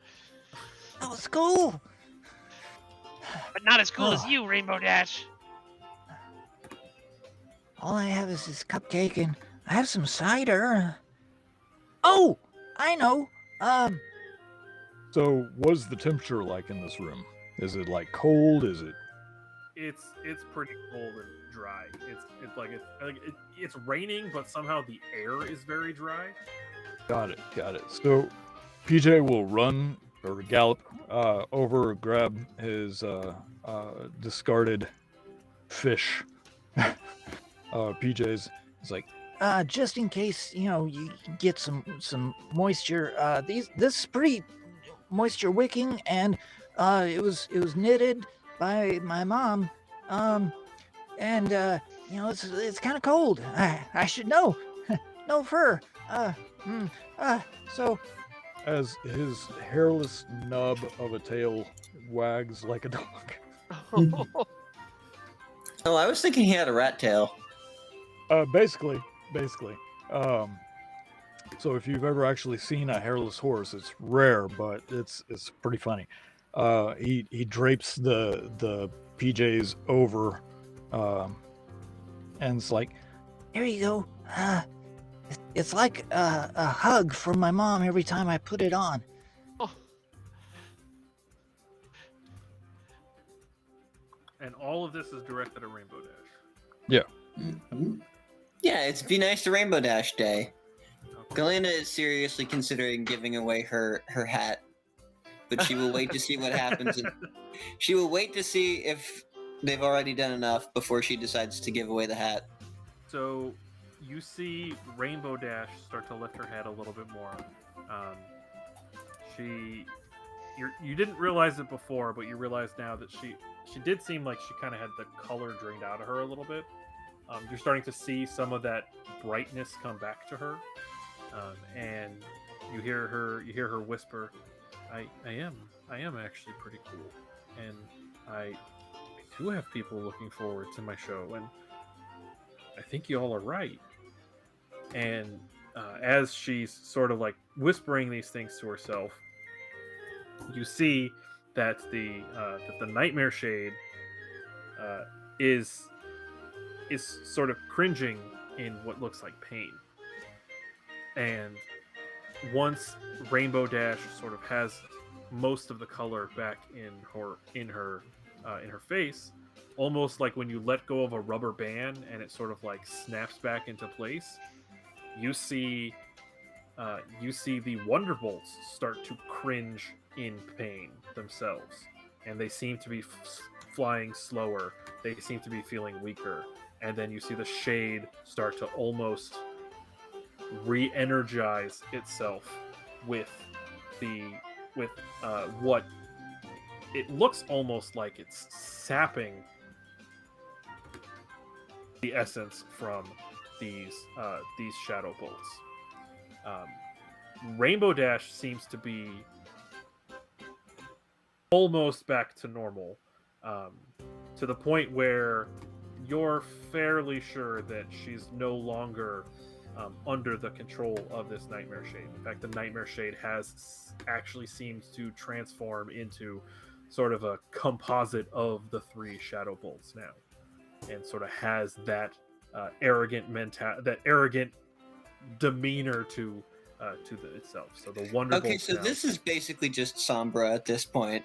That was cool. But not as cool as you, Rainbow Dash. All I have is this cupcake, and I have some cider. Oh, I know. So, what's the temperature like in this room? Is it like cold? Is it? It's pretty cold and dry. It's raining, but somehow the air is very dry. Got it. So, PJ will run or gallop over, grab his discarded fish. PJ's. He's like, Just in case you get some moisture. This is pretty moisture wicking, and it was knitted by my mom. And it's kind of cold. I should know. No fur. So. As his hairless nub of a tail wags like a dog. Oh, I was thinking he had a rat tail. Basically. So if you've ever actually seen a hairless horse, it's rare, but it's pretty funny. He drapes the PJs over, and it's like, Here you go. It's like a hug from my mom every time I put it on. Oh. And all of this is directed at Rainbow Dash. yeah. Mm-hmm. Yeah, it's Be Nice to Rainbow Dash Day. Okay. Galena is seriously considering giving away her hat, but she will wait to see what happens. She will wait to see if they've already done enough before she decides to give away the hat. So you see Rainbow Dash start to lift her head a little bit more. You didn't realize it before, but you realize now that she did seem like she kind of had the color drained out of her a little bit. You're starting to see some of that brightness come back to her, and you hear her whisper, I am actually pretty cool, and I do have people looking forward to my show, and I think you all are right." And as she's sort of like whispering these things to herself, you see that the Nightmare Shade is sort of cringing in what looks like pain. And once Rainbow Dash sort of has most of the color back in her face, almost like when you let go of a rubber band and it sort of like snaps back into place, you see the Wonderbolts start to cringe in pain themselves, and they seem to be flying slower. They seem to be feeling weaker, and then you see the shade start to almost re-energize itself with what it looks almost like it's sapping the essence from these shadow bolts. Rainbow Dash seems to be almost back to normal, to the point where you're fairly sure that she's no longer under the control of this Nightmare Shade. In fact, the Nightmare Shade actually seems to transform into sort of a composite of the three shadow bolts now, and sort of has that arrogant demeanor to itself. So the Wonderbolts. Okay, so now, this is basically just Sombra at this point.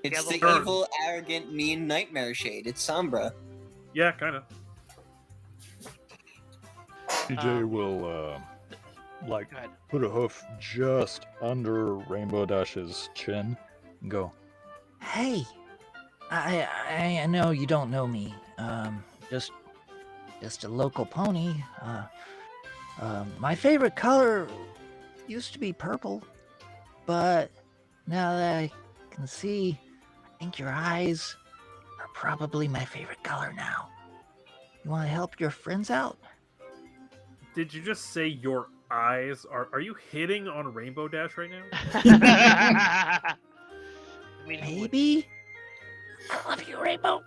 It's the Sure. evil, arrogant, mean Nightmare Shade. It's Sombra. yeah, kind of. PJ will Go ahead. put a hoof just under Rainbow Dash's chin Go. Hey, I know you don't know me. Just a local pony. My favorite color used to be purple, but now that I can see, I think your eyes are probably my favorite color now. You want to help your friends out? Did you just say your eyes? Are you hitting on Rainbow Dash right now? I mean, who wouldn't? Maybe. I love you, Rainbow.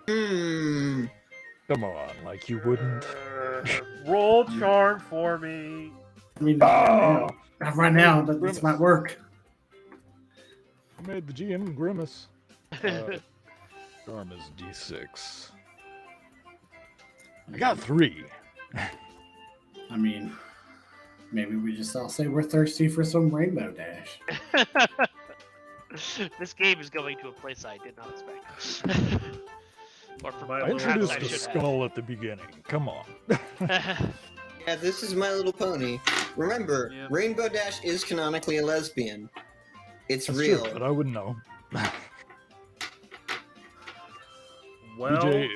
Hmm. Come on, like you wouldn't. Roll charm for me. I mean, Oh! not right now, but this might work. I made the GM grimace. Charm is D6. I got 3. I mean, maybe we just all say we're thirsty for some Rainbow Dash. This game is going to a place I did not expect. Or from My I little perhaps introduced I the should skull at the beginning. Come on. have. Yeah, this is My Little Pony. Remember, Yep. Rainbow Dash is canonically a lesbian. It's That's real. true, but I wouldn't know. Well, PJ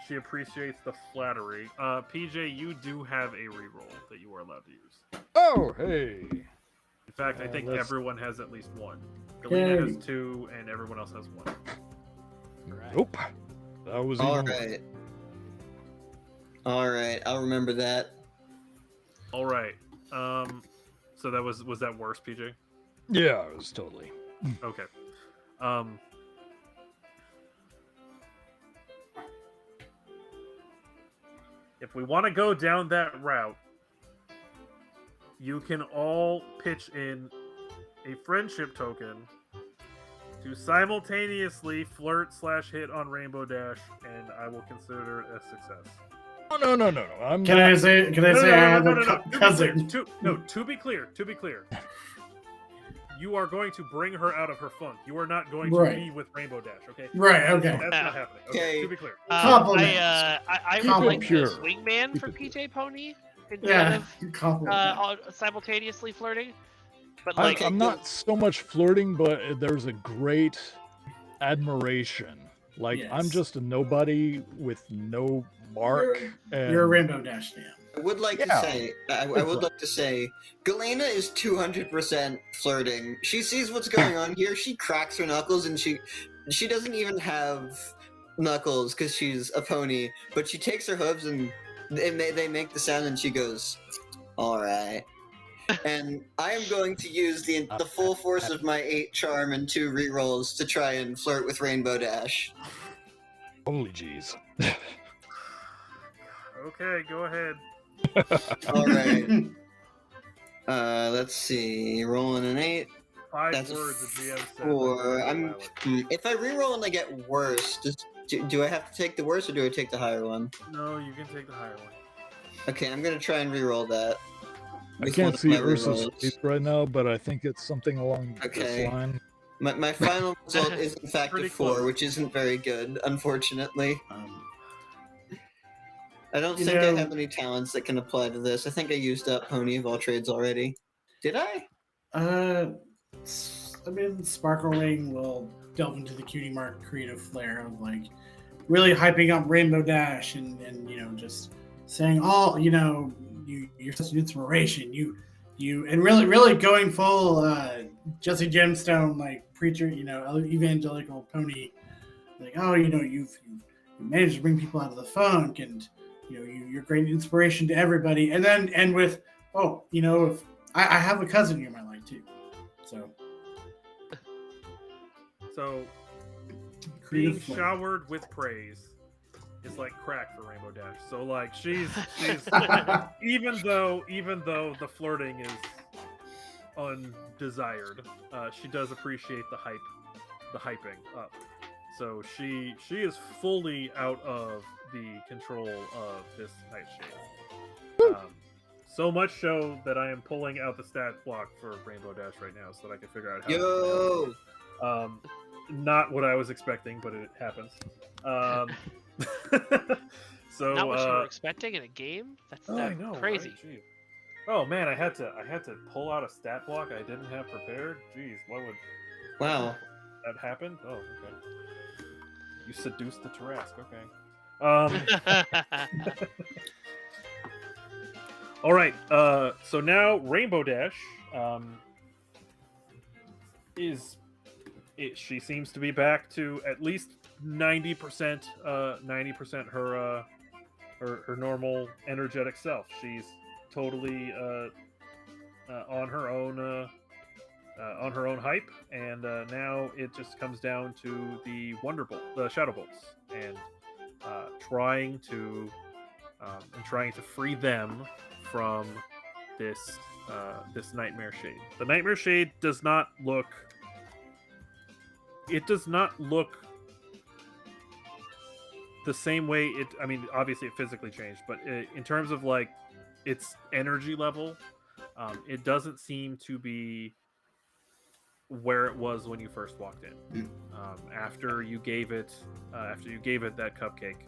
she appreciates the flattery. PJ, you do have a reroll that you are allowed to use. Oh, hey. In fact, I think let's- everyone has at least one. Galena Yay. has 2, and everyone else has 1. Nope. That was All even worse. right. All right, I'll remember that. All right. So that was that worse, PJ? Yeah, it was totally. Okay. If we want to go down that route, you can all pitch in a friendship token to simultaneously flirt/hit on Rainbow Dash, and I will consider it a success. Oh, no. I'm Can not... I say I have a cousin? To be clear, you are going to bring her out of her funk. You are not going to Right. be with Rainbow Dash, okay? Right, okay. That's not happening. Okay, to be clear. Compliment. I Keep would it like pure. this wingman Keep for it pure. PJ Pony instead Yeah, of compliment. simultaneously flirting. But like, I'm not so much flirting, but there's a great admiration. Like, I'm Yes. just a nobody with no mark. And You're a Rainbow Dash fan. I would like to Yeah. say, I would like to say, Galena is 200% flirting. She sees what's going on here. She cracks her knuckles, and she doesn't even have knuckles because she's a pony. But she takes her hooves, and they make the sound, and she goes, "All right." And I am going to use the full force of my 8 charm and 2 rerolls to try and flirt with Rainbow Dash. Holy jeez. Okay, go ahead. All right. Let's see. Rolling an 8. 5 That's a words the GM said. 4. I'm going to allow it. If I reroll and I get worse, do I have to take the worse or do I take the higher one? No, you can take the higher one. Okay, I'm gonna try and reroll that. I with one can't of see my Ursa's rerolls. face right now, but I think it's something along Okay. this line. My final result is in fact Pretty a 4, close. which isn't very good, unfortunately. I don't You think know- I have any talents that can apply to this. I think I used up Pony of all trades already. Did I? I mean, Sparkle Ring will delve into the cutie mark creative flair of like really hyping up Rainbow Dash and just saying you're such an inspiration. You and really going full Jesse Gemstone like preacher, evangelical pony. Like, you've managed to bring people out of the funk, and you're great inspiration to everybody. And then end with, if I have a cousin you might like too. So Being creative flair. showered with praise is like crack for Rainbow Dash. So like she's even though the flirting is undesired, she does appreciate the hyping up. So she is fully out of the control of this nightshade. So much so that I am pulling out the stat block for Rainbow Dash right now so that I can figure out how Yo! not what I was expecting, but it happens. So not what you were expecting in a game. That's I know, crazy. right? Gee. Oh man, I had to pull out a stat block I didn't have prepared. Jeez, why would Wow. that happen? Oh, okay. You seduced the Tarrasque. Okay. All right. So now Rainbow Dash she seems to be back to at least 90% 90% her normal energetic self. She's totally on her own hype, and now it just comes down to the the Shadow Bolts, and trying to free them from this Nightmare Shade. The Nightmare Shade does not look. It does not look the same way it. I mean, obviously it physically changed, but in terms of like its energy level, it doesn't seem to be where it was when you first walked in. After you gave it that cupcake,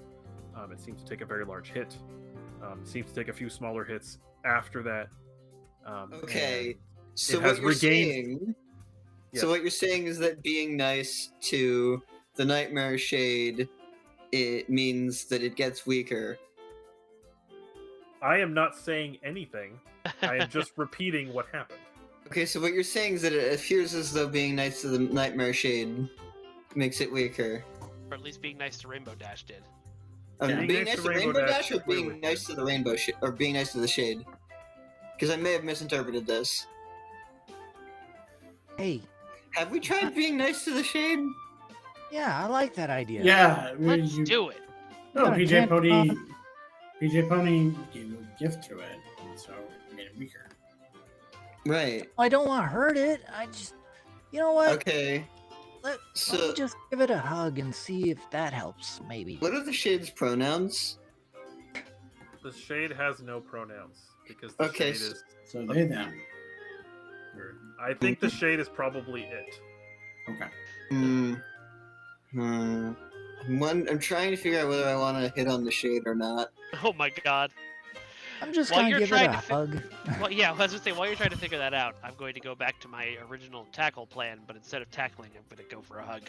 it seems to take a very large hit. It seems to take a few smaller hits after that. Okay, so it what has you're regained- saying? Yes. So what you're saying is that being nice to the Nightmare Shade, it means that it gets weaker. I am not saying anything. I am just repeating what happened. Okay, so what you're saying is that it appears as though being nice to the Nightmare Shade makes it weaker. Or at least being nice to Rainbow Dash did. Being nice to Rainbow Dash, or being nice to the Rainbow or being nice to the Shade? Because I may have misinterpreted this. Hey, Have we tried being nice to the Shade? yeah, I like that idea. Yeah, Let's do it. No, Got a PJ chance, Pony. PJ Pony gave you a gift to it, so it made it weaker. Right. I don't want to hurt it. I just, you know what? Okay. Let So, me just give it a hug and see if that helps, maybe. what are the Shade's pronouns? The Shade has no pronouns because the Okay, Shade is. So they them. I think the Shade is probably it. Okay. I'm trying to figure out whether I want to hit on the Shade or not. Oh my god. I'm just While gonna you're give it trying a to fi- hug. Well, yeah, I was gonna say, while you're trying to figure that out, I'm going to go back to my original tackle plan, but instead of tackling, I'm going to go for a hug.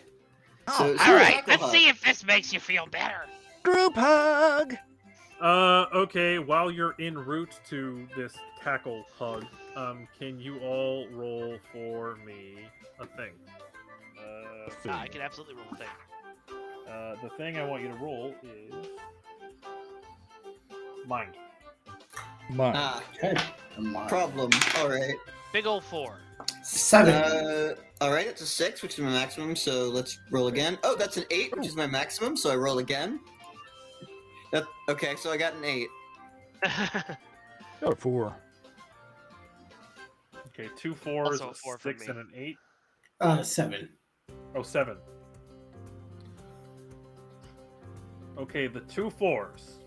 So, Oh, so All right, tackle let's hug. see if this makes you feel better. group hug. Okay. While you're en route to this tackle hug, can you all roll for me a thing? I can absolutely roll a thing. The thing I want you to roll is mind. Mine. Ah, Okay. Come on. problem. Alright. Big ol' 4. 7. Alright, it's a 6, which is my maximum, so let's roll again. Oh, that's an 8, which is my maximum, so I roll again. Okay, so I got an 8. Got a 4. Okay, 2 4s, Also a 4 for 6, me. and an 8. 7. Oh, 7. Okay, the 2 4s.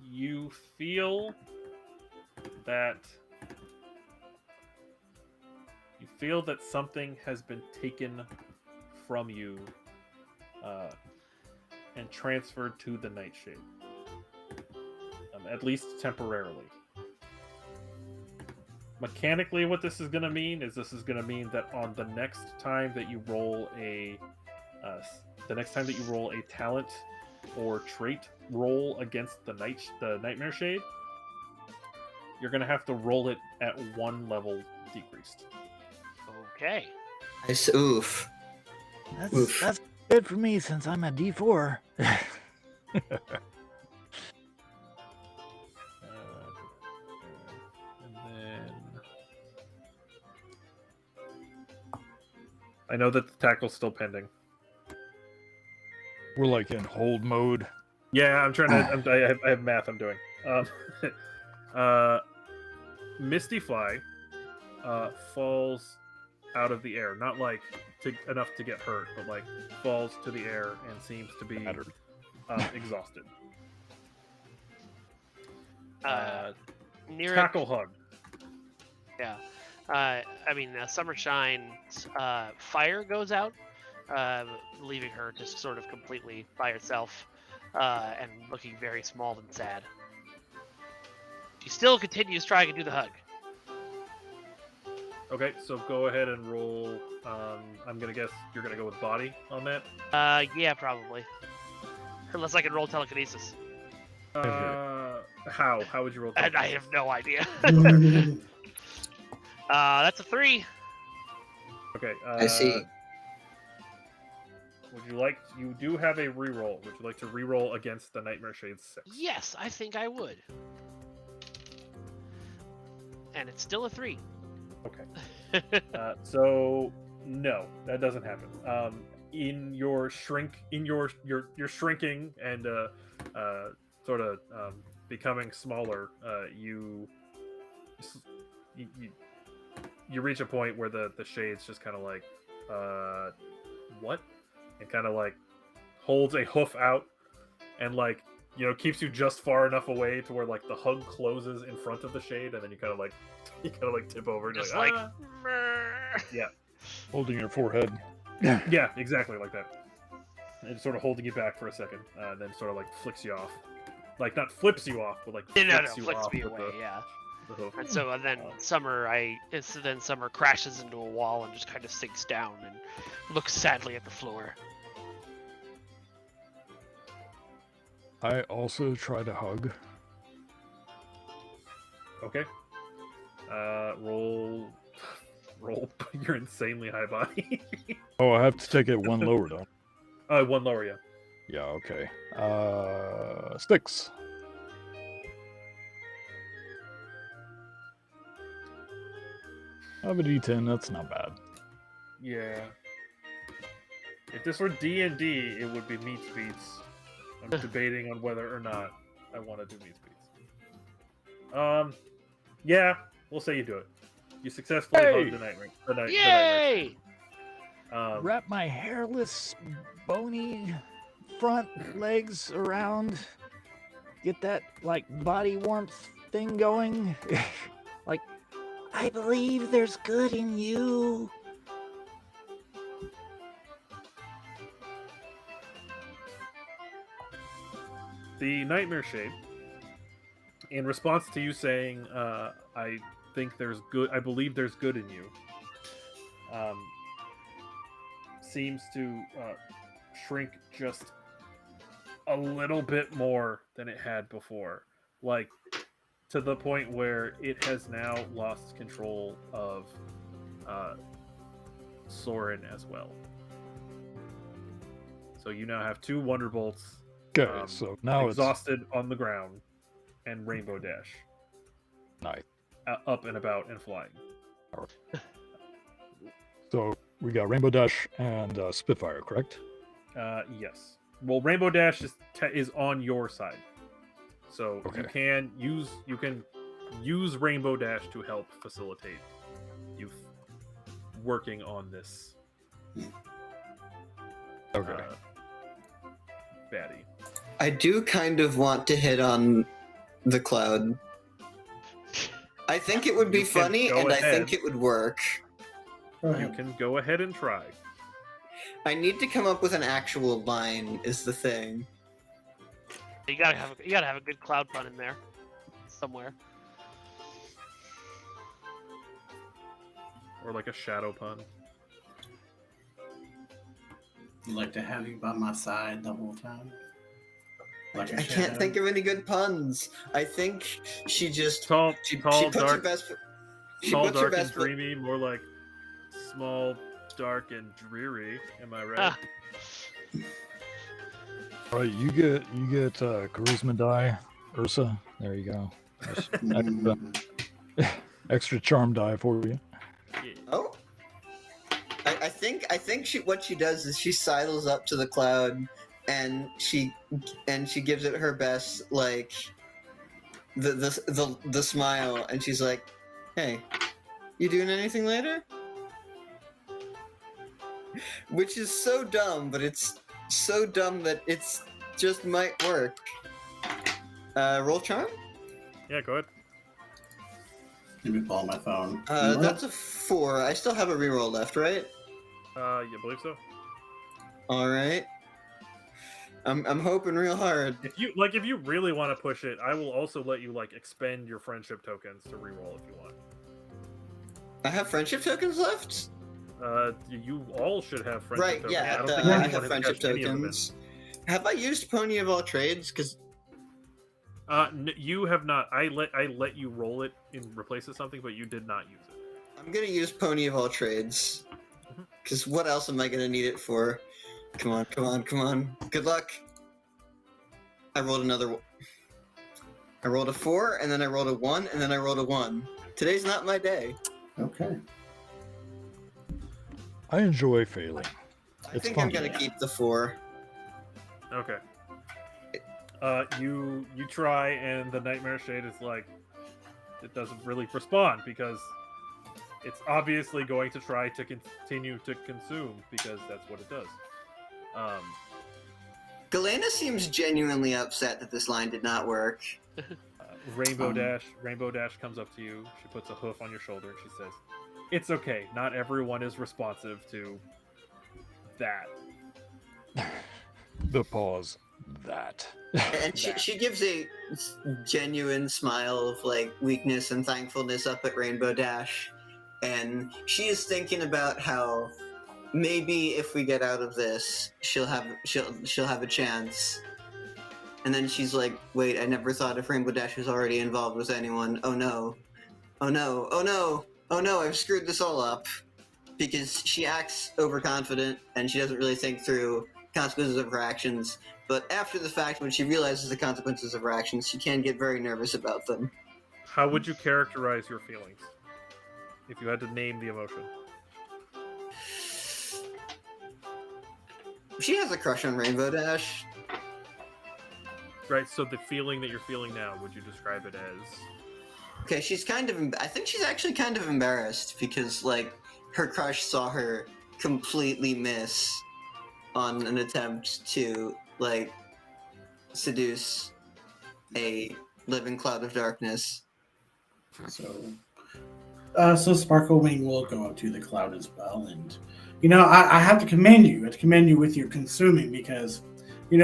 You feel that something has been taken from you and transferred to the Nightshade, at least temporarily. Mechanically, what this is going to mean is that on the next time that you roll a talent or trait roll against the Nightmare Shade, you're going to have to roll it at 1 level decreased. Okay. Oof. Oof. That's good for me since I'm a D4. And then I know that the tackle's still pending. We're like in hold mode. Yeah, I'm trying to. I have math I'm doing. Misty Fly falls out of the air, not like enough to get hurt, but like falls to the air and seems to be exhausted. Near Tackle hug. Yeah. I mean, Summer Shine's fire goes out, leaving her just sort of completely by herself and looking very small and sad. She still continues trying to do the hug. Okay, so go ahead and roll. I'm gonna guess you're gonna go with body on that. Yeah, probably. Unless I can roll telekinesis. How? How would you roll? And I have no idea. That's a 3. Okay. I see. Would you like? You do have a reroll. Would you like to reroll against the Nightmare Shade 6? Yes, I think I would. And it's still a 3. Okay. So no, that doesn't happen. In your you're shrinking and sort of becoming smaller. You reach a point where the shade's just kind of like, what? And kind of like holds a hoof out and like, keeps you just far enough away to where like the hug closes in front of the shade, and then you kind of like tip over and Just you're like, like, "Meh." yeah. Holding your forehead. Yeah, exactly like that. And sort of holding you back for a second, and then sort of like flicks you off. Like not flips you off, but like flicks you flicks off me with away, yeah. the hoof. And so then Summer crashes into a wall and just kind of sinks down and looks sadly at the floor. I also try to hug. Okay. Roll your insanely high body. Oh, I have to take it one lower, though. One lower, yeah. Yeah, okay. 6. I have a D10, that's not bad. Yeah. If this were D&D, it would be meat beats. I'm debating on whether or not I want to do meat beats. Yeah, we'll say you do it. You successfully hug the nightmare. Yay! Wrap my hairless, bony front legs around. Get that, like, body warmth thing going. Like, I believe there's good in you. The Nightmare Shade, in response to you saying, I believe there's good in you, seems to shrink just a little bit more than it had before. Like, to the point where it has now lost control of Soren as well. So you now have 2 Wonderbolts. Okay, so now exhausted on the ground, and Rainbow Dash. Nice. Up and about and flying. So we got Rainbow Dash and Spitfire, correct? Yes. Well, Rainbow Dash is on your side, so Okay. you can use Rainbow Dash to help facilitate you working on this. Okay. Baddie. I do kind of want to hit on the cloud. I think it would be You can funny, go and I ahead. think it would work. You can go ahead and try. I need to come up with an actual line, is the thing. You gotta have a good cloud pun in there somewhere. Or like a shadow pun. I'd like to have you by my side the whole time. Like a I can't shadow. think of any good puns. I think she just Tall, she tall, puts her dark, best. She tall, puts her dark, and best foot. dreamy. More like small, dark, and dreary. Am I right? Ah. All right, you get charisma die, Ursa. There you go. Just extra charm die for you. Yeah. Oh, I think what she does is she sidles up to the cloud, and she gives it her best, like the smile, and she's like, "Hey, you doing anything later?" Which is so dumb, but it's so dumb that it's just might work. Roll charm. Yeah, go ahead. Let me pull out my phone. That's a 4. I still have a reroll left, right? You believe so? All right. I'm hoping real hard. If you really want to push it, I will also let you expend your friendship tokens to reroll if you want. I have friendship tokens left. You all should have friendship Right? tokens. Yeah. I don't think I anyone have has friendship cashed any of them in. tokens. Have I used Pony of all trades? Because You have not. I let you roll it in replace of something, but you did not use it. I'm gonna use Pony of all trades. Because what else am I gonna need it for? Come on, come on, come on. Good luck. I rolled another. I rolled a 4, and then I rolled a 1, and then I rolled a 1. Today's not my day. Okay. I enjoy failing. I It's think fun. I'm gonna keep the 4. Okay. You try, and the Nightmare Shade is it doesn't really respond because it's obviously going to try to continue to consume because that's what it does. Galena seems genuinely upset that this line did not work. Rainbow Dash comes up to you. She puts a hoof on your shoulder and she says, "It's okay. Not everyone is responsive to that." The pause. That. And she gives a genuine smile of weakness and thankfulness up at Rainbow Dash, and she is thinking about how maybe if we get out of this, she'll have a chance. And then she's like, "Wait, I never thought if Rainbow Dash was already involved with anyone. Oh no, oh no, oh no, oh no! I've screwed this all up." Because she acts overconfident and she doesn't really think through consequences of her actions. But after the fact, when she realizes the consequences of her actions, she can get very nervous about them. How would you characterize your feelings if you had to name the emotion? She has a crush on Rainbow Dash. Right, so the feeling that you're feeling now, would you describe it as? Okay, she's kind of. I think she's actually kind of embarrassed because, her crush saw her completely miss on an attempt to, seduce a living cloud of darkness. So Sparkle Wing will go up to the cloud as well, and I have to commend you. I have to commend you with your consuming because, we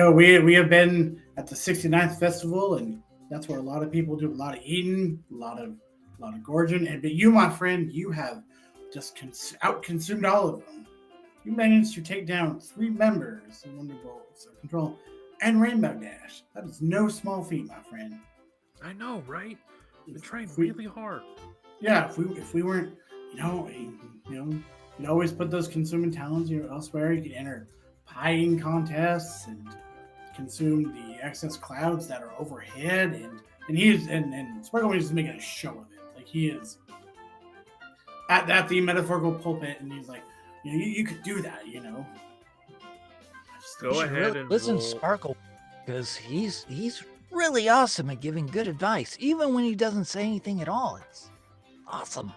have been at the 69th festival, and that's where a lot of people do a lot of eating, a lot of gorging, but you, my friend, you have just out-consumed all of them. You managed to take down 3 members of Wonderbolts of Control and Rainbow Dash. That is no small feat, my friend. I know, right? We're trying really hard. Yeah, if we weren't, you'd always put those consuming talents, elsewhere. You could enter pieing contests and consume the excess clouds that are overhead, and Sparkle is making a show of it. He is at the metaphorical pulpit, and he's like, you could do that, Go ahead and listen, roll. Sparkle, because he's really awesome at giving good advice, even when he doesn't say anything at all. It's awesome.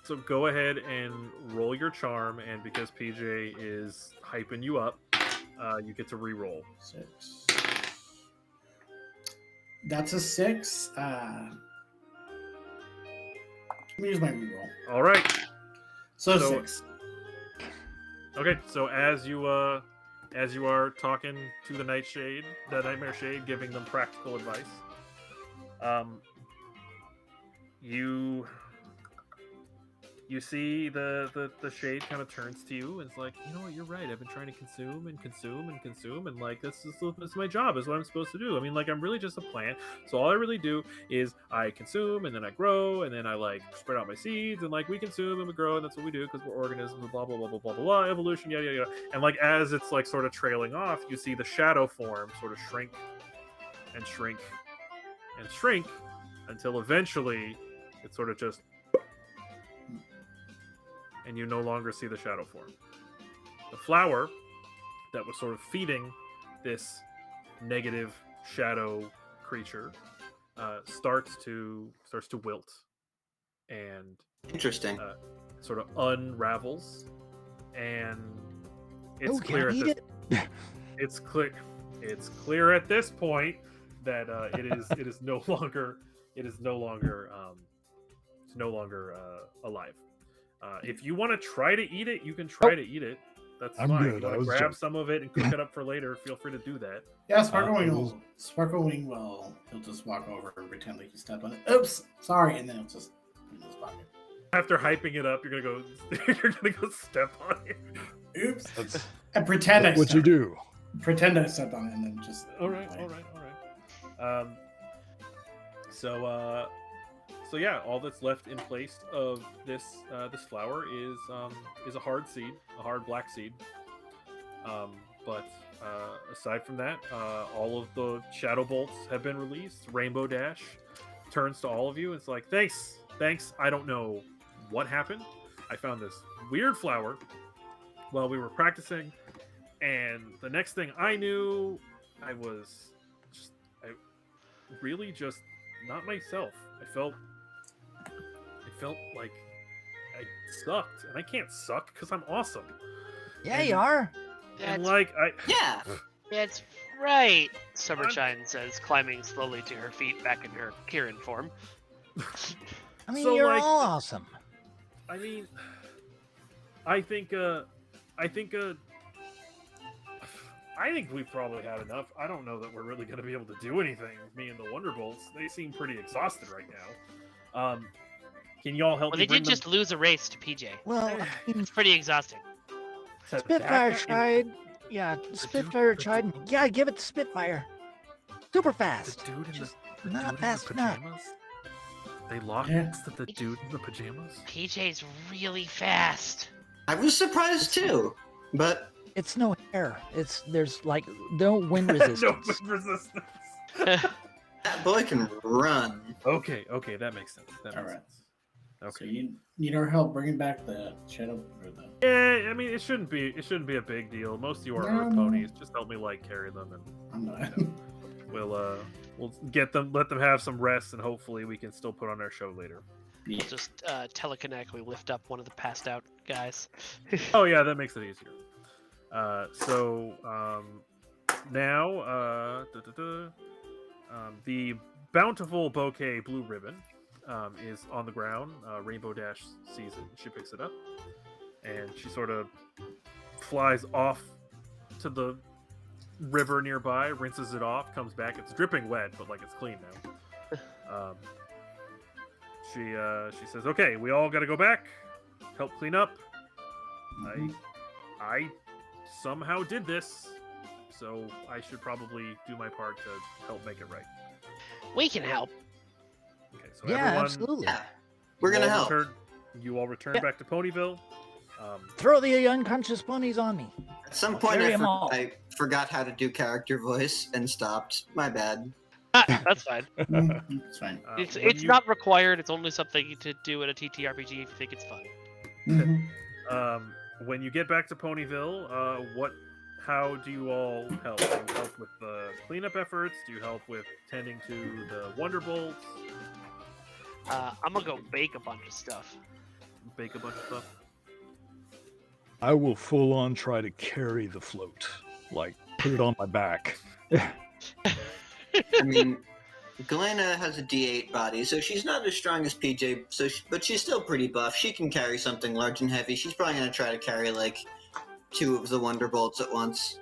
So go ahead and roll your charm, and because PJ is hyping you up, you get to re-roll. 6. That's a 6. Let me use my reroll. All right. So So- 6. Okay, so as you are talking to the Nightmare Shade, giving them practical advice, you see the shade kind of turns to you and it's like, you're right. I've been trying to consume and consume and consume, and this is my job. Is what I'm supposed to do. I mean, I'm really just a plant. So all I really do is I consume and then I grow and then I spread out my seeds and we consume and we grow, and that's what we do because we're organisms. Blah blah blah blah blah blah. Evolution, yada yada. And as it's sort of trailing off, you see the shadow form sort of shrink and shrink and shrink until eventually it sort of just. And you no longer see the shadow form. The flower that was sort of feeding this negative shadow creature starts to wilt and Interesting. sort of unravels, and it's Can clear I eat it? it's clear at this point that it is no longer alive. If you want to try to eat it, you can try to eat it. That's I'm fine. good, You I want to was grab joking. some of it and cook it up for later? Feel free to do that. Yeah, Sparkling I will. Sparkling will. He'll just walk over and pretend like he stepped on it. Oops, sorry, and then he'll just put it in his pocket. After hyping it up, you're gonna go. You're gonna go step on it. Oops, That's and pretend I what you stepped. do. Pretend I stepped on it, and then just. All right. So yeah, all that's left in place of this flower is a hard seed, a hard black seed. But aside from that, all of the shadow bolts have been released. Rainbow Dash turns to all of you. It's like, thanks. I don't know what happened. I found this weird flower while we were practicing, and the next thing I knew, I really just not myself. I felt like I sucked, and I can't suck because I'm awesome. Yeah, And- you are. And That's, like Yeah. that's right, Shimmer Shine says, climbing slowly to her feet back in her kirin form. I mean, So, you're like- all awesome. I mean, I think we've probably had enough. I don't know that we're really going to be able to do anything. Me and the Wonderbolts, they seem pretty exhausted right now. Can y'all help Well, me they bring did them just lose a race to PJ. Well, I mean, It's pretty exhausting. to Spitfire that guy? tried. Yeah, Spitfire tried. Yeah, give it to Spitfire. Super The fast. dude in Just the not dude fast in the enough. pajamas. They lost Yeah. the dude in the pajamas. PJ's really fast. I was surprised too, but It's no hair. There's like no wind resistance. No resistance. that boy can run. Okay, that makes sense. That makes Alright. sense. So Okay. you need our help bringing back the shadow or the. Yeah, I mean it shouldn't be a big deal. Most of you are No, Earth no. ponies. Just help me carry them, and I'm not. we'll let them have some rest, and hopefully we can still put on our show later. Yeah. We'll just telekinetically lift up one of the passed out guys. Oh yeah, that makes it easier. Now the bountiful bouquet blue ribbon is on the ground. Rainbow Dash sees it. She picks it up, and she sort of flies off to the river nearby, rinses it off, comes back. It's dripping wet, but it's clean now. She says, "Okay, we all got to go back, help clean up. I somehow did this, so I should probably do my part to help make it right." We can help. Okay, so Yeah, everyone, absolutely. Yeah, we're gonna help. You all return Yeah. back to Ponyville. Throw the unconscious ponies on me. At some point, Carry 'em all. I forgot how to do character voice and stopped. My bad. That's fine. It's fine. It's when you- not required. It's only something to do in a TTRPG if you think it's fun. Mhm. When you get back to Ponyville, how do you all help? Do you help with the cleanup efforts? Do you help with tending to the Wonderbolts? I'm gonna go bake a bunch of stuff. Bake a bunch of stuff? I will full on try to carry the float, put it on my back. I mean, Galena has a D8 body, so she's not as strong as PJ. But she's still pretty buff. She can carry something large and heavy. She's probably gonna try to carry 2 of the Wonderbolts at once,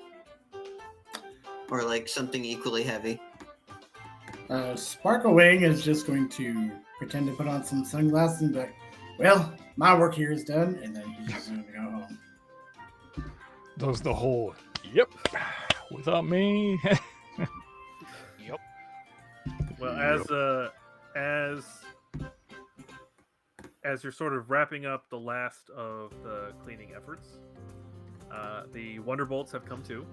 or something equally heavy. Sparkle Wing is just going to pretend to put on some sunglasses and be like, "Well, my work here is done," and then he's just going to go home. Does the whole, yep, without me. Yep. Well, as you're sort of wrapping up the last of the cleaning efforts, the Wonderbolts have come to,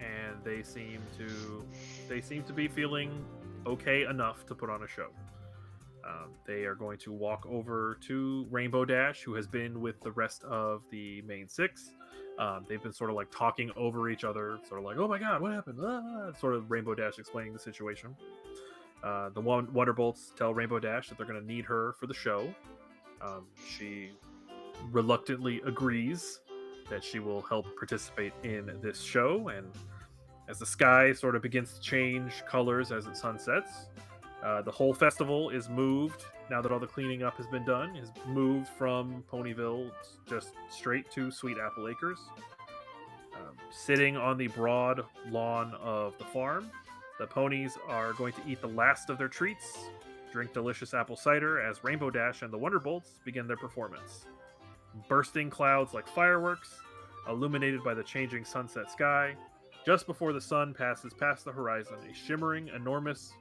and they seem to be feeling okay enough to put on a show. They are going to walk over to Rainbow Dash, who has been with the rest of the main 6. They've been sort of talking over each other, sort of "Oh my God, what happened?" Sort of Rainbow Dash explaining the situation. The Wonderbolts tell Rainbow Dash that they're going to need her for the show. She reluctantly agrees that she will help participate in this show, and as the sky sort of begins to change colors as it sunsets, the whole festival is moved, now that all the cleaning up has been done, is moved from Ponyville just straight to Sweet Apple Acres. sitting on the broad lawn of the farm. The ponies are going to eat the last of their treats, drink delicious apple cider as Rainbow Dash and the Wonderbolts begin their performance. Bursting clouds like fireworks, illuminated by the changing sunset sky, just before the sun passes past the horizon, a shimmering, enormous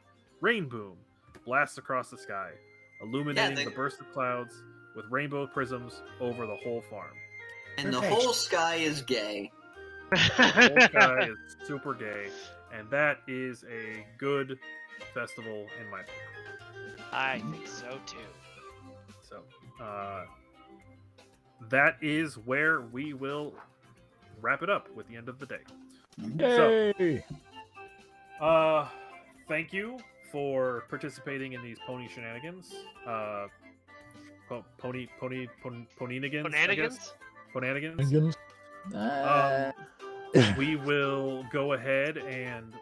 rain boom blasts across the sky, illuminating the burst of clouds with rainbow prisms over the whole farm. And the Perfect. whole sky is gay. The whole sky is super gay, and that is a good festival in my book. I think so too. So, that is where we will wrap it up with the end of the day. Yay! Thank you for participating in these pony shenanigans. Ponynigans, I guess. Ponanigans. We will go ahead and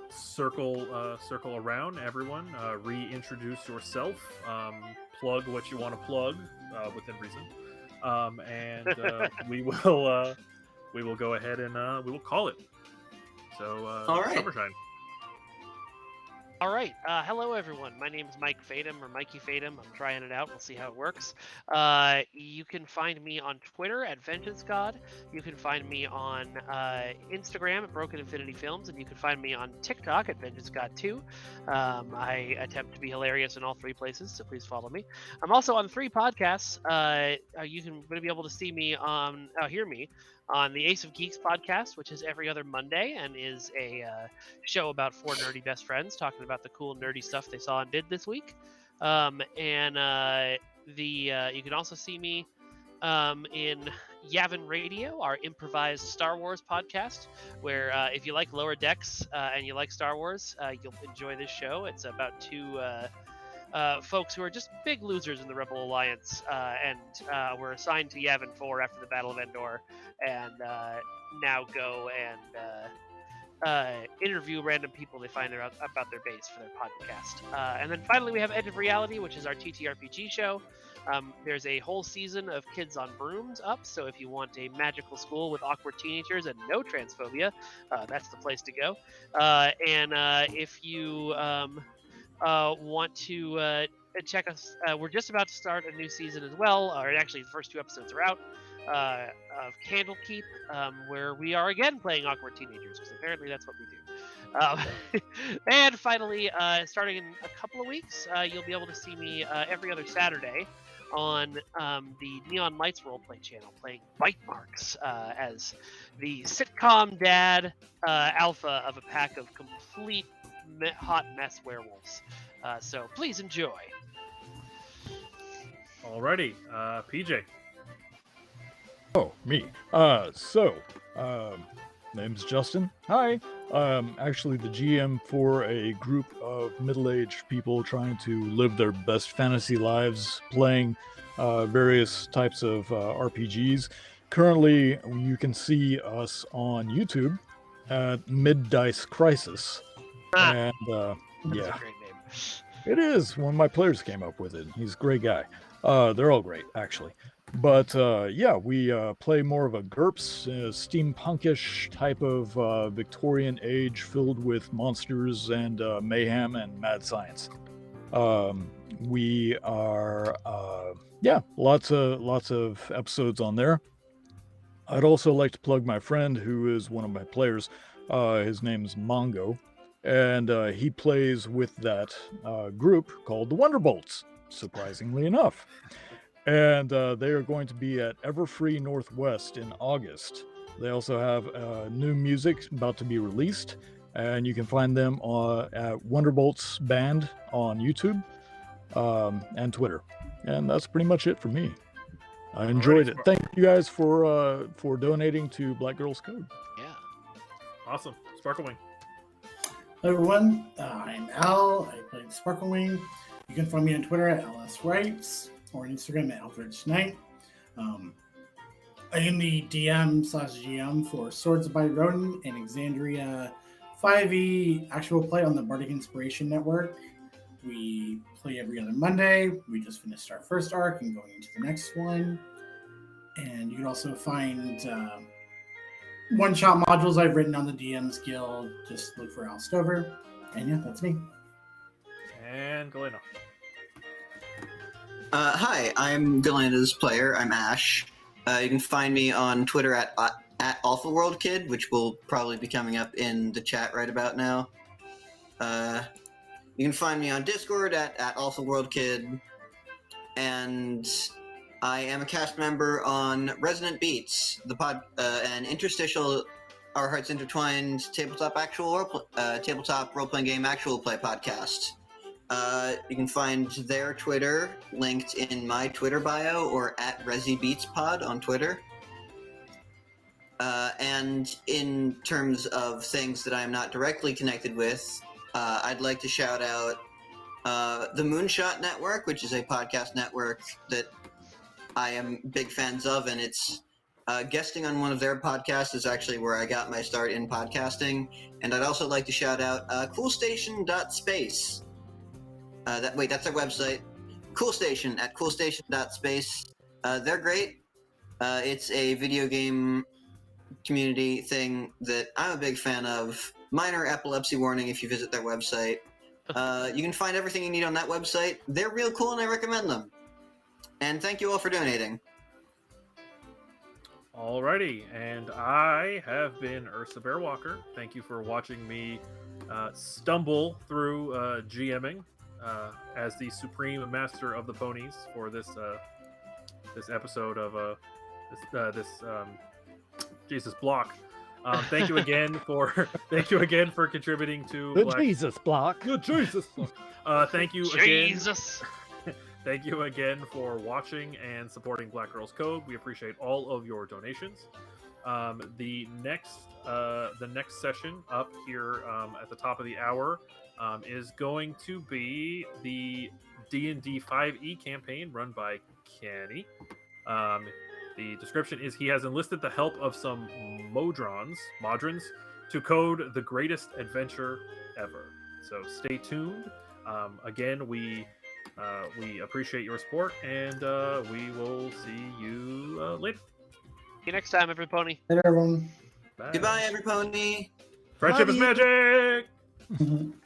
circle around everyone. Reintroduce yourself. Plug what you want to plug within reason. And we will go ahead and we will call it. So, All right. Shimmer Shine. All right. Hello, everyone. My name is Mike Fadum, or Mikey Fadum. I'm trying it out. We'll see how it works. You can find me on Twitter at Vengeance God. You can find me on Instagram at Broken Infinity Films, and you can find me on TikTok at Vengeance God 2. I attempt to be hilarious in all three places, so please follow me. I'm also on 3 podcasts. You can be able to see me on, hear me on the Ace of Geeks podcast, which is every other Monday and is a show about 4 nerdy best friends talking about the cool nerdy stuff they saw and did this week. You can also see me in Yavin Radio, our improvised Star Wars podcast, where if you like Lower Decks and you like Star Wars, you'll enjoy this show. It's about 2 folks who are just big losers in the Rebel Alliance, and were assigned to Yavin 4 after the Battle of Endor, and now go and interview random people they find out about their base for their podcast. And then finally, we have Edge of Reality, which is our TTRPG show. There's a whole season of Kids on Brooms up, so if you want a magical school with awkward teenagers and no transphobia, that's the place to go. If you want to check us, we're just about to start a new season as well, or actually the first 2 episodes are out, of Candlekeep, where we are again playing awkward teenagers, because apparently that's what we do. And finally, starting in a couple of weeks, you'll be able to see me every other Saturday on the Neon Lights roleplay channel, playing Bite Marks as the sitcom dad alpha of a pack of complete hot mess werewolves. So please enjoy. Alrighty, PJ. Oh, me. Name's Justin. Hi. Actually the GM for a group of middle-aged people trying to live their best fantasy lives, playing various types of RPGs. Currently, you can see us on YouTube at Mid Dice Crisis. And That's yeah, a great name. it is. One of my players came up with it. He's a great guy. They're all great, actually. But yeah, we play more of a GURPS, steampunkish type of Victorian age filled with monsters and mayhem and mad science. We are, yeah, lots of episodes on there. I'd also like to plug my friend who is one of my players. His name's Mongo, and he plays with that group called the Wonderbolts, surprisingly enough. And they are going to be at Everfree Northwest in August. They also have new music about to be released, and you can find them at Wonderbolts Band on YouTube and Twitter. And that's pretty much it for me. I enjoyed it. Thank you guys for donating to Black Girls Code. Yeah. Awesome. Sparklewing. Hello everyone, I'm Al. I play Sparklewing. You can find me on Twitter at LSWrites or on Instagram at Eldridge Knight. I am the DM/GM for Swords by Rodin and Exandria 5e actual play on the Bardic Inspiration Network. We play every other Monday. We just finished our first arc and going into the next one. And you can also find one-shot modules I've written on the DM's Guild. Just look for Al Stover. And yeah, that's me. And Galena. Hi, I'm Galena's player. I'm Ash. You can find me on Twitter at AlphaWorldKid, which will probably be coming up in the chat right about now. You can find me on Discord at AlphaWorldKid, and I am a cast member on Resonant Beats, an interstitial Our Hearts Intertwined tabletop role-playing game actual play podcast. You can find their Twitter linked in my Twitter bio or at ResiBeatsPod on Twitter. And in terms of things that I am not directly connected with, I'd like to shout out the Moonshot Network, which is a podcast network that I am big fans of, and it's guesting on one of their podcasts is actually where I got my start in podcasting. And I'd also like to shout out coolstation.space. That's their website. Coolstation at coolstation.space. They're great. It's a video game community thing that I'm a big fan of. Minor epilepsy warning if you visit their website. You can find everything you need on that website. They're real cool and I recommend them. And thank you all for donating. Alrighty, and I have been Ursa Bearwalker. Thank you for watching me stumble through GMing as the supreme master of the ponies for this episode of Jesus block. Thank you again for contributing to The Jesus block. The Jesus block. Thank you again. Jesus. Thank you again for watching and supporting Black Girls Code. We appreciate all of your donations. The next session up here at the top of the hour is going to be the D&D 5e campaign run by Kenny. The description is he has enlisted the help of some modrons to code the greatest adventure ever. So stay tuned. Again, we appreciate your support, and we will see you later. See you next time, every pony. Later, everyone. Bye. Goodbye, every pony. Friendship Love is you. magic!